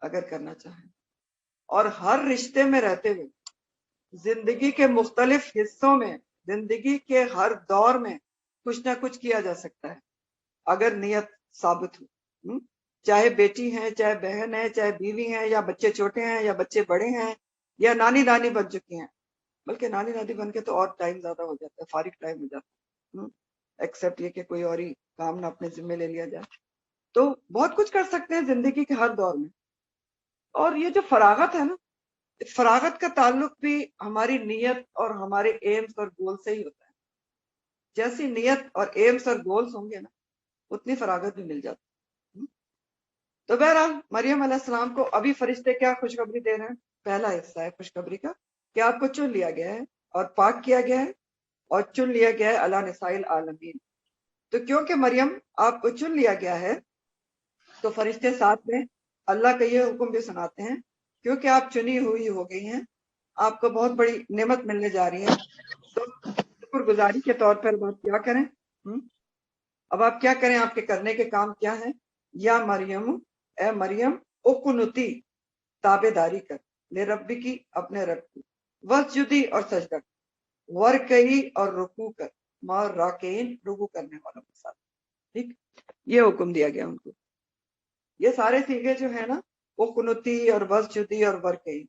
اگر کرنا چاہیں، اور ہر رشتے میں رہتے ہوئے زندگی کے مختلف حصوں میں، زندگی کے ہر دور میں کچھ نہ کچھ کیا جا سکتا ہے اگر نیت ثابت ہو۔ چاہے بیٹی ہیں، چاہے بہن ہے، چاہے بیوی ہیں، یا بچے چھوٹے ہیں یا بچے بڑے ہیں، یا نانی دانی بن چکی ہیں، بلکہ نانی دادی بن کے تو اور ٹائم زیادہ ہو جاتا ہے، فارغ ٹائم ہو جاتا ہے، ایکسپٹ یہ کہ کوئی اور ہی کام نہ اپنے ذمے لے لیا جائے۔ تو بہت کچھ کر سکتے ہیں زندگی کے ہر دور میں۔ اور یہ جو فراغت ہے نا، فراغت کا تعلق بھی ہماری نیت اور ہمارے ایمز اور گول سے ہی ہوتا ہے۔ جیسی نیت اور ایمز اور گولز ہوں گے نا، اتنی فراغت بھی مل جاتی ہے۔ تو بہرحال مریم علیہ السلام کو ابھی فرشتے کیا خوشخبری دے رہے ہیں؟ پہلا حصہ ہے خوشخبری کا کہ آپ کو چن لیا گیا ہے اور پاک کیا گیا ہے اور چن لیا گیا ہے اللہ نسائل عالمین. تو کیونکہ مریم آپ کو چن لیا گیا ہے تو فرشتے ساتھ میں اللہ کا یہ حکم بھی سناتے ہیں کیونکہ آپ چنی ہوئی ہو گئی ہیں، آپ کو بہت بڑی نعمت ملنے جا رہی ہے، تو شکر گزاری کے طور پر آپ کیا کریں؟ اب آپ کیا کریں؟ آپ کے کرنے کے کام کیا ہیں؟ یا مریم، اے مریم، اقنتی، تابے داری کر، لے ربی کی، اپنے رب کی، وسجدی، اور سجدہ کر، ورکعی، اور رکوع کر، مع راکعین، رکوع کرنے والوں کے ساتھ. ٹھیک، یہ حکم دیا گیا ان کو. یہ سارے سیغے جو ہیں نا، اقنتی اور وسجدی اور ورکعی،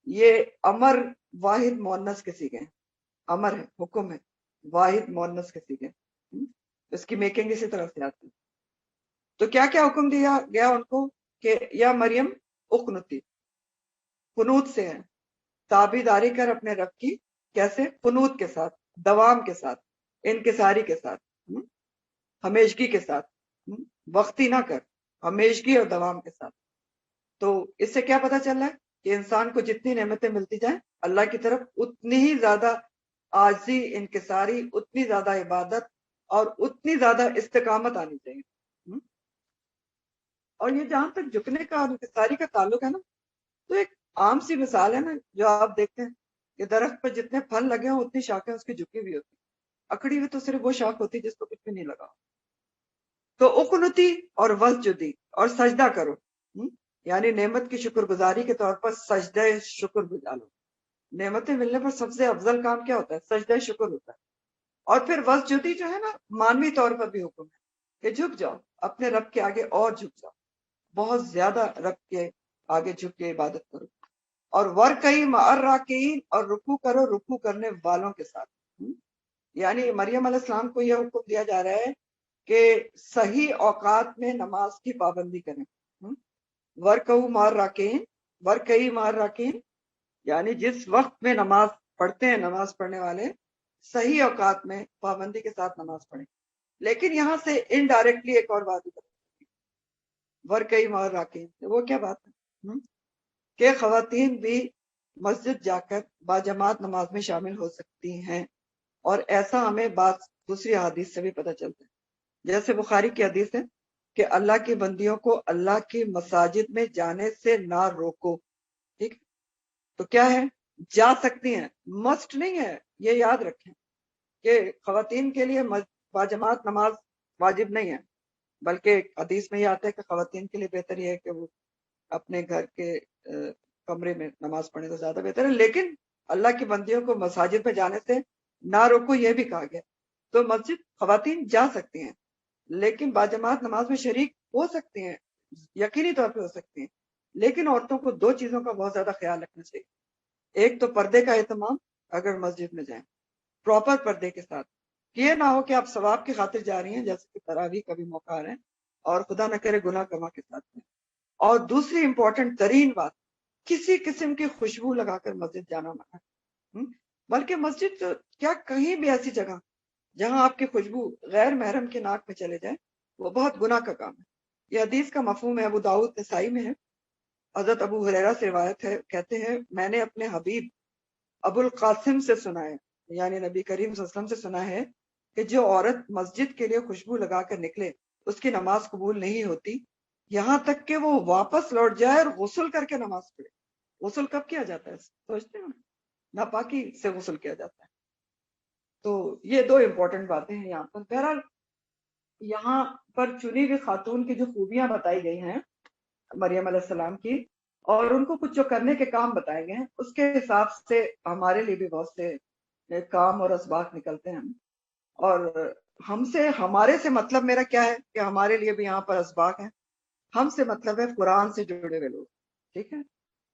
یہ امر واحد مؤنث کے سیغے ہیں. امر ہے، حکم ہے، واحد مؤنث کے سیغے. اس کی میکنگ اسی طرح سے آتی ہے. تو کیا کیا حکم دیا گیا ان کو کہ یا مریم اقنتی، قنوت سے ہے، تابیداری کر اپنے رب کی. کیسے؟ قنوت کے ساتھ، دوام کے ساتھ، انکساری کے ساتھ، ہمیشگی کے ساتھ. وقتی نہ کر، ہمیشگی اور دوام کے ساتھ. تو اس سے کیا پتا چل رہا ہے کہ انسان کو جتنی نعمتیں ملتی جائیں اللہ کی طرف اتنی ہی زیادہ عاجزی، انکساری، اتنی زیادہ عبادت اور اتنی زیادہ استقامت آنی چاہیے. اور یہ جہاں تک جھکنے کا اور انکساری کا تعلق ہے نا، تو ایک عام سی مثال ہے نا جو آپ دیکھتے ہیں کہ درخت پر جتنے پھل لگے ہوں اتنی شاخیں اس کی جھکی ہوئی ہوتی، اکڑی ہوئی تو صرف وہ شاخ ہوتی جس کو کچھ بھی نہیں لگا. تو اقنتی اور وسجدی، اور سجدہ کرو. یعنی نعمت کی شکر گزاری کے طور پر سجدہ شکر گزار لو. نعمتیں ملنے پر سب سے افضل کام کیا ہوتا ہے؟ سجدہ شکر ہوتا ہے. اور پھر وسجدی جو ہے نا، مانوی طور پر بھی حکم ہے کہ جھک جاؤ اپنے رب کے آگے، اور جھک جاؤ، بہت زیادہ رب کے آگے جھک کے عبادت کرو. اور ورکعی مع الراکعین، اور رکوع کرو رکوع کرنے والوں کے ساتھ. یعنی مریم علیہ السلام کو یہ حکم دیا جا رہا ہے کہ صحیح اوقات میں نماز کی پابندی کریں. ورکعوا مع الراکعین، ورکعی مع الراکعین، یعنی جس وقت میں نماز پڑھتے ہیں نماز پڑھنے والے، صحیح اوقات میں پابندی کے ساتھ نماز پڑھیں. لیکن یہاں سے انڈائریکٹلی ایک اور بات ورکعی مع الراکعین، وہ کیا بات ہے کہ خواتین بھی مسجد جا کر باجماعت نماز میں شامل ہو سکتی ہیں. اور ایسا ہمیں بات دوسری حدیث سے بھی پتہ چلتا ہے. جیسے بخاری کی حدیث ہے کہ اللہ کی بندیوں کو اللہ کی مساجد میں جانے سے نہ روکو. ٹھیک، تو کیا ہے؟ جا سکتی ہیں، مسٹ نہیں ہے. یہ یاد رکھیں کہ خواتین کے لیے باجماعت نماز واجب نہیں ہے، بلکہ حدیث میں یہ آتا ہے کہ خواتین کے لیے بہتر یہ ہے کہ وہ اپنے گھر کے کمرے میں نماز پڑھنے تو زیادہ بہتر ہے. لیکن اللہ کی بندیوں کو مساجد میں جانے سے نہ روکو، یہ بھی کہا گیا. تو مسجد خواتین جا سکتی ہیں، لیکن باجماعت نماز میں شریک ہو سکتی ہیں، یقینی طور پہ ہو سکتی ہیں. لیکن عورتوں کو دو چیزوں کا بہت زیادہ خیال رکھنا چاہیے. ایک تو پردے کا اہتمام، اگر مسجد میں جائیں پراپر پردے کے ساتھ. یہ نہ ہو کہ آپ ثواب کی خاطر جا رہی ہیں، جیسے کہ تراویح کا بھی موقع آ رہا ہے، اور خدا نہ کرے گناہ کما کے ساتھ میں. اور دوسری امپورٹنٹ ترین بات، کسی قسم کی خوشبو لگا کر مسجد جانا منع ہے. بلکہ مسجد کیا، کہیں بھی ایسی جگہ جہاں آپ کی خوشبو غیر محرم کے ناک میں چلے جائے، وہ بہت گناہ کا کام ہے. یہ حدیث کا مفہوم ہے، ابو داؤد نسائی میں ہے. حضرت ابو ہریرہ سے روایت ہے، کہتے ہیں میں نے اپنے حبیب ابو القاسم سے سنا ہے، یعنی نبی کریم صلی اللہ علیہ وسلم سے سنا ہے کہ جو عورت مسجد کے لیے خوشبو لگا کر نکلے اس کی نماز قبول نہیں ہوتی یہاں تک کہ وہ واپس لوٹ جائے اور غسل کر کے نماز پڑھے. غسل کب کیا جاتا ہے؟ سوچتے ہیں ناپاکی سے غسل کیا جاتا ہے. تو یہ دو امپورٹنٹ باتیں ہیں یہاں پر. بہرحال یہاں پر چنی ہوئی خاتون کی جو خوبیاں بتائی گئی ہیں مریم علیہ السلام کی، اور ان کو کچھ جو کرنے کے کام بتائے گئے ہیں، اس کے حساب سے ہمارے لیے بھی بہت سے کام اور اسباق نکلتے ہیں. اور ہم سے، ہمارے سے مطلب میرا کیا ہے کہ ہمارے لیے بھی یہاں پر اسباق ہیں. ہم سے مطلب ہے قرآن سے جڑے ہوئے لوگ. ٹھیک ہے،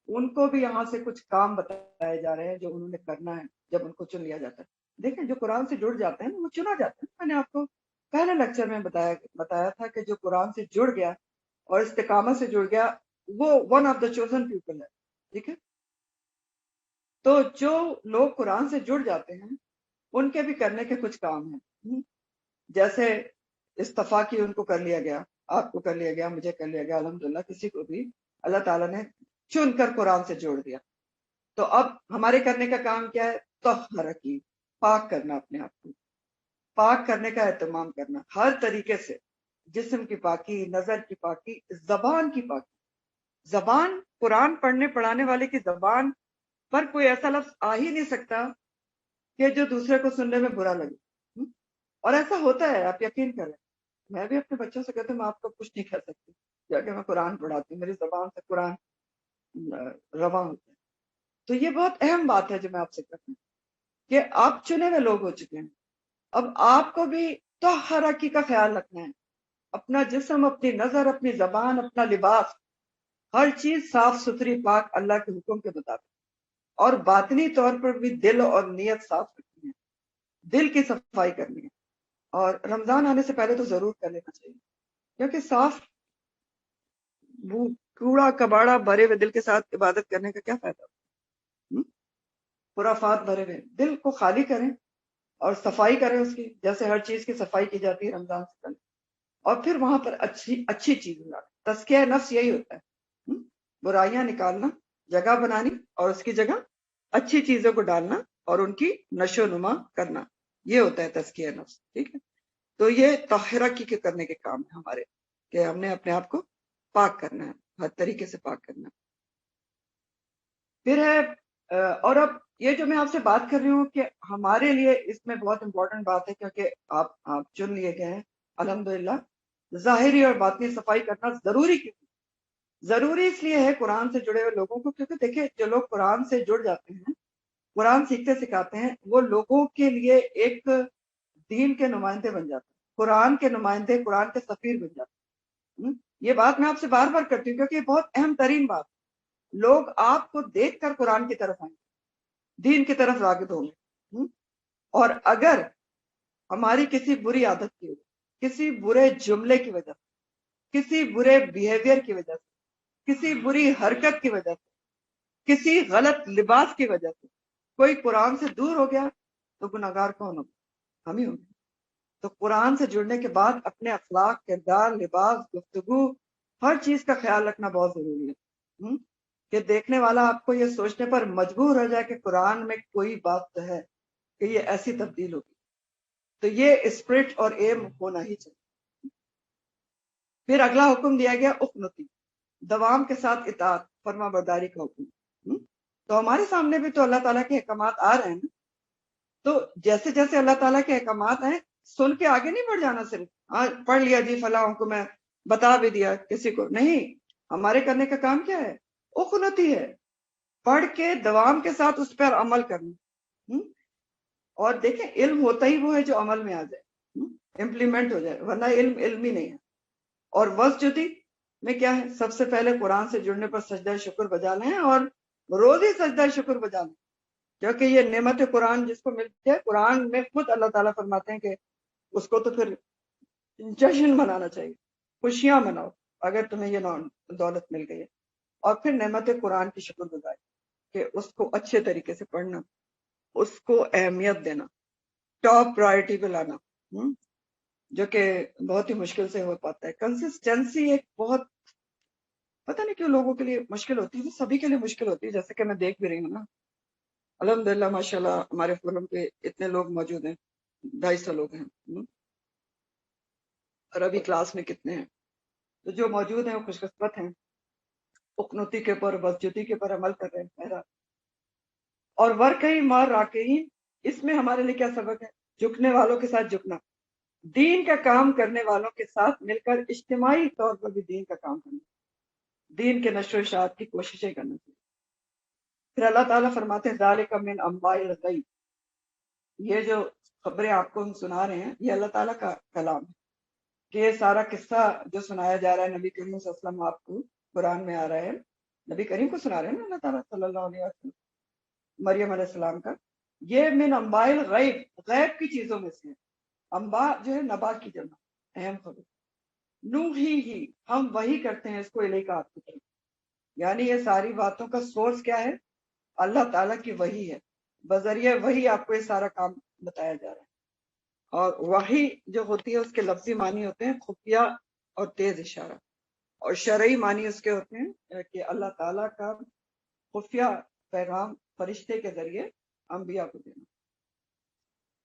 ان کو بھی یہاں سے کچھ کام بتائے جا رہے ہیں جو انہوں نے کرنا ہے جب ان کو چن لیا جاتا ہے. دیکھیں جو قرآن سے جڑ جاتے ہیں وہ چنا جاتا ہے. میں نے آپ کو پہلے لیکچر میں بتایا تھا کہ جو قرآن سے جڑ گیا اور استقامت سے جڑ گیا وہ one of the chosen people ہے. ٹھیک ہے، تو جو لوگ قرآن سے جڑ جاتے ہیں ان کے بھی کرنے کے کچھ کام ہیں. جیسے استفا کی ان کو کر لیا گیا، آپ کو کر لیا گیا، مجھے کر لیا گیا، الحمدللہ کسی کو بھی اللہ تعالیٰ نے چن کر قرآن سے جوڑ دیا. تو اب ہمارے کرنے کا کام کیا ہے؟ طہر کی، پاک کرنا اپنے آپ کو، پاک کرنے کا اہتمام کرنا ہر طریقے سے. جسم کی پاکی، نظر کی پاکی، زبان کی پاکی. زبان، قرآن پڑھنے پڑھانے والے کی زبان پر کوئی ایسا لفظ آ ہی نہیں سکتا کہ جو دوسرے کو سننے میں برا لگے. اور ایسا ہوتا ہے، آپ یقین کریں. میں بھی اپنے بچوں سے کہتی ہوں میں آپ کو کچھ نہیں کہہ سکتی، جا کے میں قرآن پڑھاتی ہوں، میری زبان سے قرآن رواں ہوتا ہے. تو یہ بہت اہم بات ہے جو میں آپ سے کہتی ہوں کہ آپ چنے ہوئے لوگ ہو چکے ہیں. اب آپ کو بھی طہارکی کا خیال رکھنا ہے. اپنا جسم، اپنی نظر، اپنی زبان، اپنا لباس، ہر چیز صاف ستھری پاک اللہ کے حکم کے مطابق. اور باطنی طور پر بھی دل اور نیت صاف رکھنی ہے، دل کی صفائی کرنی ہے. اور رمضان آنے سے پہلے تو ضرور کر لینا چاہیے، کیونکہ صاف کوڑا کباڑا بھرے ہوئے دل کے ساتھ عبادت کرنے کا کیا فائدہ؟ خرافات بھرے ہوئے دل کو خالی کریں اور صفائی کریں اس کی، جیسے ہر چیز کی صفائی کی جاتی ہے رمضان سے پہلے. اور پھر وہاں پر اچھی چیزیں ڈالیں. تزکیہ نفس یہی ہوتا ہے، برائیاں نکالنا، جگہ بنانی، اور اس کی جگہ اچھی چیزوں کو ڈالنا اور ان کی نشو نما کرنا. یہ ہوتا ہے تزکیہ نفس. ٹھیک ہے، تو یہ طاہرہ کی کرنے کے کام ہے ہمارے، کہ ہم نے اپنے آپ کو پاک کرنا ہے، ہر طریقے سے پاک کرنا ہے. پھر ہے اور اب یہ جو میں آپ سے بات کر رہی ہوں کہ ہمارے لیے اس میں بہت امپورٹنٹ بات ہے، کیونکہ آپ چن لیے گئے ہیں الحمدللہ. ظاہری اور باطنی صفائی کرنا ضروری کیوں؟ ضروری اس لیے ہے قرآن سے جڑے ہوئے لوگوں کو، کیونکہ دیکھیں جو لوگ قرآن سے جڑ جاتے ہیں، قرآن سیکھتے سکھاتے ہیں، وہ لوگوں کے لیے ایک دین کے نمائندے بن جاتے ہیں، قرآن کے نمائندے، قرآن کے سفیر بن جاتے ہیں. یہ بات میں آپ سے بار بار کرتی ہوں کیونکہ یہ بہت اہم ترین بات. لوگ آپ کو دیکھ کر قرآن کی طرف آئیں گے، دین کی طرف راغب ہوں گے. اور اگر ہماری کسی بری عادت کی وجہ، کسی برے جملے کی وجہ سے، کسی برے بیہیویئر کی وجہ سے، کسی بری حرکت کی وجہ سے، کسی غلط لباس کی وجہ سے کوئی قرآن سے دور ہو گیا تو گناہگار کون ہوگا؟ ہم ہی ہوں گے. تو قرآن سے جڑنے کے بعد اپنے اخلاق، کردار، لباس، گفتگو، ہر چیز کا خیال رکھنا بہت ضروری ہے، کہ دیکھنے والا آپ کو یہ سوچنے پر مجبور ہو جائے کہ قرآن میں کوئی بات تو ہے کہ یہ ایسی تبدیل ہوگی. تو یہ اسپرٹ اور ایم ہونا ہی چاہیے. پھر اگلا حکم دیا گیا اقنتی، دوام کے ساتھ اطاعت، فرما برداری کا حکم. تو ہمارے سامنے بھی تو اللہ تعالیٰ کے احکامات آ رہے ہیں نا، تو جیسے جیسے اللہ تعالیٰ کے احکامات ہیں سن کے آگے نہیں بڑھ جانا. صرف پڑھ لیا جی فلاں کو میں بتا بھی دیا کسی کو نہیں. ہمارے کرنے کا کام کیا ہے؟ اقنتی ہے، پڑھ کے دوام کے ساتھ اس پر عمل کرنا. اور دیکھیں علم ہوتا ہی وہ ہے جو عمل میں آ جائے، امپلیمنٹ ہو جائے، ورنہ علم ہی نہیں ہے. اور وسجدی میں کیا ہے؟ سب سے پہلے قرآن سے جڑنے پر سجدہ شکر بجا لیں، اور روز ہی سجدہ شکر بجا لیں، کیونکہ یہ نعمت قرآن جس کو ملتی ہے، قرآن میں خود اللہ تعالیٰ فرماتے ہیں کہ اس کو تو پھر جشن منانا چاہیے، خوشیاں مناؤ اگر تمہیں یہ دولت مل گئی ہے. اور پھر نعمت قرآن کی شکر گزاری، کہ اس کو اچھے طریقے سے پڑھنا، اس کو اہمیت دینا، ٹاپ پرائرٹی پہ لانا، جو کہ بہت ہی مشکل سے ہو پاتا ہے. کنسسٹینسی ایک بہت پتہ نہیں کیوں لوگوں کے لیے مشکل ہوتی ہے، سبھی کے لیے مشکل ہوتی ہے. جیسے کہ میں دیکھ بھی رہی ہوں نا، الحمدللہ ماشاءاللہ ہمارے فورم پہ اتنے لوگ موجود ہیں، 250 لوگ ہیں، اور ابھی کلاس میں کتنے ہیں. تو جو موجود ہیں وہ خوش قسمت ہیں، اقنوتی کے پر وسجدی کے پر عمل کر رہے ہیں. پہلا اور ورکئی مار راکعین، اس میں ہمارے لیے کیا سبق ہے؟ جھکنے والوں کے ساتھ جھکنا، دین کا کام کرنے والوں کے ساتھ مل کر اجتماعی طور پر بھی دین کا کام کرنا، دین کے نشر و اشاعت کی کوششیں کرنا چاہیے. پھر اللہ تعالیٰ فرماتے ہیں ذالک من انباء الغیب، یہ جو خبریں آپ کو ہم سنا رہے ہیں یہ اللہ تعالیٰ کا کلام ہے، کہ یہ سارا قصہ جو سنایا جا رہا ہے نبی کریم صلی اللہ علیہ وسلم آپ کو قرآن میں آ رہا ہے، نبی کریم کو سنا رہے ہیں نا اللہ تعالیٰ صلی اللہ علیہ وسلم، مریم علیہ السلام کا. یہ من انباء الغیب، غیب کی چیزوں میں سے. انباء جو ہے نبا کی جمع، اہم خبر. نوحی، ہم وحی کرتے ہیں اس کو الیک آپ کی طرف، یعنی یہ ساری باتوں کا سورس کیا ہے؟ اللہ تعالیٰ کی وحی ہے، بذریعہ وحی آپ کو یہ سارا کام بتایا جا رہا ہے. اور وحی جو ہوتی ہے اس کے لفظی معنی ہوتے ہیں خفیہ اور تیز اشارہ. اور شرعی معنی اس کے ہوتے ہیں کہ اللہ تعالیٰ کا خفیہ پیغام فرشتے کے ذریعے انبیاء کو دینا.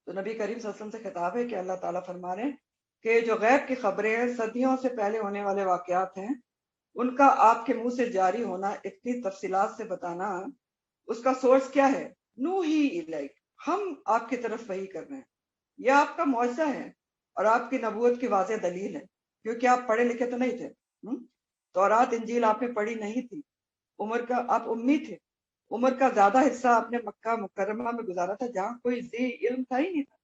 تو نبی کریم صلی اللہ علیہ وسلم سے خطاب ہے کہ اللہ تعالیٰ فرما رہے ہیں کہ جو غیب کی خبریں ہیں، صدیوں سے پہلے ہونے والے واقعات ہیں، ان کا آپ کے منہ سے جاری ہونا، اتنی تفصیلات سے بتانا، اس کا سورس کیا ہے؟ نوحی الیک، ہم آپ کی طرف وحی کر رہے ہیں. یہ آپ کا معجزہ ہے اور آپ کی نبوت کی واضح دلیل ہے، کیونکہ آپ پڑھے لکھے تو نہیں تھے. تورات انجیل آپ نے پڑھی نہیں تھی، عمر کا آپ امی تھے، عمر کا زیادہ حصہ آپ نے مکہ مکرمہ میں گزارا تھا جہاں کوئی ذی علم تھا ہی نہیں تھا.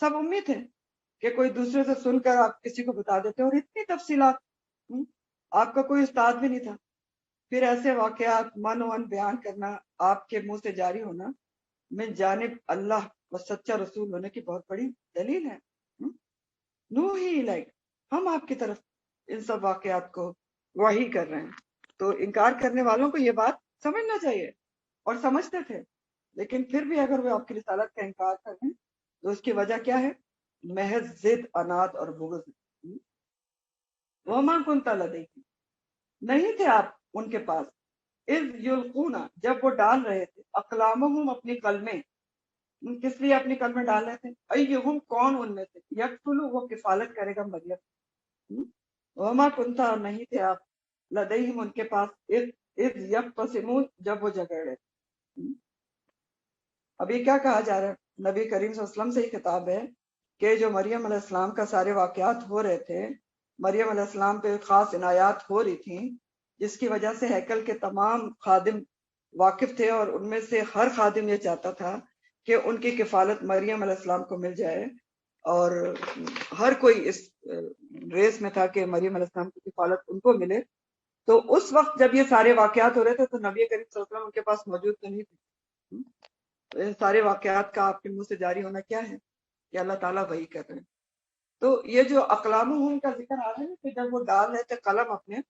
سب امی تھے کہ کوئی دوسرے سے سن کر آپ کسی کو بتا دیتے. اور اتنی تفصیلات، آپ کا کوئی استاد بھی نہیں تھا. پھر ایسے واقعات من و ان بیان کرنا، آپ کے منہ سے جاری ہونا، من جانب اللہ و سچا رسول ہونے کی بہت بڑی دلیل ہے. نوحی الیک، ہم آپ کی طرف ان سب واقعات کو وحی کر رہے ہیں. تو انکار کرنے والوں کو یہ بات سمجھنا چاہیے، اور سمجھتے تھے، لیکن پھر بھی اگر وہ آپ کی رسالت کا انکار کر رہے ہیں تو اس کی وجہ کیا ہے؟ محض ضد، انات اور بغض. وما کنت لدیہم، نہیں تھے آپ ان کے پاس، اذ یلقون، جب وہ ڈال رہے تھے، اقلامہم، اپنی قلمیں. کس لیے اپنی قلمیں ڈال رہے تھے؟ ایہم، کون ان میں سے، یقتل، وہ کفالت کرے گا مریم. وما کنت، اور نہیں تھے آپ، لدیہم، ان کے پاس، اذ یختصمون، جب وہ جھگڑ رہے تھے. اب یہ کیا کہا جا رہا ہے؟ نبی کریم صلی اللہ علیہ وسلم سے ہی خطاب ہے کہ جو مریم علیہ السلام کا سارے واقعات ہو رہے تھے، مریم علیہ السلام پہ خاص عنایات ہو رہی تھیں، جس کی وجہ سے ہیکل کے تمام خادم واقف تھے، اور ان میں سے ہر خادم یہ چاہتا تھا کہ ان کی کفالت مریم علیہ السلام کو مل جائے. اور ہر کوئی اس ریس میں تھا کہ مریم علیہ السلام کی کفالت ان کو ملے. تو اس وقت جب یہ سارے واقعات ہو رہے تھے تو نبی کریم صلی اللہ علیہ وسلم ان کے پاس موجود تو نہیں تھے. ان سارے واقعات کا آپ کے منہ سے جاری ہونا کیا ہے؟ کہ اللہ تعالیٰ وحی کر رہے ہیں. تو یہ جو اقلام کا ذکر آ رہا ہے کہ جب وہ ڈال رہے تھے قلم اپنے،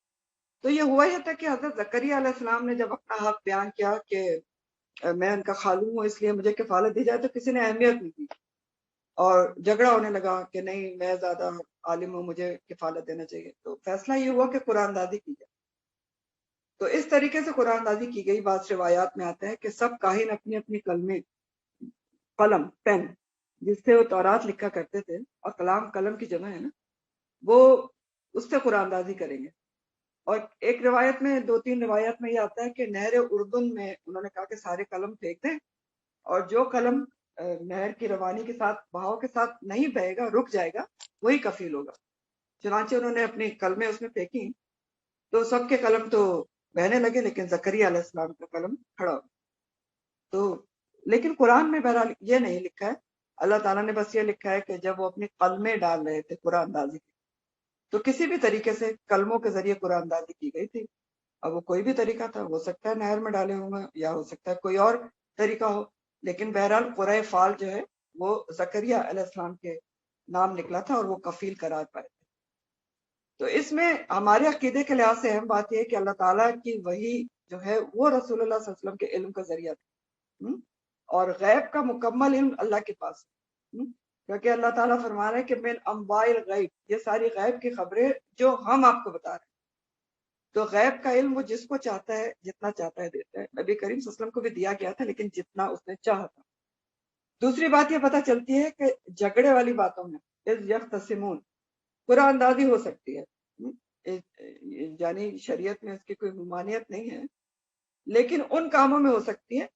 تو یہ ہوا یہ تھا کہ حضرت زکریا علیہ السلام نے جب اپنا حق بیان کیا کہ میں ان کا خالو ہوں اس لیے مجھے کفالت دی جائے، تو کسی نے اہمیت نہیں دی اور جھگڑا ہونے لگا کہ نہیں، میں زیادہ عالم ہوں، مجھے کفالت دینا چاہیے. تو فیصلہ یہ ہوا کہ قرآن دازی کی جائے. تو اس طریقے سے قرآن دازی کی گئی. بعض روایات میں آتا ہے کہ سب کاہن اپنی اپنی قلمیں، قلم، پین، جس سے وہ تورات لکھا کرتے تھے، اور کلام قلم کی جمع ہے نا، وہ اس سے قرآن دازی کریں گے. اور ایک روایت میں، دو تین روایت میں یہ آتا ہے کہ نہر اردن میں انہوں نے کہا کہ سارے قلم پھینک دیں، اور جو قلم نہر کی روانی کے ساتھ، بہاؤ کے ساتھ نہیں بہے گا، رک جائے گا، وہی کفیل ہوگا. چنانچہ انہوں نے اپنی قلمیں اس میں پھینکی، تو سب کے قلم تو بہنے لگے، لیکن زکریا علیہ السلام کا قلم کھڑا ہو. تو لیکن قرآن میں بہرحال یہ نہیں لکھا ہے. اللہ تعالیٰ نے بس یہ لکھا ہے کہ جب وہ اپنی قلمیں ڈال رہے تھے قرآن دازی کی، تو کسی بھی طریقے سے قلموں کے ذریعے قرآن دازی کی گئی تھی. اب وہ کوئی بھی طریقہ تھا، ہو سکتا ہے نہر میں ڈالے ہوں گے، یا ہو سکتا ہے کوئی اور طریقہ ہو، لیکن بہرحال قرۂ فال جو ہے وہ زکریا علیہ السلام کے نام نکلا تھا اور وہ کفیل قرار پائے تھے. تو اس میں ہمارے عقیدے کے لحاظ سے اہم بات یہ ہے کہ اللہ تعالیٰ کی وحی جو ہے وہ رسول اللہ صلی اللہ علیہ وسلم کے علم کا ذریعہ تھا، اور غیب کا مکمل علم اللہ کے پاس ہے. کیونکہ اللہ تعالیٰ فرما رہے ہیں کہ من انباء الغیب، یہ ساری غیب کی خبریں جو ہم آپ کو بتا رہے ہیں. تو غیب کا علم وہ جس کو چاہتا ہے، جتنا چاہتا ہے دیتا ہے. نبی کریم صلی اللہ علیہ وسلم کو بھی دیا گیا تھا، لیکن جتنا اس نے چاہا تھا. دوسری بات یہ پتہ چلتی ہے کہ جھگڑے والی باتوں میں اذ یختصمون قرآن اندازی ہو سکتی ہے، یعنی شریعت میں اس کی کوئی ممانعت نہیں ہے، لیکن ان کاموں میں ہو سکتی ہے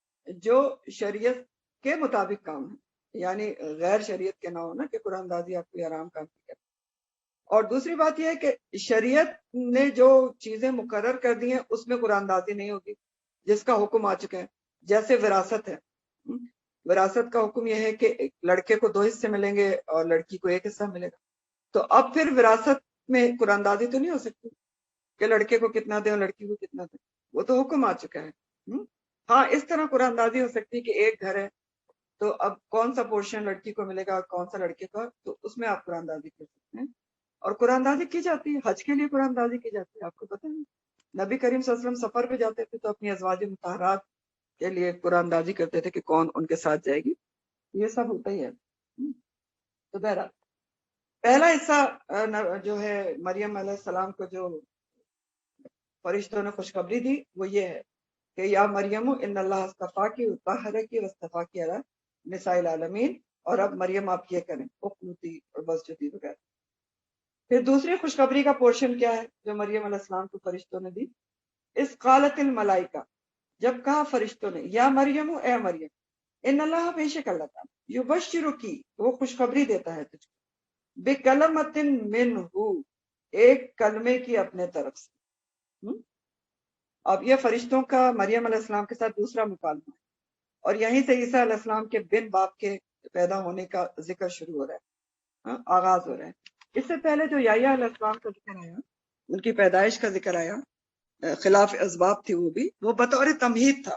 جو شریعت کے مطابق کام ہے، یعنی غیر شریعت کے نہ ہونا کہ قرآن اندازی آپ کو آرام کام کی کرے. اور دوسری بات یہ ہے کہ شریعت نے جو چیزیں مقرر کر دی ہیں اس میں قرآن اندازی نہیں ہوگی، جس کا حکم آ چکا ہے. جیسے وراثت ہے، وراثت کا حکم یہ ہے کہ لڑکے کو 2 حصے ملیں گے اور لڑکی کو 1 حصہ ملے گا. تو اب پھر وراثت میں قرآن اندازی تو نہیں ہو سکتی کہ لڑکے کو کتنا دیں اور لڑکی کو کتنا دیں، وہ تو حکم آ چکا ہے. ہاں، اس طرح قرآن اندازی ہو سکتی ہے کہ ایک گھر ہے، تو اب کون سا پورشن لڑکی کو ملے گا اور کون سا لڑکے کا، تو اس میں آپ قرآن اندازی کر سکتے ہیں. اور قرآن اندازی کی جاتی ہے، حج کے لیے قرآن اندازی کی جاتی ہے. آپ کو پتہ ہے نبی کریم صلی اللہ علیہ وسلم سفر پہ جاتے تھے تو اپنی ازواج مطہرات کے لیے قرآن اندازی کرتے تھے کہ کون ان کے ساتھ جائے گی. یہ سب ہوتا ہی ہے. تو بہرحال پہلا حصہ جو ہے مریم علیہ السلام کو جو فرشتوں نے خوشخبری دی وہ یہ ہے کہ یا مریم ان اللہ استفا کی اتحر کی وصطفا کی علی نساء العالمین، اور اب مریم آپ یہ کریں اقنوتی اور مسجدی وغیرہ۔ پھر دوسری خوشخبری کا پورشن کیا ہے جو مریم علیہ السلام کو فرشتوں نے دی؟ اس قالت الملائکہ، جب کہا فرشتوں نے یا مریم اے مریم، ان اللہ بے شک اللہ تعالیٰ یبشرکی وہ خوشخبری دیتا ہے تجھ کو، بکلمۃ منہ ایک کلمے کی اپنے طرف سے۔ اب یہ فرشتوں کا مریم علیہ السلام کے ساتھ دوسرا مکالمہ ہے، اور یہیں سے عیسیٰ علیہ السلام کے بن باپ کے پیدا ہونے کا ذکر شروع ہو رہا ہے، آغاز ہو رہا ہے۔ اس سے پہلے جو یحییٰ علیہ السلام کا ذکر آیا، ان کی پیدائش کا ذکر آیا، خلاف اسباب تھی وہ بطور تمہید تھا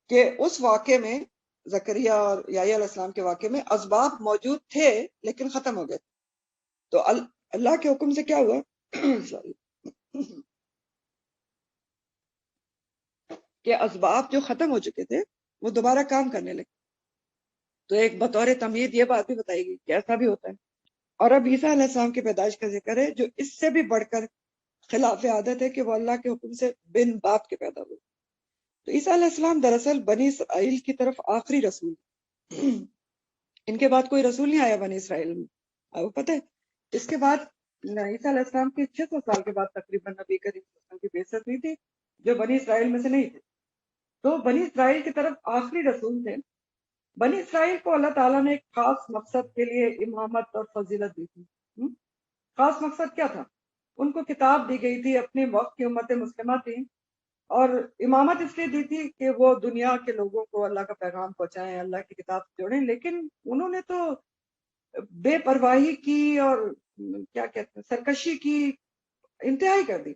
کہ اس واقعے میں زکریا اور یحییٰ علیہ السلام کے واقعے میں اسباب موجود تھے لیکن ختم ہو گئے، تو اللہ کے حکم سے کیا ہوا کہ اسباب جو ختم ہو چکے تھے وہ دوبارہ کام کرنے لگے، تو ایک بطور تمہید یہ بات بھی بتائی گئی کہ ایسا بھی ہوتا ہے۔ اور اب عیسیٰ علیہ السلام کی پیدائش کا ذکر ہے جو اس سے بھی بڑھ کر خلاف عادت ہے کہ وہ اللہ کے حکم سے بن باپ کے پیدا ہوئے۔ تو عیسیٰ علیہ السلام دراصل بنی اسرائیل کی طرف آخری رسول، ان کے بعد کوئی رسول نہیں آیا بنی اسرائیل میں، آپ کو پتہ ہے۔ اس کے بعد عیسیٰ علیہ السلام کے 600 سال کے بعد تقریباً نبی کریم صلی اللہ علیہ وسلم کی بعثت ہوئی تھی جو بنی اسرائیل میں سے نہیں تھے، تو بنی اسرائیل کی طرف آخری رسول تھے۔ بنی اسرائیل کو اللہ تعالیٰ نے ایک خاص مقصد کے لیے امامت اور فضیلت دی تھی۔ خاص مقصد کیا تھا؟ ان کو کتاب دی گئی تھی، اپنے وقت کی امت مسلمہ تھی، اور امامت اس لیے دی تھی کہ وہ دنیا کے لوگوں کو اللہ کا پیغام پہنچائیں، اللہ کی کتاب سے جوڑیں، لیکن انہوں نے تو بے پرواہی کی اور کیا کہتے ہیں سرکشی کی انتہائی کر دی،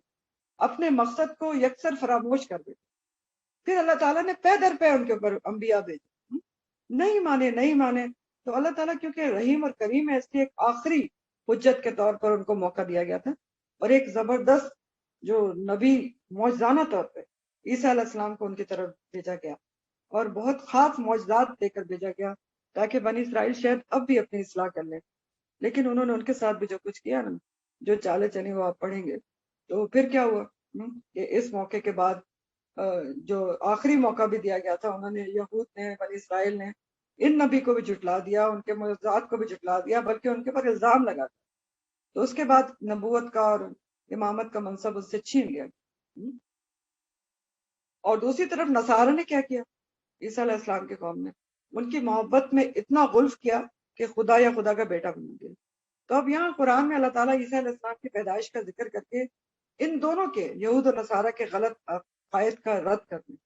اپنے مقصد کو یکسر فراموش کر دی۔ پھر اللہ تعالیٰ نے پے در پے ان کے اوپر انبیاء بھیجے، نہیں مانے، تو اللہ تعالیٰ کیونکہ رحیم اور کریم ہے، اس لیے ایک آخری حجت کے طور پر ان کو موقع دیا گیا تھا، اور ایک زبردست جو نبی معجزانہ طور پہ عیسیٰ علیہ السلام کو ان کی طرف بھیجا گیا، اور بہت خاص معجزات دے کر بھیجا گیا تاکہ بنی اسرائیل شاید اب بھی اپنی اصلاح کر لیں۔ لیکن انہوں نے ان کے ساتھ بھی جو کچھ کیا نا، جو چالے چلی وہ آپ پڑھیں گے، تو پھر کیا ہوا کہ اس موقع کے بعد جو آخری موقع بھی دیا گیا تھا، انہوں نے یہود نے بنی اسرائیل نے ان نبی کو بھی جھٹلا دیا، ان کے معجزات کو بھی جھٹلا دیا، بلکہ ان کے پر الزام لگا دیا، تو اس کے بعد نبوت کا اور امامت کا منصب اس سے چھین گیا۔ اور دوسری طرف نصارہ نے کیا کیا؟ عیسیٰ علیہ السلام کے قوم نے ان کی محبت میں اتنا غلف کیا کہ خدا یا خدا کا بیٹا بنا دیا۔ تو اب یہاں قرآن میں اللہ تعالیٰ عیسیٰ علیہ السلام کی پیدائش کا ذکر کر کے ان دونوں کے یہود و نصارہ کے غلط عقائد کا رد کرتے ہیں،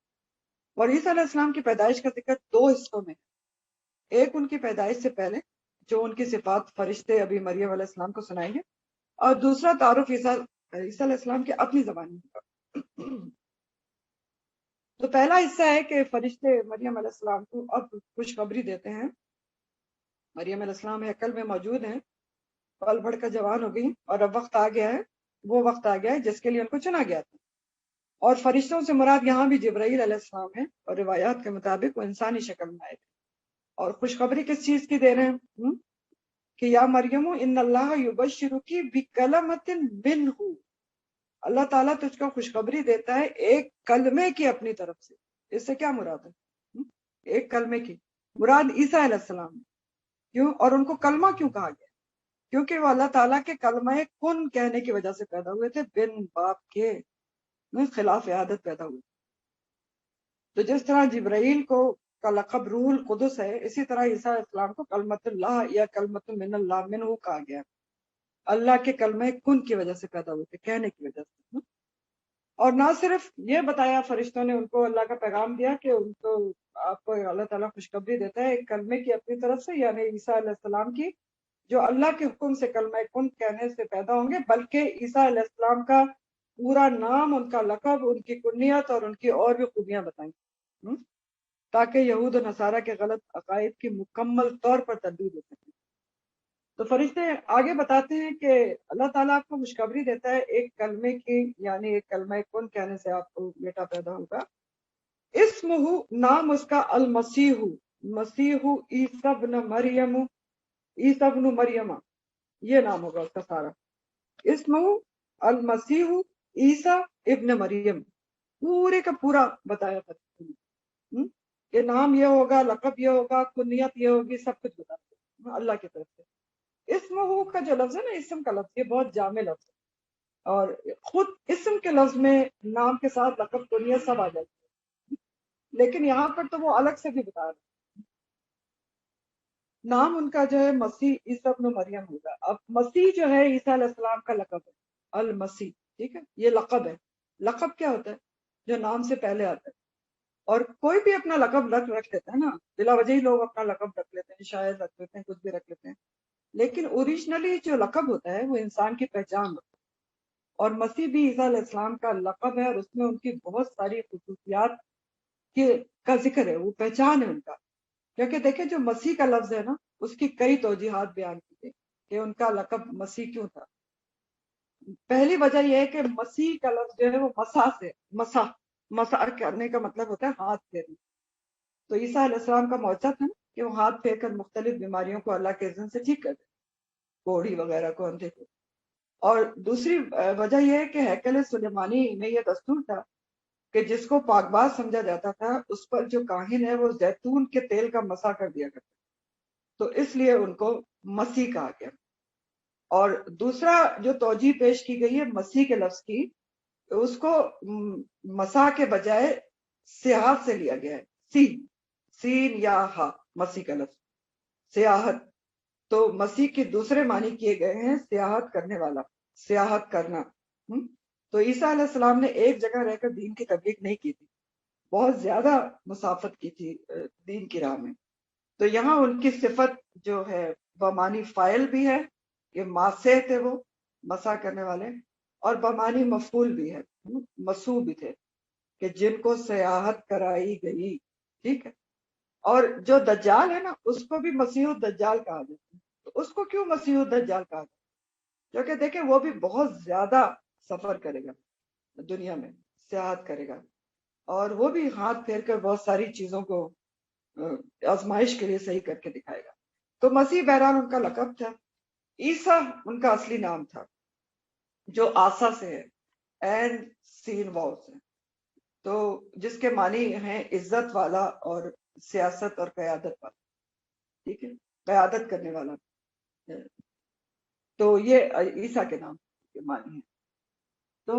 اور عیسیٰ علیہ السلام کی پیدائش کا ذکر دو حصوں میں ہے، ایک ان کی پیدائش سے پہلے جو ان کی صفات فرشتے ابھی مریم علیہ السلام کو سنائیں گے، اور دوسرا تعارف عیسیٰ علیہ السلام کی اپنی زبان میں۔ تو پہلا حصہ ہے کہ فرشتے مریم علیہ السلام کو اب خوشخبری دیتے ہیں، مریم علیہ السلام عقل میں موجود ہیں، پل بڑھ کر جوان ہو گئی، اور اب وقت آ گیا ہے، وہ وقت آ گیا ہے جس کے لیے ان کو چنا گیا تھا۔ اور فرشتوں سے مراد یہاں بھی جبرائیل علیہ السلام ہے، اور روایات کے مطابق وہ انسانی شکل میں آئے تھے۔ اور خوشخبری کس چیز کی دے رہے ہیں کہ یا مریم ان اللہ یبشرکی بکلمۃ منہ، اللہ تعالیٰ تجھ کو خوشخبری دیتا ہے ایک کلمے کی اپنی طرف سے۔ اس سے کیا مراد ہے؟ ایک کلمے کی مراد عیسیٰ علیہ السلام، کیوں؟ اور ان کو کلمہ کیوں کہا گیا؟ کیونکہ وہ اللہ تعالیٰ کے کلمہ کن کہنے کی وجہ سے پیدا ہوئے تھے، بن باپ کے خلاف عادت پیدا ہوئے۔ تو جس طرح جبرائیل کو کا لقب روح القدس ہے، اسی طرح عیسیٰ علیہ السلام کو کلمت اللہ یا کلمت من اللہ منہ کہا گیا، اللہ کے کلمہ کن کی وجہ سے پیدا ہوئے تھے، کہنے کی وجہ سے۔ اور نہ صرف یہ بتایا فرشتوں نے ان کو اللہ کا پیغام دیا کہ ان کو آپ کو اللہ تعالیٰ خوشخبری دیتا ہے ایک کلمے کی اپنی طرف سے، یعنی عیسیٰ علیہ السلام کی جو اللہ کے حکم سے کلمہ کن کہنے سے پیدا ہوں گے، بلکہ عیسیٰ علیہ السلام کا پورا نام، ان کا لقب، ان کی کنیت اور ان کی اور بھی خوبیاں بتائیں تاکہ یہود و نصارہ کے غلط عقائد کی مکمل طور پر تردید ہو سکے۔ تو فرشتے آگے بتاتے ہیں کہ اللہ تعالیٰ آپ کو خوشخبری دیتا ہے ایک کلمے کی، یعنی ایک کلمہ کن کہنے سے آپ کو بیٹا پیدا ہوگا، اسمہ نام اس کا المسیح، مسیح عیسیٰ ابن مریم، عیسیٰ ابن مریم، یہ نام ہوگا اس کا سارا. اسمہ المسیح عیسیٰ ابن مریم، پورے کا پورا بتایا تھا کہ نام یہ ہوگا، لقب یہ ہوگا، کنیت یہ ہوگی، سب کچھ بتاتے ہیں اللہ کی طرف سے. اسمہ کا جو لفظ ہے نا، اسم کا لفظ، یہ بہت جامع لفظ ہے، اور خود اسم کے لفظ میں نام کے ساتھ لقب کنیت سب آ جاتی ہے، لیکن یہاں پر تو وہ الگ سے بھی بتا رہے ہیں. نام ان کا جو ہے مسیح عیسیٰ ابن مریم ہوگا. اب مسیح جو ہے عیسیٰ علیہ السلام کا لقب ہے، المسیح، ٹھیک ہے، یہ لقب ہے. لقب کیا ہوتا ہے؟ جو نام سے پہلے آتا ہے. اور کوئی بھی اپنا لقب رکھ لیتا ہے نا، بلا وجہ ہی لوگ اپنا لقب رکھ لیتے ہیں، شاید رکھ لیتے ہیں، کچھ بھی رکھ لیتے ہیں، لیکن اوریجنلی جو لقب ہوتا ہے وہ انسان کی پہچان ہوتا ہے. اور مسیح بھی عیسیٰ علیہ السلام کا لقب ہے، اور اس میں ان کی بہت ساری خصوصیات کا ذکر ہے، وہ پہچان ہے ان کا. کیونکہ دیکھیں جو مسیح کا لفظ ہے نا، اس کی کئی توجیحات بیان کی گئی کہ ان کا لقب مسیح کیوں تھا. پہلی وجہ یہ ہے کہ مسیح کا لفظ جو ہے وہ مسا سے، مسا کرنے کا مطلب ہوتا ہے ہاتھ پھیرنا. تو عیسیٰ علیہ السلام کا معجزہ تھا نا کہ وہ ہاتھ پھیر کر مختلف بیماریوں کو اللہ کے اذن سے ٹھیک کر دے، کوڑی وغیرہ کو اندھے کو. اور دوسری وجہ یہ ہے کہ ہیکل سلیمانی میں یہ دستور تھا کہ جس کو پاک باز سمجھا جاتا تھا اس پر جو کاہن ہے وہ زیتون کے تیل کا مسا کر دیا کرتا، تو اس لیے ان کو مسیح کہا گیا. اور دوسرا جو توجیہ پیش کی گئی ہے مسیح کے لفظ کی، اس کو مسا کے بجائے سیاحت سے لیا گیا ہے، سین یا ہا، مسیح کا لفظ سیاحت. تو مسیح کے دوسرے معنی کیے گئے ہیں سیاحت کرنے والا، سیاحت کرنا. تو عیسیٰ علیہ السلام نے ایک جگہ رہ کر دین کی تبلیغ نہیں کی تھی، بہت زیادہ مسافت کی تھی دین کی راہ میں. تو یہاں ان کی صفت جو ہے بمانی فائل بھی ہے کہ ماسے تھے وہ، مسا کرنے والے، اور بمانی مفعول بھی ہے، مسو بھی تھے کہ جن کو سیاحت کرائی گئی. ٹھیک ہے. اور جو دجال ہے نا، اس کو بھی مسیح الدجال کہا جاتا ہے. تو اس کو کیوں مسیح الدجال کہا جاتا ہے؟ کیونکہ دیکھیں وہ بھی بہت زیادہ سفر کرے گا دنیا میں، سیاحت کرے گا، اور وہ بھی ہاتھ پھیر کر بہت ساری چیزوں کو آزمائش کے لیے صحیح کر کے دکھائے گا. تو مسیح بہرحال ان کا لقب تھا. عیسیٰ ان کا اصلی نام تھا جو آسا سے ہے، این سین واؤ سے، تو جس کے معنی ہیں عزت والا اور سیاست اور قیادت والا. ٹھیک ہے، قیادت کرنے والا. تو یہ عیسیٰ کے نام کے معنی ہے. تو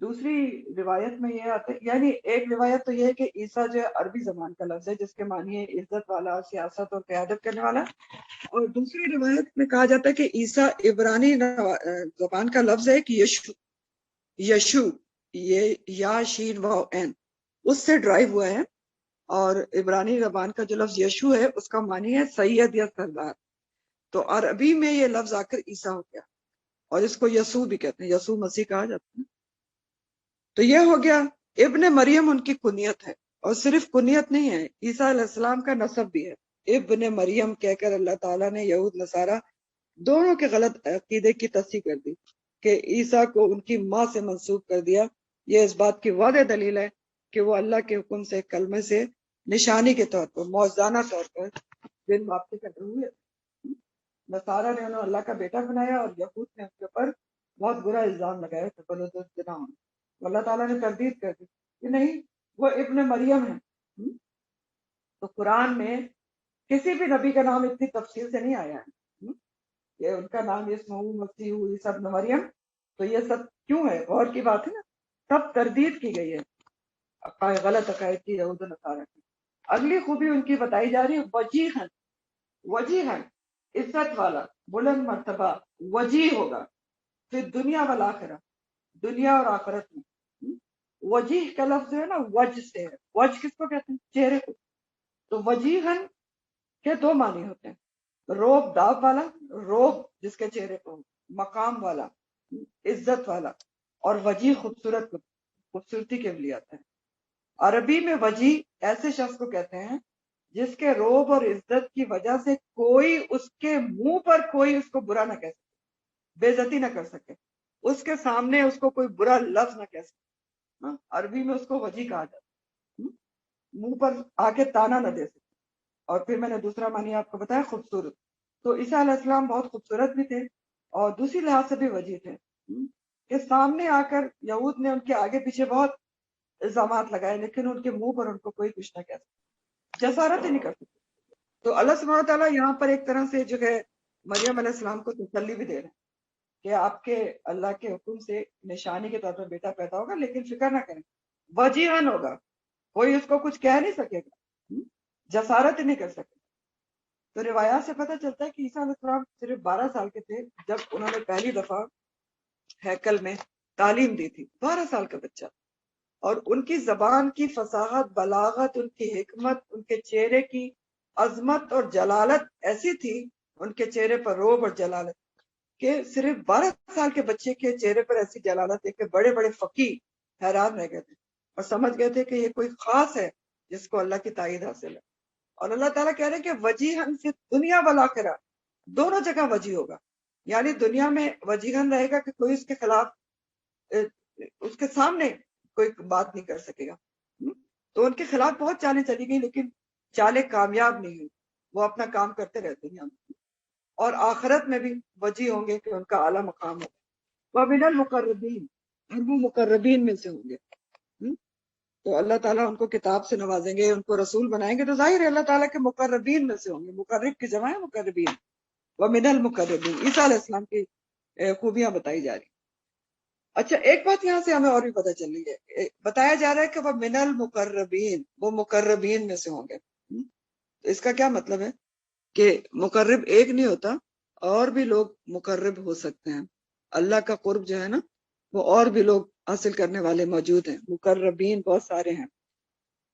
دوسری روایت میں یہ آتا ہے، یعنی ایک روایت تو یہ ہے کہ عیسیٰ جو ہے عربی زبان کا لفظ ہے جس کے معنی ہے عزت والا، سیاست اور قیادت کرنے والا. اور دوسری روایت میں کہا جاتا ہے کہ عیسیٰ عبرانی زبان کا لفظ ہے کہ یشو، یہ یا شین واو این، اس سے ڈرائیو ہوا ہے. اور عبرانی زبان کا جو لفظ یشو ہے اس کا معنی ہے سید یا سردار. تو عربی میں یہ لفظ آ کر عیسیٰ ہو گیا، اور اس کو یسوع بھی کہتے ہیں، یسوع مسیح کہا جاتا ہے. تو یہ ہو گیا ابن مریم ان کی کنیت ہے، اور صرف کنیت نہیں ہے، عیسیٰ علیہ السلام کا نسب بھی ہے. ابن مریم کہہ کر اللہ تعالیٰ نے یہود نصارہ دونوں کے غلط عقیدے کی تصحیح کر دی کہ عیسیٰ کو ان کی ماں سے منسوب کر دیا. یہ اس بات کی واضح دلیل ہے کہ وہ اللہ کے حکم سے کلمے سے نشانی کے طور پر، معجزانہ طور پر دن واپسی کرتے ہوئے. نصارہ نے انہوں اللہ کا بیٹا بنایا، اور یہود نے ان کے اوپر بہت برا الزام لگایا زنا ہونے. اللہ تعالیٰ نے تردید کر دی کہ نہیں، وہ ابن مریم ہے. تو قرآن میں کسی بھی نبی کا نام اتنی تفصیل سے نہیں آیا ہے کہ ان کا نام اسمہ مسیح عیسیٰ ابن مریم. تو یہ سب کیوں ہے؟ غور کی بات ہے نا، سب تردید کی گئی ہے غلط عقائد کی یہود و نصارہ کی. اگلی خوبی ان کی بتائی جا رہی ہے وجیہن، عزت والا، بلند مرتبہ، وجیح ہوگا پھر دنیا والآخرہ، دنیا اور آخرت میں. وجیح کا لفظ ہے نا وجہ سے ہے. وجہ کس کو کہتے ہیں؟ چہرے کو. تو وجیہن کے دو معنی ہوتے ہیں، روب داب والا، روب جس کے چہرے کو، مقام والا، عزت والا، اور وجیح خوبصورتی کے لیے آتا ہے. عربی میں وجیح ایسے شخص کو کہتے ہیں جس کے روب اور عزت کی وجہ سے کوئی اس کے منہ پر کوئی اس کو برا نہ کہہ سکے، بے عزتی نہ کر سکے، اس کے سامنے اس کو کوئی برا لفظ نہ کہہ سکے. عربی میں اس کو وجیح کہا جاتا ہے، منہ پر آ کے تانا نہ دے سکے. اور پھر میں نے دوسرا معنی آپ کو بتایا خوبصورت. تو عیسیٰ علیہ السلام بہت خوبصورت بھی تھے، اور دوسری لحاظ سے بھی وجی تھے کہ سامنے آ کر یہود نے ان کے آگے پیچھے بہت الزامات لگائے لیکن ان کے منہ پر ان کو کوئی کچھ نہ کہہ سکتا، جسارت ہی نہیں کر سکتے۔ تو اللہ سبحانہ تعالیٰ یہاں پر ایک طرح سے جو ہے مریم علیہ السلام کو تسلی بھی دے رہے ہیں کہ آپ کے اللہ کے حکم سے نشانی کے طور پر بیٹا پیدا ہوگا، لیکن فکر نہ کریں، وجیہن ہوگا، کوئی اس کو کچھ کہہ نہیں سکے گا، جسارت ہی نہیں کر سکے۔ تو روایات سے پتہ چلتا ہے کہ عیسیٰ علیہ السلام صرف 12 سال کے تھے جب انہوں نے پہلی دفعہ ہیکل میں تعلیم دی تھی، 12 سال کا بچہ، اور ان کی زبان کی فصاحت، بلاغت، ان کی حکمت، ان کے چہرے کی عظمت اور جلالت ایسی تھی، ان کے چہرے پر روب اور جلالت، کہ صرف 12 سال کے بچے کے چہرے پر ایسی جلالت ہے کہ بڑے بڑے فقیہ حیران رہ گئے تھے اور سمجھ گئے تھے کہ یہ کوئی خاص ہے جس کو اللہ کی تائید حاصل ہے۔ اور اللہ تعالیٰ کہہ رہے ہیں کہ وجیہن فی دنیا والآخرہ، دونوں جگہ وجیح ہوگا، یعنی دنیا میں وجیہن رہے گا کہ کوئی اس کے خلاف اس کے سامنے کوئی بات نہیں کر سکے گا۔ تو ان کے خلاف بہت چالیں چلی گئی لیکن چالیں کامیاب نہیں ہوئی، وہ اپنا کام کرتے رہے دنیا میں، اور آخرت میں بھی وجیح ہوں گے کہ ان کا اعلیٰ مقام ہوگا، وَمِنَ الْمُقَرَّبِينَ، اور وہ مقربین میں سے ہوں گے۔ تو اللہ تعالیٰ ان کو کتاب سے نوازیں گے، ان کو رسول بنائیں گے، تو ظاہر ہے اللہ تعالیٰ کے مقربین میں سے ہوں گے، مقرب کی جمع ہے مقربین، وَمِنَ الْمُقَرَّبِينَ۔ عیسیٰ علیہ السلام کی خوبیاں بتائی جا رہی ہیں۔ اچھا ایک بات یہاں سے ہمیں اور بھی پتہ چل رہی ہے، بتایا جا رہا ہے کہ وہ من المقربین، وہ مقربین میں سے ہوں گے۔ تو اس کا کیا مطلب ہے کہ مقرب ایک نہیں ہوتا، اور بھی لوگ مقرب ہو سکتے ہیں، اللہ کا قرب جو ہے نا وہ اور بھی لوگ حاصل کرنے والے موجود ہیں، مقربین بہت سارے ہیں۔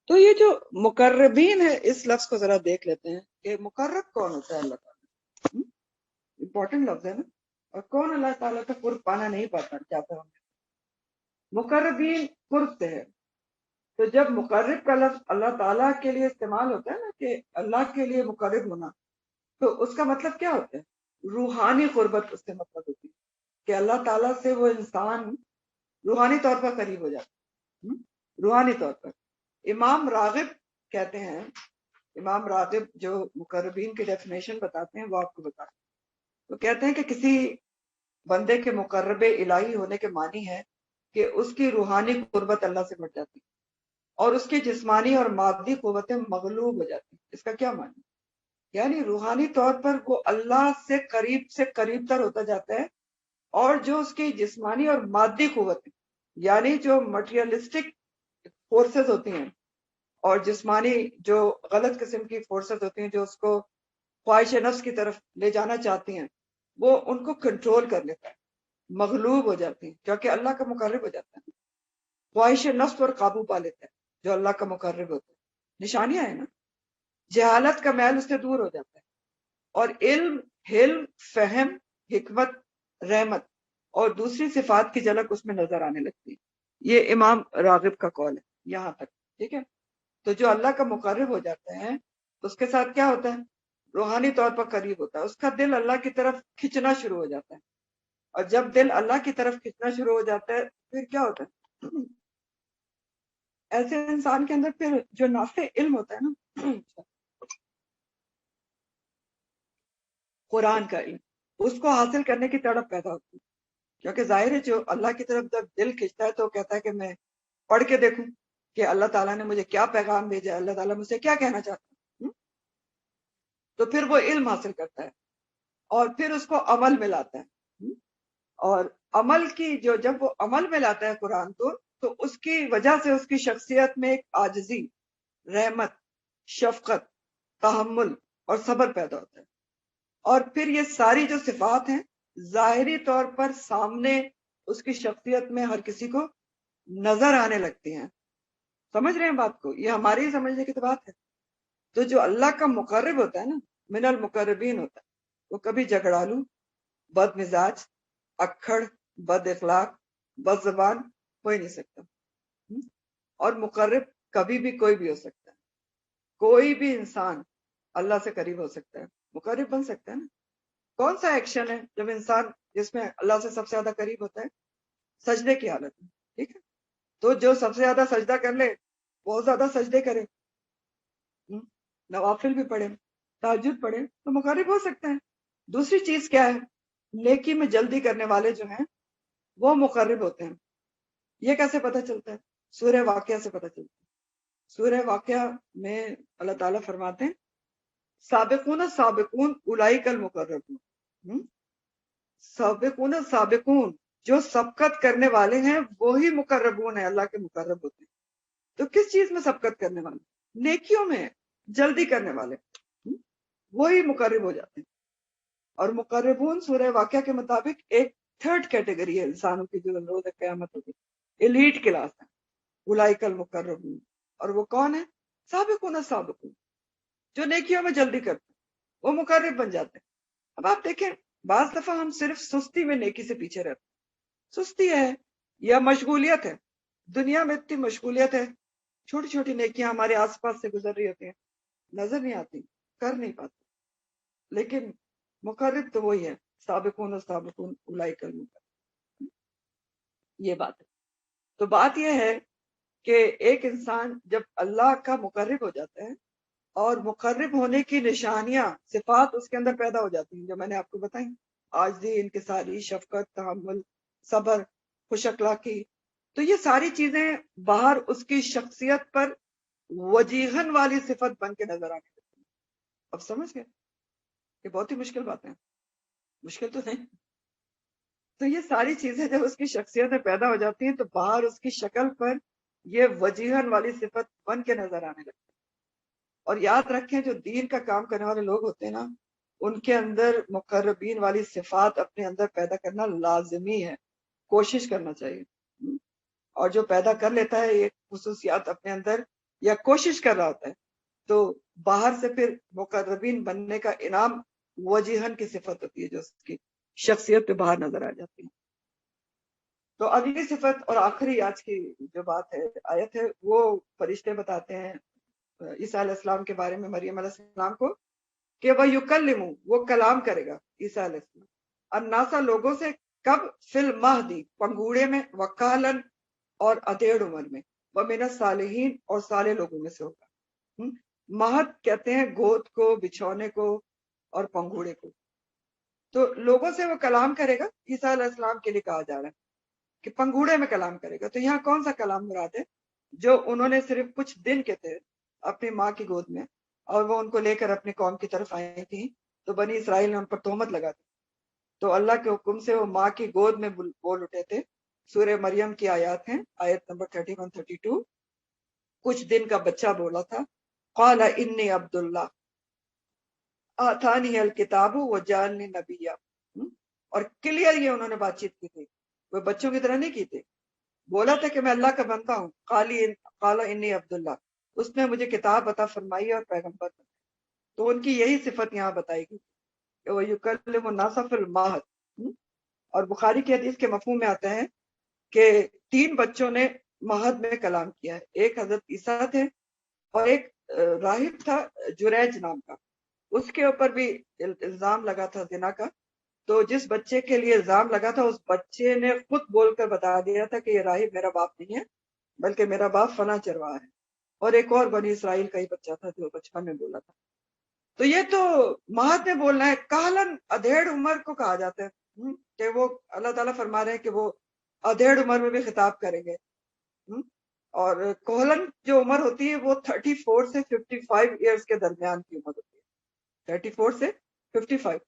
تو یہ جو مقربین ہے اس لفظ کو ذرا دیکھ لیتے ہیں کہ مقرب کون ہوتا ہے اللہ تعالیٰ، امپورٹنٹ لفظ ہے نا، اور کون اللہ تعالیٰ کا قرب پانا نہیں پاتا چاہتا ہوں۔ مقربین قرب سے ہے، تو جب مقرب کا لفظ اللہ تعالیٰ کے لیے استعمال ہوتا ہے نا کہ اللہ کے لیے مقرب ہونا، تو اس کا مطلب کیا ہوتا ہے؟ روحانی قربت اس سے مطلب ہوتی ہے کہ اللہ تعالیٰ سے وہ انسان روحانی طور پر قریب ہو جاتا ہے، روحانی طور پر۔ امام راغب کہتے ہیں، امام راغب جو مقربین کی ڈیفینیشن بتاتے ہیں وہ آپ کو بتاتے ہیں، تو کہتے ہیں کہ کسی بندے کے مقرب الہی ہونے کے معنی ہے کہ اس کی روحانی قربت اللہ سے بڑھ جاتی اور اس کی جسمانی اور مادی قوتیں مغلوب ہو جاتی۔ اس کا کیا معنی؟ یعنی روحانی طور پر وہ اللہ سے قریب تر ہوتا جاتا ہے، اور جو اس کی جسمانی اور مادی قوتیں، یعنی جو مٹیریلسٹک فورسز ہوتی ہیں اور جسمانی جو غلط قسم کی فورسز ہوتی ہیں جو اس کو خواہش نفس کی طرف لے جانا چاہتی ہیں، وہ ان کو کنٹرول کر لیتا ہے، مغلوب ہو جاتی ہیں کیونکہ اللہ کا مقرب ہو جاتا ہے، خواہش نفس پر قابو پا لیتا ہے جو اللہ کا مقرب ہوتا ہے۔ نشانیاں ہیں نا، جہالت کا میل اس سے دور ہو جاتا ہے، اور علم، حلم، فہم، حکمت، رحمت اور دوسری صفات کی جھلک اس میں نظر آنے لگتی ہے۔ یہ امام راغب کا قول ہے یہاں تک، ٹھیک ہے۔ تو جو اللہ کا مقرب ہو جاتا ہے اس کے ساتھ کیا ہوتا ہے؟ روحانی طور پر قریب ہوتا ہے، اس کا دل اللہ کی طرف کھنچنا شروع ہو جاتا ہے، اور جب دل اللہ کی طرف کھنچنا شروع ہو جاتا ہے پھر کیا ہوتا ہے؟ ایسے انسان کے اندر پھر جو نافع علم ہوتا ہے نا، قرآن کا علم، اس کو حاصل کرنے کی تڑپ پیدا ہوتی ہے، کیونکہ ظاہر ہے جو اللہ کی طرف جب دل کھنچتا ہے تو کہتا ہے کہ میں پڑھ کے دیکھوں کہ اللہ تعالیٰ نے مجھے کیا پیغام بھیجا ہے، اللہ تعالیٰ مجھ سے کیا کہنا چاہتا ہے۔ تو پھر وہ علم حاصل کرتا ہے اور پھر اس کو عمل میں لاتا ہے، اور عمل کی جب وہ عمل میں لاتا ہے قرآن کو، تو اس کی وجہ سے اس کی شخصیت میں ایک عاجزی، رحمت، شفقت، تحمل اور صبر پیدا ہوتا ہے، اور پھر یہ ساری جو صفات ہیں ظاہری طور پر سامنے اس کی شخصیت میں ہر کسی کو نظر آنے لگتی ہیں۔ سمجھ رہے ہیں بات کو؟ یہ ہماری ہی سمجھنے کی تو بات ہے۔ تو جو اللہ کا مقرب ہوتا ہے نا، من المقربین ہوتا ہے، وہ کبھی جھگڑالو، بد مزاج، اکھڑ، بد اخلاق، بد زبان ہو ہی نہیں سکتا۔ اور مقرب کبھی بھی کوئی بھی ہو سکتا ہے، کوئی بھی انسان اللہ سے قریب ہو سکتا ہے، مقرب بن سکتا ہے نا۔ کون سا ایکشن ہے جب انسان جس میں اللہ سے سب سے زیادہ قریب ہوتا ہے؟ سجدے کی حالت میں، ٹھیک ہے۔ تو جو سب سے زیادہ سجدہ کر لے بہت زیادہ سجدے کرے، نوافل بھی پڑھے، تہجد پڑھے، تو مقرب ہو سکتا ہے۔ دوسری چیز کیا ہے نیکی میں جلدی کرنے والے جو ہیں وہ مقرب ہوتے ہیں. یہ کیسے پتہ چلتا ہے؟ سورہ واقعہ سے پتہ چلتا ہے. سورہ واقعہ میں اللہ تعالیٰ فرماتے ہیں سابقون سابقون اولئک المقربون. سابقون سابقون جو سبقت کرنے والے ہیں وہی مقربون ہیں، اللہ کے مقرب ہوتے ہیں. تو کس چیز میں سبقت کرنے والے؟ نیکیوں میں جلدی کرنے والے وہی مقرب ہو جاتے ہیں. اور مقربون سورہ واقعہ کے مطابق ایک تھرڈ کیٹیگری ہے انسانوں کی جو روز قیامت ہوگی، ایلیٹ کلاس ہے، اولئک المقربون. اور وہ کون ہے؟ سابقون سابقون، جو نیکیوں میں جلدی کرتے ہیں وہ مقرب بن جاتے ہیں. اب آپ دیکھیں بعض دفعہ ہم صرف سستی میں نیکی سے پیچھے رہتے ہیں. سستی ہے یا مشغولیت ہے، دنیا میں اتنی مشغولیت ہے، چھوٹی چھوٹی نیکیاں ہمارے آس پاس سے گزر رہی ہوتی ہیں، نظر نہیں آتی، کر نہیں پاتے. لیکن مقرب تو وہی ہے، سابقون سابقون اولئک المقربون. یہ بات ہے. تو بات یہ ہے کہ ایک انسان جب اللہ کا مقرب ہو جاتا ہے اور مقرب ہونے کی نشانیاں صفات اس کے اندر پیدا ہو جاتی ہیں جو میں نے آپ کو بتائیں، عاجزی، انکساری، شفقت، تحمل، صبر، خوش اخلاقی. تو یہ ساری چیزیں باہر اس کی شخصیت پر وجیہن والی صفت بن کے نظر آنے لگتی ہیں. اب سمجھ گئے؟ یہ بہت ہی مشکل بات ہے، مشکل تو نہیں. تو یہ ساری چیزیں جب اس کی شخصیت میں پیدا ہو جاتی ہیں تو باہر اس کی شکل پر یہ وجیہن والی صفت بن کے نظر آنے لگتی ہے. اور یاد رکھیں جو دین کا کام کرنے والے لوگ ہوتے ہیں نا، ان کے اندر مقربین والی صفات اپنے اندر پیدا کرنا لازمی ہے، کوشش کرنا چاہیے. اور جو پیدا کر لیتا ہے یہ خصوصیات اپنے اندر یا کوشش کر رہا ہوتا ہے تو باہر سے پھر مقربین بننے کا انعام وجیہن کی صفت ہوتی ہے جو اس کی شخصیت پہ باہر نظر آ جاتی ہے. تو اگلی صفت اور آخری آج کی جو بات ہے آیت ہے وہ فرشتے بتاتے ہیں عیسیٰ علیہ السلام کے بارے میں، مریم علیہ السلام کو، کہ وہ یکلم، وہ کلام کرے گا عیسیٰ علیہ السلام الناسا، لوگوں سے، کب؟ فی المہدی، پنگوڑے میں، وکالن، اور ادھیڑ عمر میں، ومن الصالحین، اور صالح لوگوں میں سے ہوگا. مہد کہتے ہیں گود کو، بچھونے کو، اور پنگوڑے کو. تو لوگوں سے وہ کلام کرے گا، عیسیٰ علیہ السلام کے لیے کہا جا رہا ہے کہ پنگوڑے میں کلام کرے گا. تو یہاں کون سا کلام مراد ہے؟ جو انہوں نے صرف کچھ دن کے تھے اپنی ماں کی گود میں اور وہ ان کو لے کر اپنی قوم کی طرف آئی تھی تو بنی اسرائیل نے ان پر تہمت لگا دی. تو اللہ کے حکم سے وہ ماں کی گود میں بول اٹھے تھے. سورہ مریم کی آیات ہیں، آیت نمبر 31 32. کچھ دن کا بچہ بولا تھا قال انی عبد اللہ آتانی الکتاب وجعلنی نبیا. اور کلیئر یہ انہوں نے بات چیت کی تھی، وہ بچوں کی طرح نہیں کی تھی. بولا تھا کہ میں اللہ کا بندہ ہوں، قال انی عبد اللہ، اس نے مجھے کتاب عطا فرمائی اور پیغمبر بنایا. تو ان کی یہی صفت یہاں بتائی گئی کہ وہ یکلم الناس فی المہد. اور بخاری کی حدیث کے مفہوم میں آتا ہے کہ 3 بچوں نے مہد میں کلام کیا ہے. ایک حضرت عیسیٰ تھے اور ایک راہب تھا جریج نام کا، اس کے اوپر بھی الزام لگا تھا زنا کا. تو جس بچے کے لیے الزام لگا تھا اس بچے نے خود بول کر بتا دیا تھا کہ یہ راہب میرا باپ نہیں ہے بلکہ میرا باپ فلاں چرواہا ہے. اور ایک اور بنی اسرائیل کا ہی بچہ تھا جو بچپن میں بولا تھا. تو یہ تو مہد میں بولنا ہے. کہلن ادھیڑ عمر کو کہا جاتا ہے کہ وہ اللہ تعالیٰ فرما رہے ہیں کہ وہ ادھیڑ عمر میں بھی خطاب کریں گے. اور کوہلن جو عمر ہوتی ہے وہ 34 سے 55 ایئرز کے درمیان کی عمر ہوتی ہے، 34 سے 55.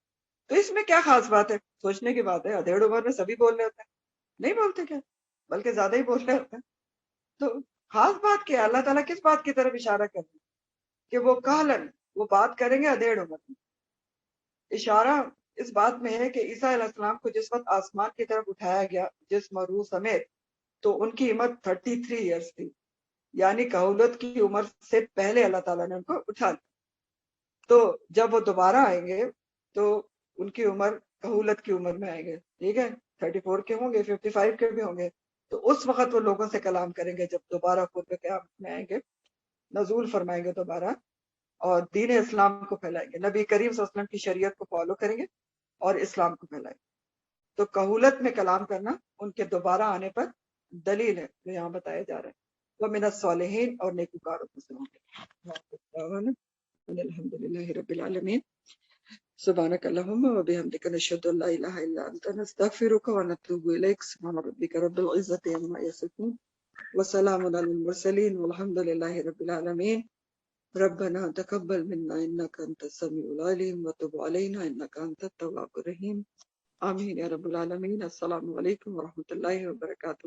تو اس میں کیا خاص بات ہے؟ سوچنے کی بات ہے. ادھیڑ عمر میں سبھی بول رہے ہوتے ہیں، نہیں بولتے کیا؟ بلکہ زیادہ ہی بول رہے ہوتے ہیں. تو خاص بات کیا ہے؟ اللہ تعالیٰ کس بات کی طرف اشارہ کر رہے ہیں کہ وہ کہلن، وہ بات کریں گے ادھیڑ عمر میں. اشارہ اس بات میں ہے کہ عیسیٰ علیہ السلام کو جس وقت آسمان کی طرف اٹھایا گیا جسم اور روح سمیت تو ان کی عمر 33 ایئرز تھی، یعنی کہولت کی عمر سے پہلے اللہ تعالیٰ نے ان کو اٹھا لیا. تو جب وہ دوبارہ آئیں گے تو ان کی عمر کہولت کی عمر میں آئیں گے، ٹھیک ہے، 34 کے ہوں گے، 55 کے بھی ہوں گے. تو اس وقت وہ لوگوں سے کلام کریں گے جب دوبارہ خود قیامت میں آئیں گے، نزول فرمائیں گے دوبارہ اور دین اسلام کو پھیلائیں گے، نبی کریم صلی اللہ علیہ وسلم کی شریعت کو فالو کریں گے اور اسلام کو پھیلائیں گے. تو کہولت میں کلام کرنا ان کے دوبارہ آنے پر دلیل ہے جو یہاں بتایا جا رہا ہے. وہ من الصالحین، اور نیکوکاروں میں سے ہوں گے. الحمد للہ رب العالمین. سبحانك اللهم وبحمدك نشهد ان لا اله الا انت نستغفرك ونتوب اليك. سبحان ربك رب العزة عما يصفون وسلام على المرسلين والحمد لله رب العالمين. ربنا تقبل منا انك انت السميع العليم وتب علينا انك انت التواب الرحيم. آمين يا رب العالمين. السلام علیکم ورحمۃ اللہ وبرکاتہ.